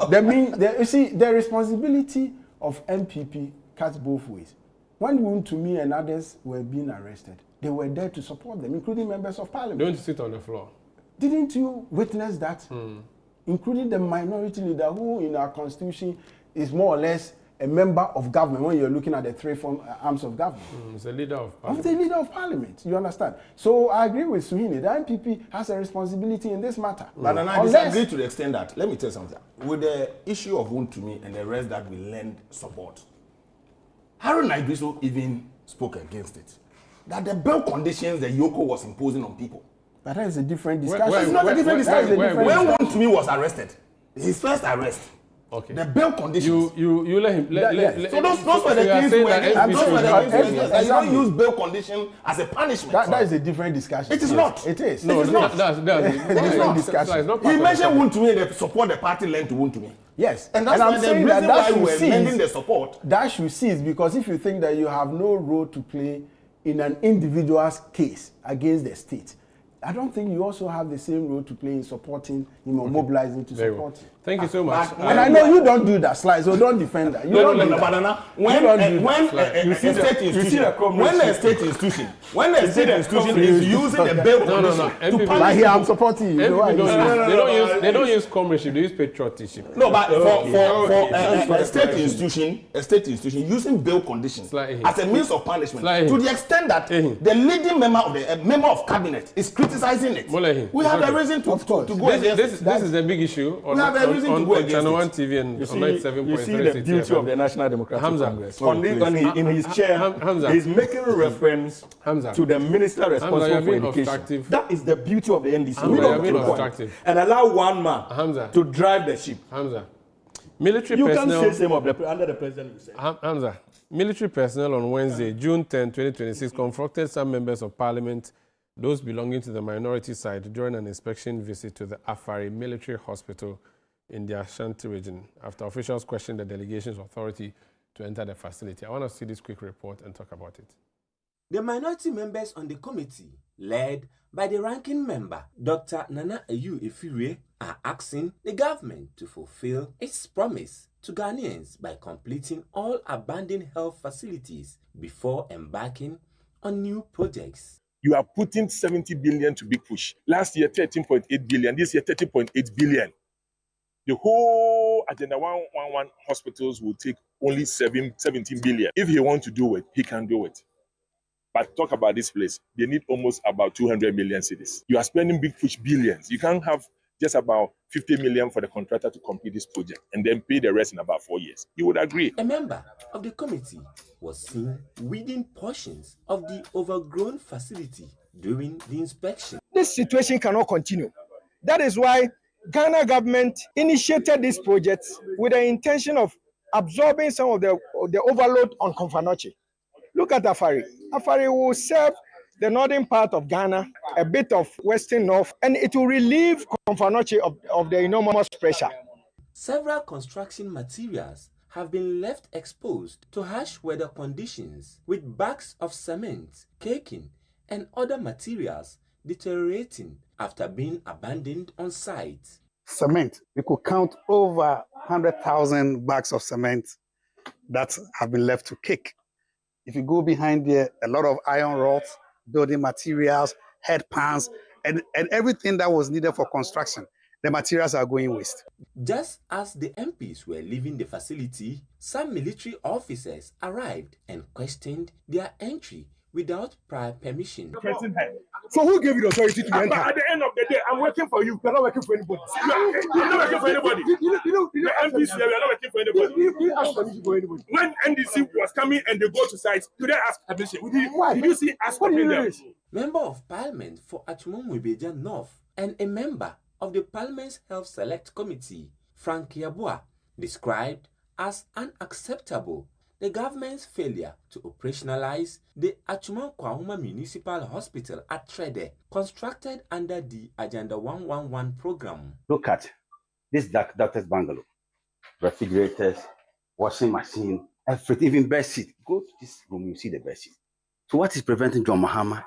But you see, the responsibility of MPP cuts both ways. When Wontumi and others were being arrested, they were there to support them, including members of parliament. Don't sit on the floor. Didn't you witness that? Including the minority leader who in our constitution is more or less a member of government when you're looking at the three arms of government. It's the leader of parliament. The leader of parliament, you understand? So I agree with Suhini. The MPP has a responsibility in this matter. But I disagree to the extent that, let me tell you something. With the issue of Wontumi and the rest that we lend support, Harun Idrisu even spoke against it. That the bail conditions the Yoko was imposing on people. But that is a different discussion. It's not a different discussion. When Wontumi was arrested, his first arrest, okay. The bail conditions. You let him. So those were the things where you don't use bail condition as a punishment. That is a different discussion. It is not. It is. No, it is not. That's a different discussion. He mentioned Wontumi and the support the party lent to Wontumi. Yes, and that's why the reason why we're lending the support. That should cease because if you think that you have no role to play in an individual's case against the state, I don't think you also have the same role to play in supporting him or mobilizing to support him. Thank you so much. And I know you don't do that, Sly, so don't defend that. When a state institution is using the bail condition to punish here I'm supporting you. They don't use comradeship, they use patriotism. No, but for a state institution using bail conditions as a means of punishment to the extent that the leading member of cabinet is criticizing it. We have a reason to go against this is a big issue on Channel 1 TV and on 97.3. You see the beauty of the National Democratic Congress. In his chair, he's making reference to the minister responsible for education. That is the beauty of the NDC. We don't keep quiet and allow one man to drive the ship. Military you personnel. Can't say same under the president. You say. Hamza, military personnel on Wednesday, June 10, 2026, confronted some members of parliament, those belonging to the minority side, during an inspection visit to the Afari Military Hospital in the Ashanti region after officials questioned the delegation's authority to enter the facility. I want to see this quick report and talk about it. The minority members on the committee, led by the ranking member, Dr. Nana Ayu Efire, are asking the government to fulfill its promise to Ghanaians by completing all abandoned health facilities before embarking on new projects. You are putting 70 billion to Big Push. Last year, 13.8 billion. This year, 30.8 billion. The whole Agenda 111 hospitals will take only 17 billion. If he wants to do it, he can do it. But talk about this place. They need almost about 200 million cedis. You are spending Big Push billions. You can't have just about 50 million for the contractor to complete this project and then pay the rest in about 4 years. You would agree. A member of the committee was seen weeding portions of the overgrown facility during the inspection. This situation cannot continue. That is why Ghana government initiated this project with the intention of absorbing some of the overload on Komfanoche. Look at Afari. Afari will serve the northern part of Ghana, a bit of western north, and it will relieve Komfanoche of the enormous pressure. Several construction materials have been left exposed to harsh weather conditions, with bags of cement, caking, and other materials deteriorating after being abandoned on site. Cement, we could count over 100,000 bags of cement that have been left to cake. If you go behind there, a lot of iron rods, building materials, headpans, and everything that was needed for construction. The materials are going waste. Just as the MPs were leaving the facility, some military officers arrived and questioned their entry without prior permission. So who gave you the authority to enter? At the end of the day, I'm working for you. You're not working for anybody. You're not working for anybody. The MPs here, we are not working for anybody. You ask permission for anybody. When NDC was coming and they go to sites, do they ask permission? Did you see us What do you stopping them? do? Member of Parliament for Achumomwebeja North and a member of the Parliament's Health Select Committee, Frank Yabua, described as unacceptable the government's failure to operationalize the Achuman-Kwahuma Municipal Hospital at Trede, constructed under the Agenda 111 program. Look at this doctor's bungalow, refrigerators, washing machine, everything, even bed sheet. Go to this room, you see the bed sheet. So what is preventing John Mahama,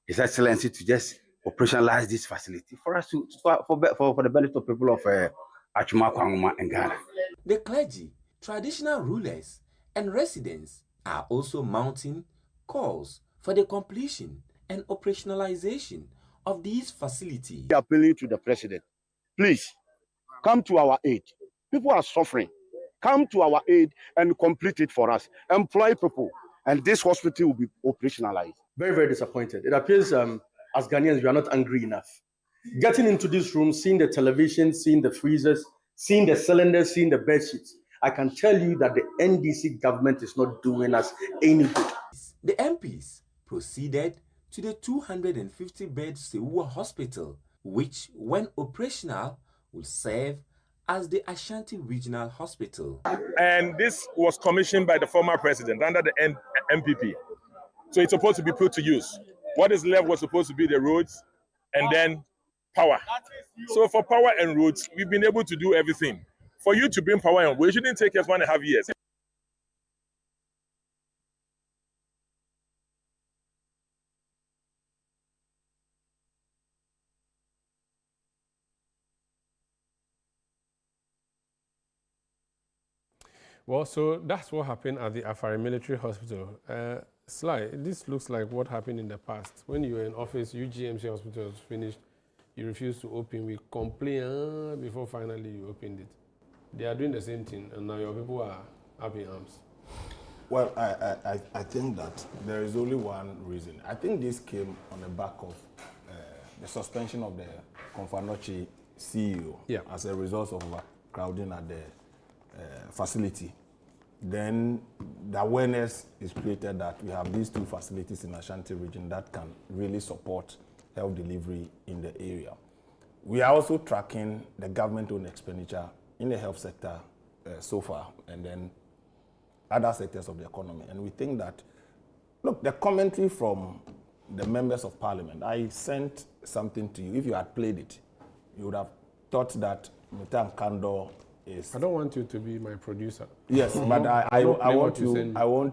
His Excellency, to just operationalize this facility for us for the benefit of people of Achuma-Kwahuma and Ghana? The clergy, traditional rulers, and residents are also mounting calls for the completion and operationalization of these facilities. Appealing to the president, please come to our aid. People are suffering. Come to our aid and complete it for us. Employ people, and this hospital will be operationalized. Very, very disappointed. It appears as Ghanaians, we are not angry enough. Getting into this room, seeing the television, seeing the freezers, seeing the cylinders, seeing the bed sheets, I can tell you that the NDC government is not doing us any good. The MPs proceeded to the 250-bed Sewua Hospital, which, when operational, will serve as the Ashanti Regional Hospital. And this was commissioned by the former president under the MPP. So it's supposed to be put to use. What is left was supposed to be the roads and then power. So for power and roads, we've been able to do everything. For you to bring power on, it shouldn't take us 1.5 years. Well, so that's what happened at the Afari Military Hospital. Sly, this looks like what happened in the past. When you were in office, UGMC Hospital was finished, you refused to open. We complained before finally you opened it. They are doing the same thing, and now your people are up in arms. Well, I think that there is only one reason. I think this came on the back of the suspension of the Komfanoche CEO as a result of crowding at the facility. Then the awareness is created that we have these two facilities in Ashanti region that can really support health delivery in the area. We are also tracking the government-owned expenditure in the health sector so far, and then other sectors of the economy. And we think that, look, the commentary from the members of parliament, I sent something to you. If you had played it, you would have thought that Mr. Kando is. I don't want you to be my producer. Yes, but I want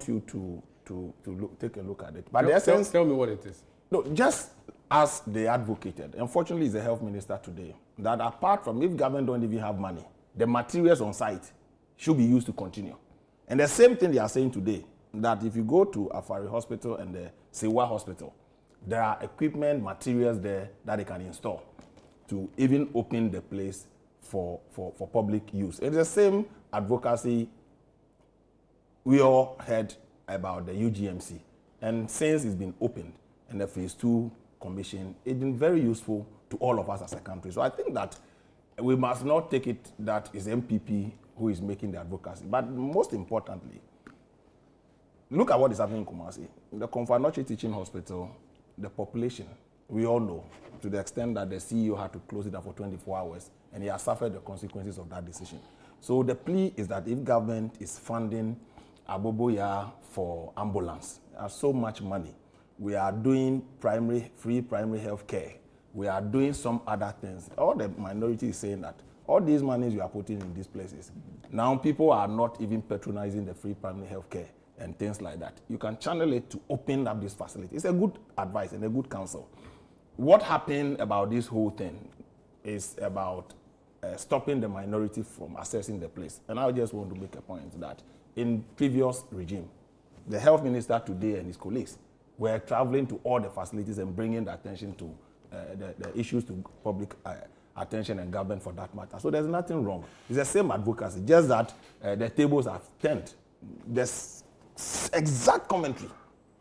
you to take a look at it. But the essence. Tell me what it is. No, just as they advocated. Unfortunately, it's the health minister today that apart from if government don't even have money, the materials on site should be used to continue. And the same thing they are saying today, that if you go to Afari Hospital and the Sewa Hospital, there are equipment, materials there that they can install to even open the place for public use. It's the same advocacy we all heard about the UGMC. And since it's been opened and the phase 2 commission, it's been very useful to all of us as a country. So I think that we must not take it that it's MPP who is making the advocacy. But most importantly, look at what is happening in Kumasi. The Konfanoche Teaching Hospital, the population, we all know, to the extent that the CEO had to close it down for 24 hours, and he has suffered the consequences of that decision. So the plea is that if government is funding Aboboya for ambulance, there's so much money. We are doing free primary health care. We are doing some other things. All the minority is saying that all these monies you are putting in these places, now people are not even patronizing the free primary health care and things like that. You can channel it to open up this facility. It's a good advice and a good counsel. What happened about this whole thing is about stopping the minority from accessing the place. And I just want to make a point that in previous regime, the health minister today and his colleagues were traveling to all the facilities and bringing the attention to the issues to public attention and government for that matter. So there's nothing wrong. It's the same advocacy, just that the tables have turned. There's exact commentary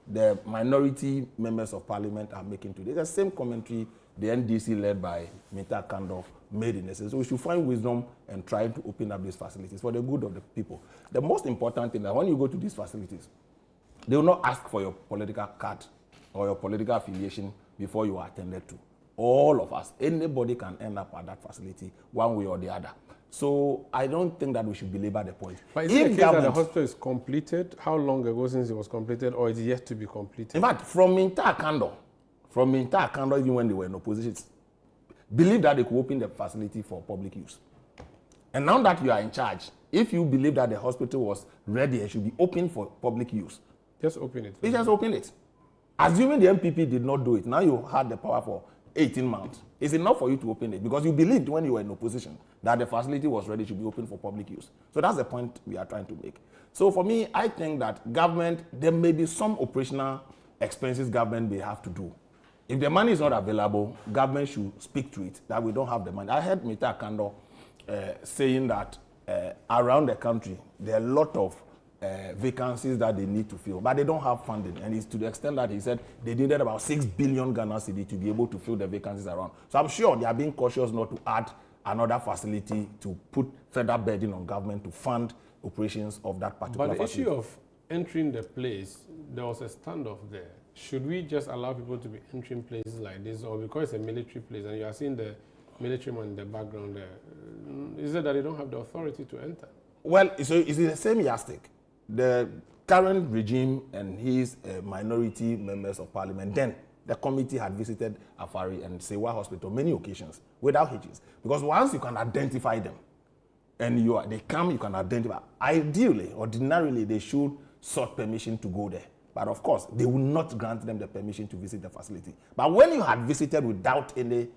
the minority members of parliament are making today. The same commentary the NDC led by Mr. Kando made in essence. So we should find wisdom and try to open up these facilities for the good of the people. The most important thing is that when you go to these facilities, they will not ask for your political card or your political affiliation before you are attended to. All of us, anybody can end up at that facility one way or the other. So I don't think that we should belabor the point. But is it the case that the hospital is completed? How long ago since it was completed, or is it yet to be completed? In fact, from Mr. Kando, even when they were in opposition, believe that they could open the facility for public use. And now that you are in charge, if you believe that the hospital was ready and should be open for public use, just open it. Just open it. Assuming the MPP did not do it, now you had the power for 18 months. It's enough for you to open it because you believed when you were in opposition that the facility was ready to be open for public use. So that's the point we are trying to make. So for me, I think that government, there may be some operational expenses government may have to do. If the money is not available, government should speak to it, that we don't have the money. I heard Mr. Kando saying that around the country, there are a lot of vacancies that they need to fill, but they don't have funding. And it's to the extent that he said they needed about 6 billion Ghana cedi to be able to fill the vacancies around. So I'm sure they are being cautious not to add another facility to put further burden on government to fund operations of that particular facility. But the facility. issue of entering the place, there was a standoff there. Should we just allow people to be entering places like this, or because it's a military place and you are seeing the military man in the background there, is it that they don't have the authority to enter? Well, so it's the same yardstick. The current regime and his minority members of parliament, then the committee had visited Afari and Sewa Hospital many occasions without hitches. Because once you can identify them and they come, you can identify. Ideally, ordinarily, they should sought permission to go there. But of course, they will not grant them the permission to visit the facility. But when you had visited without any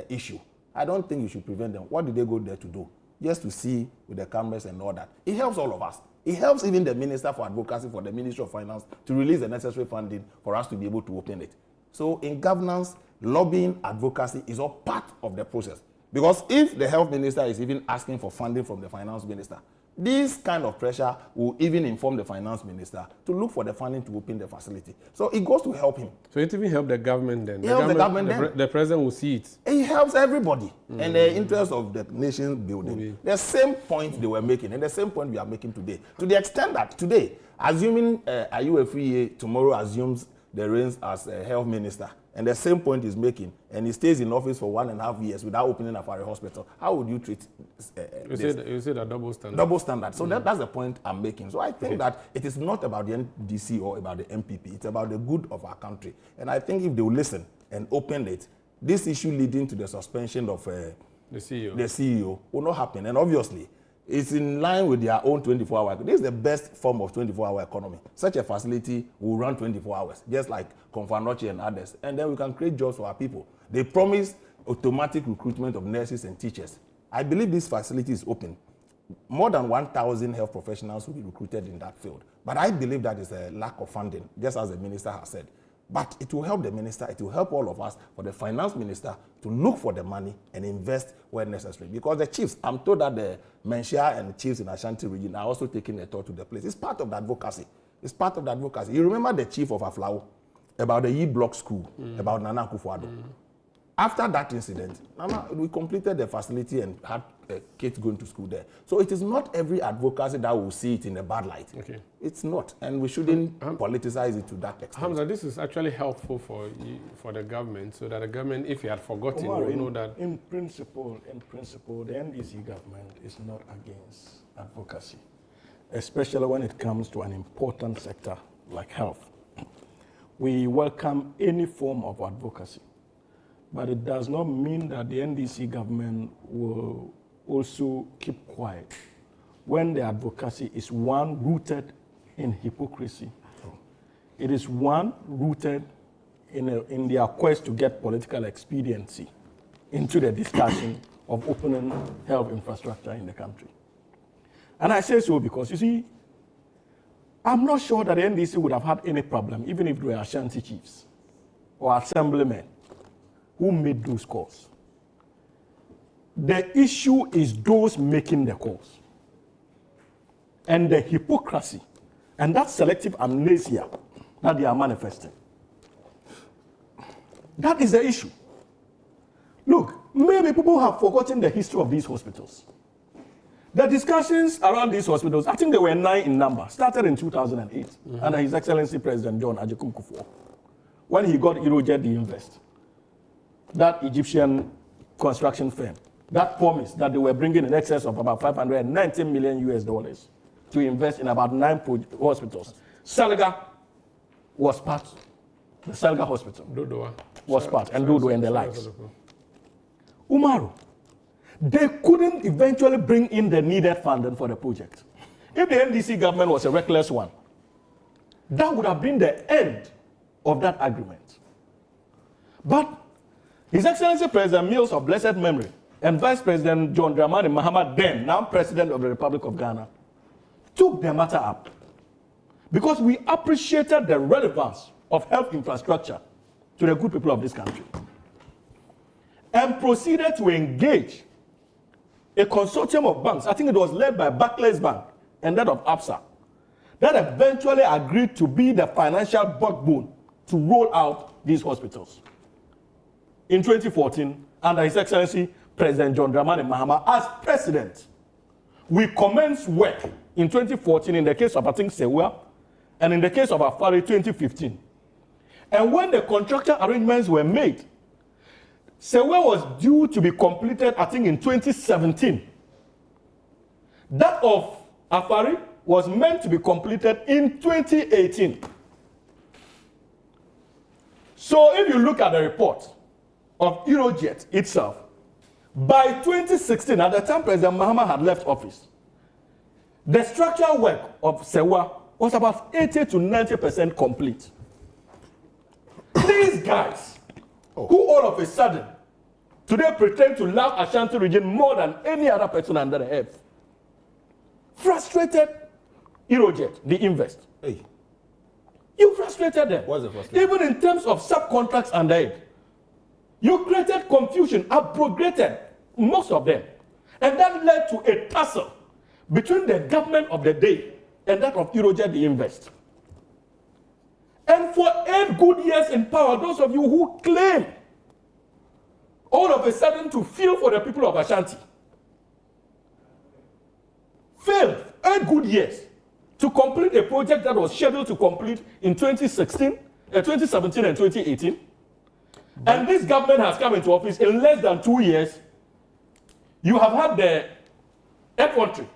issue, I don't think you should prevent them. What did they go there to do? Just to see with the cameras and all that. It helps all of us. It helps even the Minister for Advocacy for the Ministry of Finance to release the necessary funding for us to be able to open it. So in governance, lobbying, advocacy is all part of the process. Because if the health minister is even asking for funding from the finance minister, this kind of pressure will even inform the finance minister to look for the funding to open the facility. So it goes to help him. So it even helps the government then? The president will see it? It helps everybody in the interest of the nation building. The same point they were making and the same point we are making today. To the extent that today, assuming Ayuefriye tomorrow assumes the reins as a health minister, and the same point he's making, and he stays in office for 1.5 years without opening a Afari hospital, how would you treat You said a double standard. Double standard. So that's the point I'm making. So I think that it is not about the NDC or about the MPP. It's about the good of our country. And I think if they will listen and open it, this issue leading to the suspension of the CEO. The CEO will not happen. And obviously, it's in line with their own 24-hour. This is the best form of 24-hour economy. Such a facility will run 24 hours, just like Confanoche and others. And then we can create jobs for our people. They promise automatic recruitment of nurses and teachers. I believe this facility is open. More than 1,000 health professionals will be recruited in that field. But I believe that is a lack of funding, just as the minister has said. But it will help the minister, it will help all of us, for the finance minister to look for the money and invest where necessary. Because the chiefs, I'm told that the Menchia and the chiefs in Ashanti region are also taking a tour to the place. It's part of the advocacy. It's part of the advocacy. You remember the chief of Aflao about the E-Block school, about Nana Akufo-Addo. After that incident, we completed the facility and had kids going to school there. So it is not every advocacy that will see it in a bad light. Okay. It's not, and we shouldn't politicize it to that extent. Hamza, this is actually helpful for the government, so that the government, if he had forgotten, Umaru, will know that. In principle, the NDC government is not against advocacy, especially when it comes to an important sector like health. We welcome any form of advocacy. But it does not mean that the NDC government will also keep quiet when the advocacy is one rooted in hypocrisy. It is one rooted in their quest to get political expediency into the discussion of opening health infrastructure in the country. And I say so because, you see, I'm not sure that the NDC would have had any problem, even if they were Ashanti chiefs or assemblymen who made those calls. The issue is those making the calls and the hypocrisy and that selective amnesia that they are manifesting. That is the issue. Look, maybe people have forgotten the history of these hospitals. The discussions around these hospitals, I think they were 9 in number, started in 2008 under His Excellency President John Ajay Kufuor, when he got Erojet the Invest, that Egyptian construction firm, that promised that they were bringing in excess of about $590 million to invest in about 9 hospitals. Salga was part. The Salga Hospital was part, and Dodo and the likes. Umaru, they couldn't eventually bring in the needed funding for the project. If the NDC government was a reckless one, that would have been the end of that agreement. But His Excellency President Mills of blessed memory and Vice President John Dramani Mahama, then now President of the Republic of Ghana, took the matter up because we appreciated the relevance of health infrastructure to the good people of this country and proceeded to engage a consortium of banks. I think it was led by Barclays Bank and that of ABSA, that eventually agreed to be the financial backbone to roll out these hospitals. In 2014, under His Excellency President John Dramani Mahama as president, we commenced work in 2014 in the case of, I think, Sewa, and in the case of Afari, 2015. And when the contractual arrangements were made, Sewa was due to be completed, I think, in 2017. That of Afari was meant to be completed in 2018. So if you look at the report of Erojet itself, by 2016, at the time President Mahama had left office, the structural work of Sewa was about 80 to 90% complete. These guys, who all of a sudden, today pretend to love Ashanti region more than any other person under the earth, frustrated Erojet, the Invest. Hey. You frustrated them. What's the frustration? Even in terms of subcontracts under it. You created confusion, abrogated most of them. And that led to a tussle between the government of the day and that of Erojet, the Invest. And for 8 good years in power, those of you who claim all of a sudden to feel for the people of Ashanti, failed 8 good years to complete a project that was scheduled to complete in 2017 and 2018. And this government has come into office in less than 2 years. You have had the country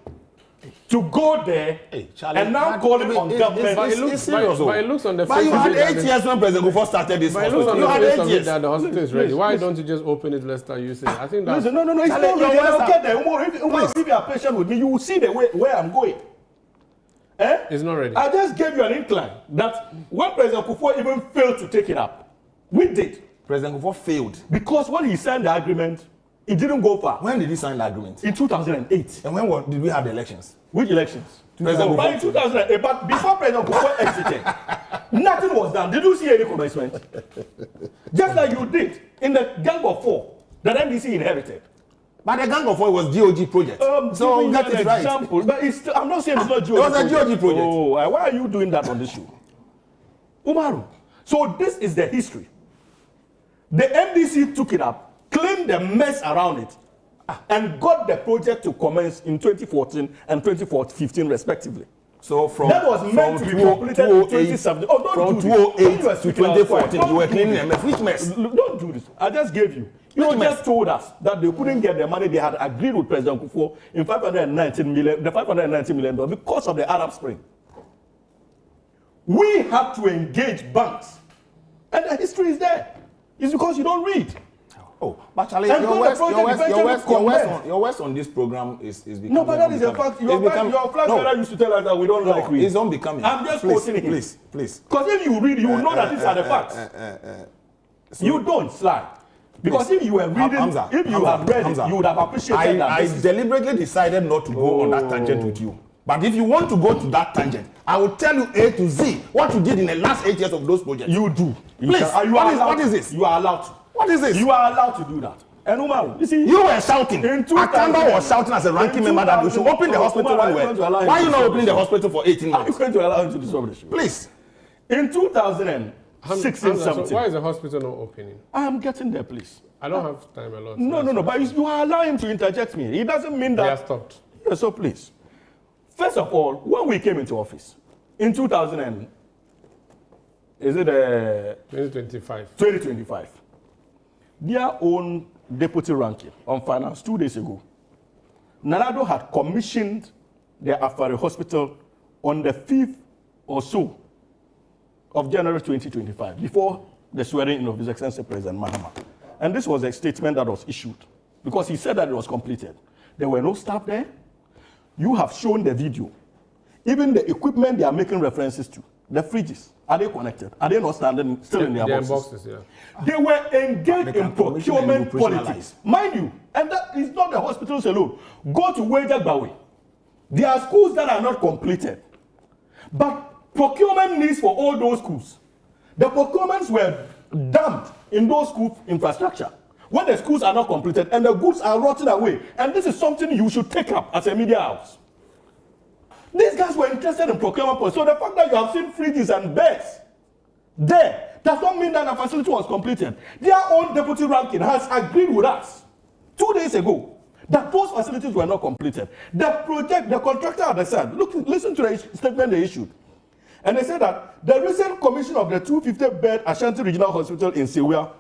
to go there and now call it on government. It's serious. But it looks on the But face you of had it 8 years when President Kufuor started this But it looks hospital. on You the had face 8 of it years. that the hospital is ready. Please, Why please. don't you just open it, let's start using it? I think that's... Listen, no, it's not ready. I'll get there. Umaru, if you are patient with me, you will see the way where I'm going. It's not ready. I just gave you an incline that when President Kufuor even failed to take it up, we did. President Kufuor failed. Because when he signed the agreement, it didn't go far. When did he sign the agreement? In 2008. And when did we have the elections? Which elections? President But in 2008, but before President Kufuor exited, nothing was done. Did you see any commencement? Just like you did in the Gang of Four that NDC inherited. But the Gang of Four was GOG project. So Give me get it an right. example. But it's I'm not saying it's not GOG. It was a GOG project. Oh, why are you doing that on this show? Umaru. So this is the history. The MDC took it up, cleaned the mess around it, and got the project to commence in 2014 and 2015 respectively. So from that was meant to be completed in 2017. Oh, don't from do this. 2008 to 2014, you were cleaning the mess. Which mess? Don't do this. I just gave you. You just told us that they couldn't get the money they had agreed with President Kufuor in $519 million because of the Arab Spring. We have to engage banks, and the history is there. It's because you don't read. Oh, but Charlie, And your worst on this program is becoming... No, but that is a fact. Your flag bearer used to tell us that we don't like reading. It's unbecoming. I'm just quoting him. Please. Because if you read, you will know that these are the facts. You don't slide. Because if you were reading, if you had read it, you would have appreciated that. I deliberately decided not to go on that tangent with you. But if you want to go to that tangent, I will tell you A to Z what you did in the last 8 years of those projects. You do. Please, what is this? You are allowed to. What is this? You are allowed to do that. And Umaru, you see, you were shouting. Akamba was shouting as a ranking member that we should open the hospital one way. Why are you not opening the hospital for 18 months? I'm going to allow you to dissolve the show. Please. In 2016, So why is the hospital not opening? I'm getting there, please. I don't have time a lot. No. But you are allowing him to interject me. It doesn't mean that. They are stopped. Yeah, so please. First of all, when we came into office in 2025, their own deputy ranking on finance 2 days ago, Narado had commissioned the Afari Hospital on the 5th or so of January 2025, before the swearing in of His Excellency President Mahama. And this was a statement that was issued because he said that it was completed. There were no staff there. You have shown the video. Even the equipment they are making references to, the fridges, are they connected? Are they not standing still in their boxes? They were engaged in procurement politics. Mind you, and that is not the hospitals alone. Go to Wejagbawe. There are schools that are not completed. But procurement needs for all those schools. The procurements were dumped in those school infrastructure. When the schools are not completed and the goods are rotting away, and this is something you should take up as a media house. These guys were interested in procurement policy. So the fact that you have seen fridges and beds there does not mean that the facility was completed. Their own deputy ranking has agreed with us 2 days ago that those facilities were not completed. The contractor had said, listen to the statement they issued. And they said that the recent commission of the 250-bed Ashanti Regional Hospital in Sewia,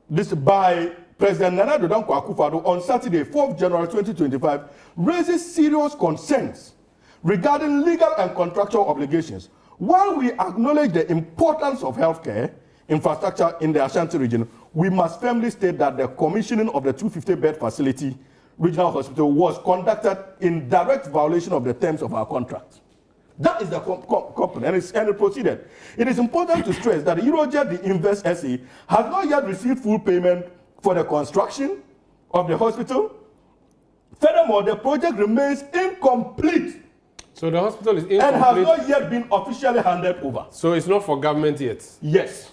this by President Nana Addo Dankwa Akufo-Addo on Saturday, 4th January 2025, raises serious concerns regarding legal and contractual obligations. While we acknowledge the importance of healthcare infrastructure in the Ashanti region, we must firmly state that the commissioning of the 250-bed facility regional hospital was conducted in direct violation of the terms of our contract. That is the company, and it proceeded. It is important to stress that Eurojet, the Invest SE, has not yet received full payment for the construction of the hospital. Furthermore, the project remains incomplete. So the hospital is incomplete and has not yet been officially handed over. So it's not for government yet? Yes.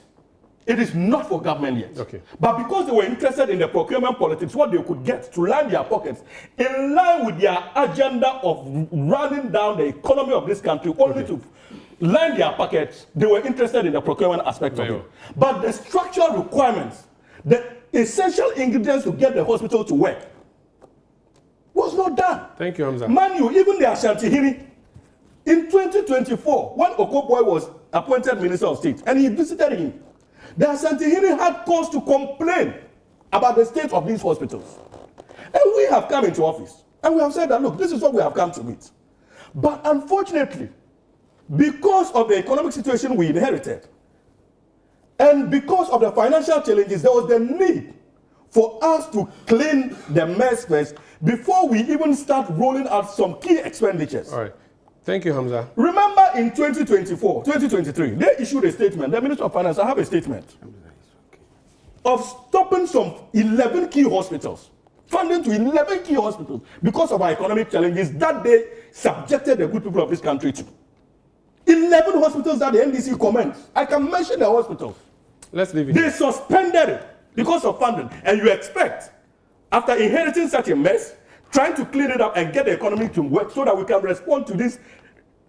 It is not for government yet. Okay. But because they were interested in the procurement politics, what they could get to line their pockets, in line with their agenda of running down the economy of this country, only to line their pockets, they were interested in the procurement aspect of it. But the structural requirements, the essential ingredients to get the hospital to work, was not done. Thank you, Hamza. Man, even the Ashanti Hiri, in 2024, when Okoboy was appointed Minister of State, and he visited him, the Ashanti Hiri had cause to complain about the state of these hospitals. And we have come into office. And we have said that, look, this is what we have come to meet. But unfortunately, because of the economic situation we inherited, and because of the financial challenges, there was the need for us to clean the mess first before we even start rolling out some key expenditures. All right. Thank you, Hamza. Remember in 2023, they issued a statement. The Minister of Finance, I have a statement of stopping some 11 key hospitals, funding to 11 key hospitals because of our economic challenges that they subjected the good people of this country to. 11 hospitals that the NDC comments. I can mention the hospitals. Let's leave it. They suspended it because of funding. And you expect, after inheriting such a mess, trying to clean it up and get the economy to work so that we can respond to these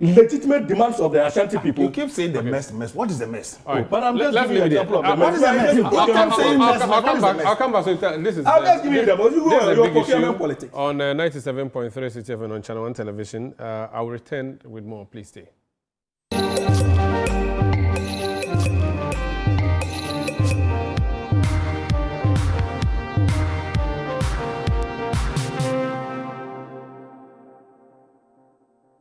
legitimate demands of the Ashanti people. You keep saying the mess. What is the mess? Right. But I'm just Let's giving you an leave it example of there. the mess. What is the mess? I'll come back. So this is. I'll just give you the mess. You This is go a your big issue procurement politics. on 97.3 CTFN on Channel 1 television. I'll return with more. Please stay.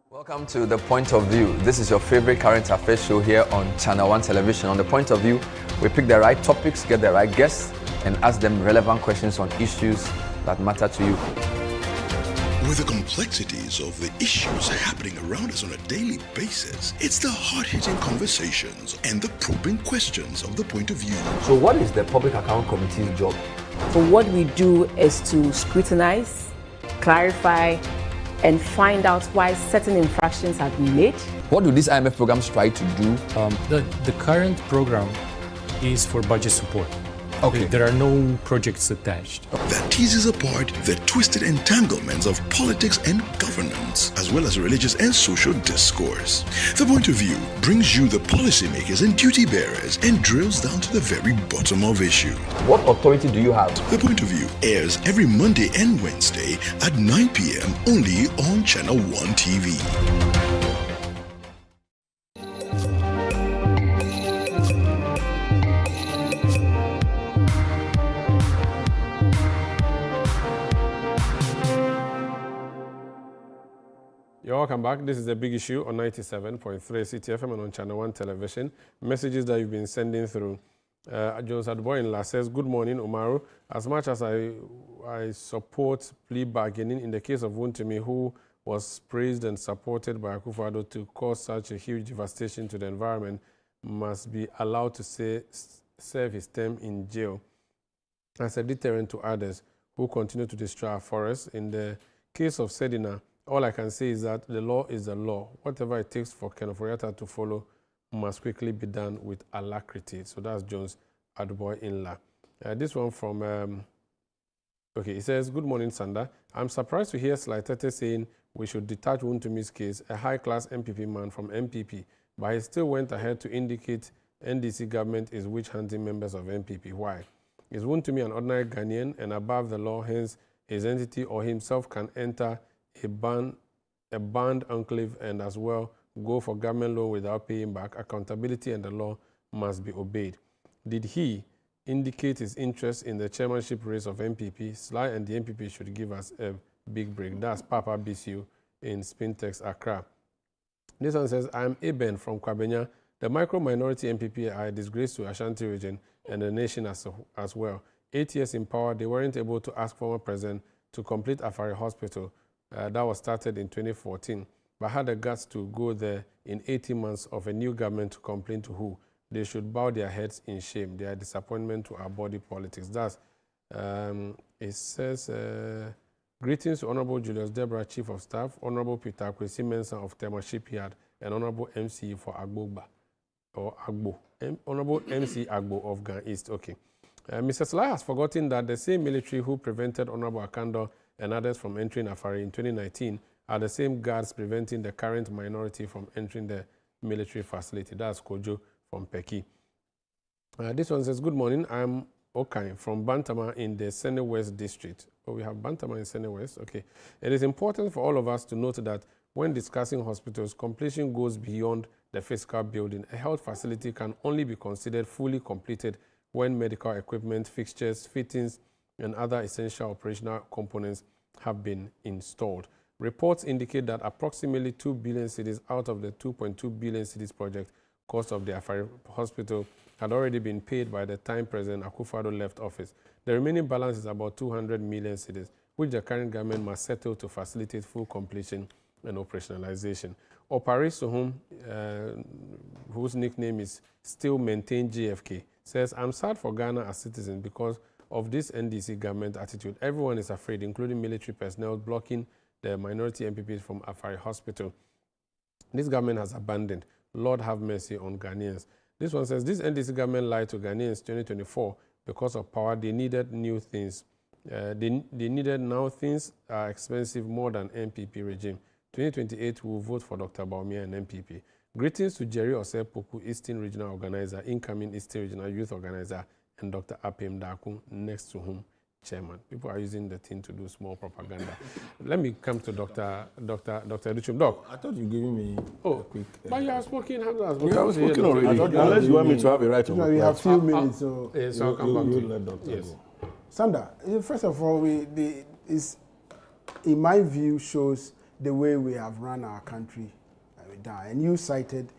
Welcome to The Point of View. This is your favorite current affairs show here on Channel 1 television. On The Point of View, we pick the right topics, get the right guests, and ask them relevant questions on issues that matter to you. With the complexities of the issues happening around us on a daily basis, it's the hard-hitting conversations and the probing questions of The Point of View. So what is the Public Account Committee's job? So what we do is to scrutinize, clarify, and find out why certain infractions have been made. What do these IMF programs try to do? The current program is for budget support. Okay. There are no projects attached. That teases apart the twisted entanglements of politics and governance, as well as religious and social discourse. The Point of View brings you the policymakers and duty bearers and drills down to the very bottom of issue. What authority do you have? The Point of View airs every Monday and Wednesday at 9 p.m. only on Channel 1 TV. You're welcome back. This is a big issue on 97.3 CTFM and on Channel 1 television. Messages that you've been sending through. Jones Adboinla says, good morning, Umaru. As much as I support plea bargaining in the case of Wontumi, who was praised and supported by Akufo-Addo to cause such a huge devastation to the environment, must be allowed to serve his term in jail as a deterrent to others who continue to destroy our forests. In the case of Sedina, all I can say is that the law is the law. Whatever it takes for Ken Ofori-Atta to follow must quickly be done with alacrity. So that's Jones Adboinla. This one from, okay, it says, good morning, Sanda. I'm surprised to hear Slightete saying we should detach Wuntumi's case, a high-class MPP man, from MPP, but he still went ahead to indicate NDC government is witch-hunting members of MPP. Why? Is Wontumi an ordinary Ghanaian and above the law, hence his entity or himself can enter a banned enclave and as well go for government loan without paying back? Accountability and the law must be obeyed. Did he indicate his interest in the chairmanship race of MPP? Sly and the MPP should give us a big break. That's Papa BCU in Spintex Accra. This one says, I'm Eben from Kwabenya. The micro-minority MPP are a disgrace to Ashanti region and the nation as well. 8 years in power, they weren't able to ask former president to complete Afari Hospital. That was started in 2014, but had the guts to go there in 18 months of a new government to complain to who? They should bow their heads in shame. Their disappointment to our body politics. That's, it says, greetings to Honorable Julius Deborah, Chief of Staff, Honorable Peter Kwesi Mensah of Tema Shipyard, and Honorable MC for Agbogba, or Agbo. Honorable MC Agbo of Gan East. Okay. Mr. Sly has forgotten that the same military who prevented Honorable Akando and others from entering Afari in 2019 are the same guards preventing the current minority from entering the military facility. That's Kojo from Peki. This one says, good morning. I'm Okay from Bantama in the Sene West district. Oh, we have Bantama in Sene West. Okay. It is important for all of us to note that when discussing hospitals, completion goes beyond the physical building. A health facility can only be considered fully completed when medical equipment, fixtures, fittings, and other essential operational components have been installed. Reports indicate that approximately 2 billion cedis out of the 2.2 billion cedis project cost of the Afari Hospital had already been paid by the time President Akufo-Addo left office. The remaining balance is about 200 million cedis, which the current government must settle to facilitate full completion and operationalization. Opare Sohum, whose nickname is Still Maintain GFK, says, "I'm sad for Ghana as citizens because of this NDC government attitude. Everyone is afraid, including military personnel blocking the minority MPPs from Afari Hospital. This government has abandoned. Lord have mercy on Ghanaians." This one says, "This NDC government lied to Ghanaians 2024 because of power. They needed new things. They needed now things are expensive more than NPP regime. 2028 will vote for Dr. Baumia and NPP. Greetings to Jerry Osepoku, Eastern Regional Organizer, incoming Eastern Regional Youth Organizer, and Dr. Apem Daku, next to whom chairman." People are using the thing to do small propaganda. Let me come to Dr. Educhum. Doc, I thought you were giving me a quick... but you have spoken. You have spoken already. Unless you want me to have a right of we have a few minutes, so... Yes, I'll come back to you. Let Dr. Yes. go. Sanda, first of all, in my view, shows the way we have run our country down. And you cited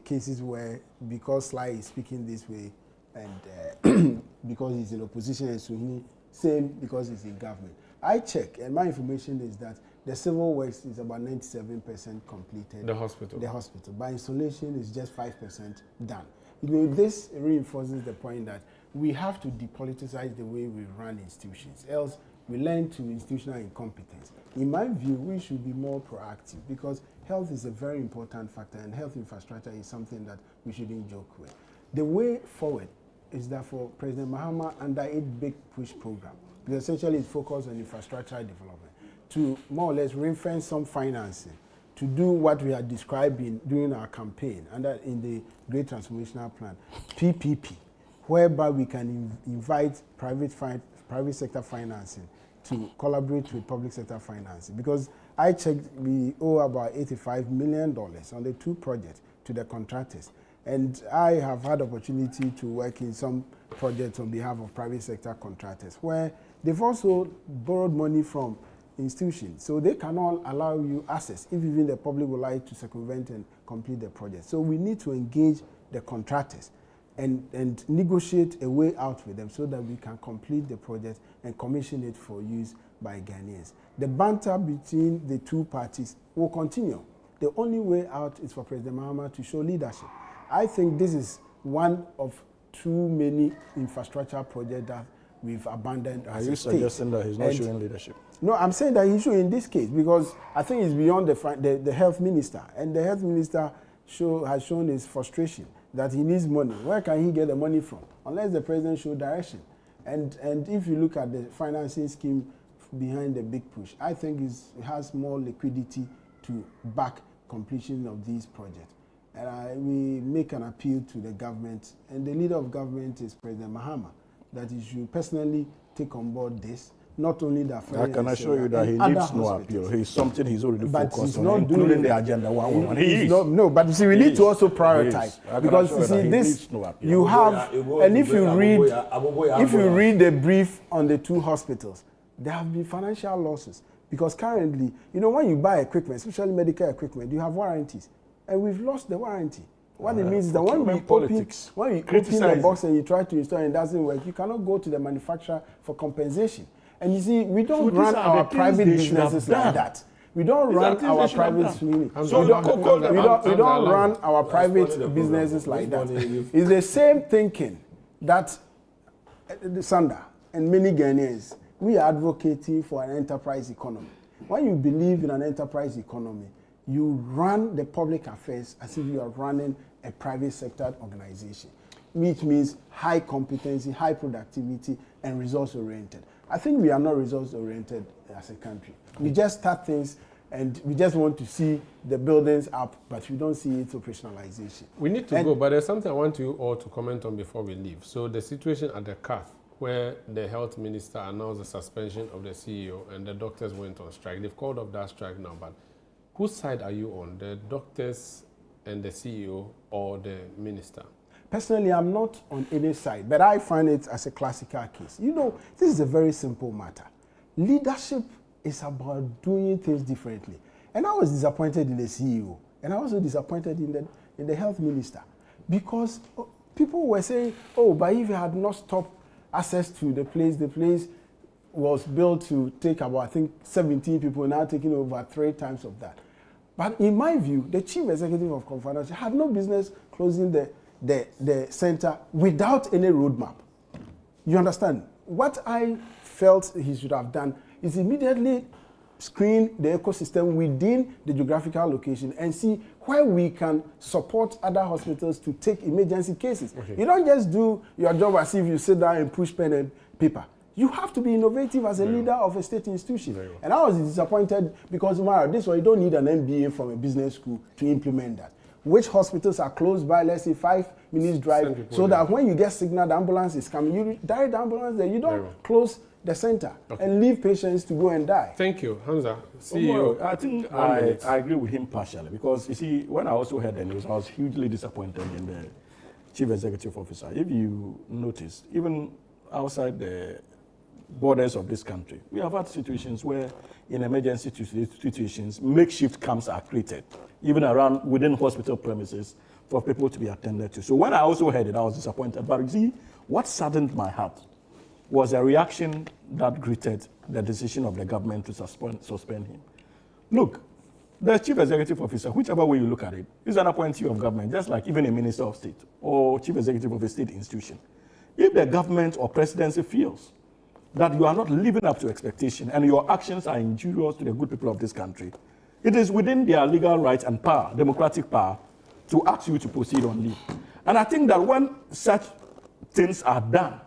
cases where, because Sly is speaking this way, and because he's in opposition, and Suhini, same because he's in government. I check, and my information is that the civil works is about 97% completed. The hospital. The hospital. By installation, is just 5% done. You know, this reinforces the point that we have to depoliticize the way we run institutions, else we learn to institutional incompetence. In my view, we should be more proactive because health is a very important factor, and health infrastructure is something that we shouldn't joke with. The way forward is that for President Mahama, under a big push program, because essentially it's focused on infrastructure development, to more or less ring-fence some financing, to do what we are describing during our campaign, in the Great Transformational Plan, PPP, whereby we can invite private sector financing to collaborate with public sector financing. Because I checked, we owe about $85 million on the two projects to the contractors. And I have had opportunity to work in some projects on behalf of private sector contractors where they've also borrowed money from institutions. So they cannot allow you access if even the public would like to circumvent and complete the project. So we need to engage the contractors and negotiate a way out with them so that we can complete the project and commission it for use by Ghanaians. The banter between the two parties will continue. The only way out is for President Mahama to show leadership. I think this is one of too many infrastructure projects that we've abandoned as a state. Are you suggesting that he's not showing leadership? No, I'm saying that he should in this case because I think it's beyond the health minister. And the health minister has shown his frustration that he needs money. Where can he get the money from? Unless the president shows direction. And if you look at the financing scheme behind the big push, I think it has more liquidity to back completion of these projects. And we make an appeal to the government, and the leader of government is President Mahama, that he should personally take on board this. Not only that, I can assure you that he needs no appeal. He's something he's already focused on, including the agenda 111. He is. No, but you see, we need to also prioritize because you see this. You have, and if you read the brief on the two hospitals, there have been financial losses because currently, you know, when you buy equipment, especially medical equipment, you have warranties, and we've lost the warranty. What it means is that when you open the box and you try to install and it doesn't work, you cannot go to the manufacturer for compensation. And you see, we don't run our private businesses like that. We don't run our private we don't run our private businesses like that. It's the same thinking that Sanda and many Ghanaians, we are advocating for an enterprise economy. When you believe in an enterprise economy, you run the public affairs as if you are running a private sector organization, which means high competency, high productivity, and results-oriented. I think we are not results-oriented as a country. We just start things and we just want to see the buildings up, but we don't see its operationalization. We need to go, but there's something I want you all to comment on before we leave. So the situation at the CAF, where the health minister announced the suspension of the CEO and the doctors went on strike. They've called off that strike now, but whose side are you on, the doctors and the CEO or the minister? Personally, I'm not on any side, but I find it as a classical case. You know, this is a very simple matter. Leadership It's about doing things differently. And I was disappointed in the CEO, and I was also disappointed in the health minister, because people were saying, oh, but if you had not stopped access to the place was built to take about, I think, 17 people, now taking over 3 times of that. But in my view, the chief executive of Confanachi had no business closing the center without any roadmap. You understand? What I felt he should have done is immediately screen the ecosystem within the geographical location and see where we can support other hospitals to take emergency cases. Okay. You don't just do your job as if you sit down and push pen and paper. You have to be innovative as a leader of a state institution. And I was disappointed because, Umaru, this one, you don't need an MBA from a business school to implement that. Which hospitals are close by, let's say, 5 minutes drive, so that when you get signal, the ambulance is coming, you direct the ambulance there. You don't close the center and leave patients to go and die. Thank you. Hamza, CEO. I think I agree with him partially, because, you see, when I also heard the news, I was hugely disappointed in the chief executive officer. If you notice, even outside the borders of this country, we have had situations where in emergency situations, makeshift camps are created, even around within hospital premises, for people to be attended to. So when I also heard it, I was disappointed. But you see, what saddened my heart was a reaction that greeted the decision of the government to suspend him. Look, the chief executive officer, whichever way you look at it, is an appointee of government, just like even a minister of state or chief executive of a state institution. If the government or presidency feels that you are not living up to expectation and your actions are injurious to the good people of this country, it is within their legal rights and power, democratic power, to ask you to proceed on leave. And I think that when such things are done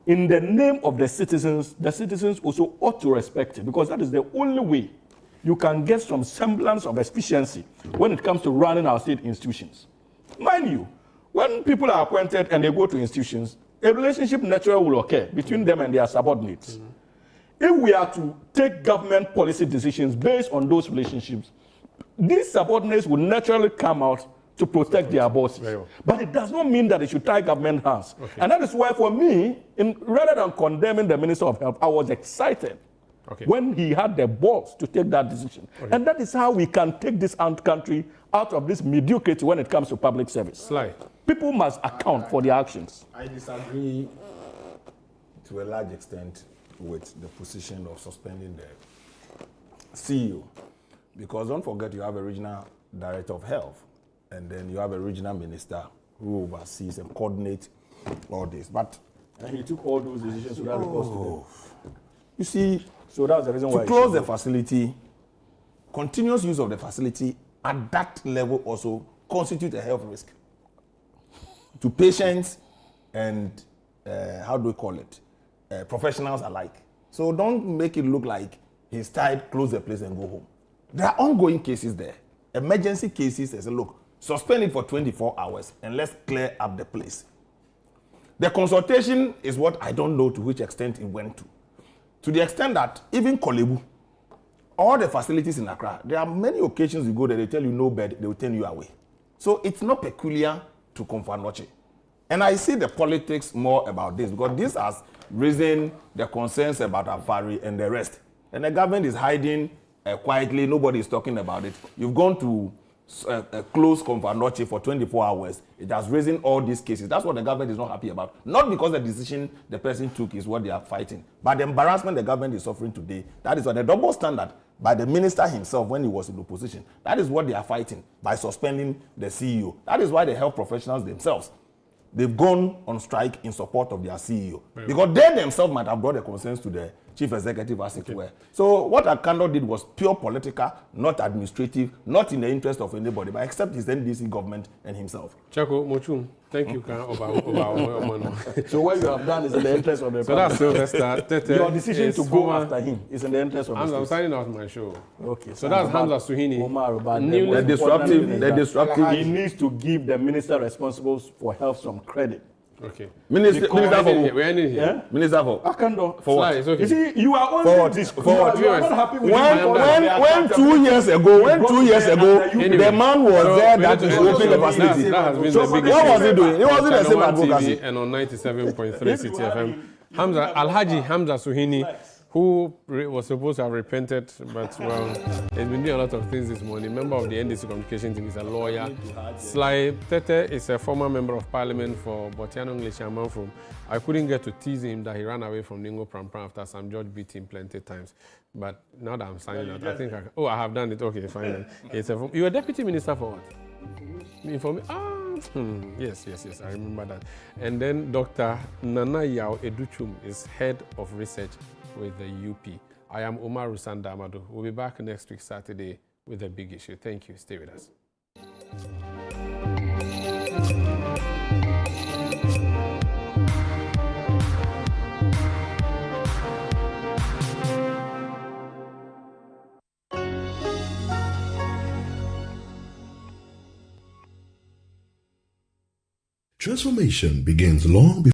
in the name of the citizens also ought to respect it, because that is the only way you can get some semblance of efficiency when it comes to running our state institutions. Mind you, when people are appointed and they go to institutions, a relationship naturally will occur between them and their subordinates. Mm-hmm. If we are to take government policy decisions based on those relationships, these subordinates will naturally come out to protect their bosses. Well. But it does not mean that it should tie government hands. Okay. And that is why, for me, rather than condemning the Minister of Health, I was excited when he had the balls to take that decision. Okay. And that is how we can take this country out of this mediocrity when it comes to public service. Slide. People must account for their actions. I disagree to a large extent with the position of suspending the CEO, because don't forget you have a regional director of health, and then you have a regional minister who oversees and coordinates all this. But and he took all those decisions without recourse to them. You see, so that's the reason why to close the facility, continuous use of the facility at that level also constitutes a health risk to patients and professionals alike. So don't make it look like he's tired, close the place and go home. There are ongoing cases there, emergency cases. They say, look, suspend it for 24 hours and let's clear up the place. The consultation is what I don't know to which extent it went to. To the extent that even Kolebu, all the facilities in Accra, there are many occasions you go there, they tell you no bed, they will turn you away. So it's not peculiar to Confanoche. And I see the politics more about this, because this has risen the concerns about Afari and the rest. And the government is hiding quietly, nobody is talking about it. You've gone to close Confanoche for 24 hours. It has risen all these cases. That's what the government is not happy about. Not because the decision the person took is what they are fighting, but the embarrassment the government is suffering today. That is on a double standard by the minister himself when he was in opposition. That is what they are fighting by suspending the CEO. That is why the health professionals themselves, they've gone on strike in support of their CEO. Because they themselves might have brought the concerns to the chief executive as it were. So what Akando did was pure political, not administrative, not in the interest of anybody, but except his NDC government and himself. Chako Mochum, thank you. So what you have done is in the interest of the so that's Sylvester. Your decision to go after him is in the interest of the I'm signing out my show. Okay. So that's Hamza Suhini. The disruptive. He needs to give the minister responsible for health some credit. Okay. Minister for we're ending here. Yeah? Minister for Akando. For what? Okay. You see, you are only you are not happy with when 2 years ago, the man was there that is opening the facility. That has been so the biggest. What was he doing? He wasn't the same advocacy. And on 97.3 CTFM, Hamza Alhaji Hamza Suhini who was supposed to have repented, but well, he's been doing a lot of things this morning. Member of the NDC communication team, is a lawyer. Sly Tete is a former member of parliament for Botiano English Amanfrom. I couldn't get to tease him that he ran away from Ningo Prampram after Sam George beat him plenty times. But now that I'm signing out, I think I have done it. Okay, fine. You were deputy minister for what? Yes, I remember that. And then Dr. Nana Yao Educhum is head of research with the UP. I am Umaru Sanda Amadu. We'll be back next week, Saturday, with a big issue. Thank you. Stay with us. Transformation begins long before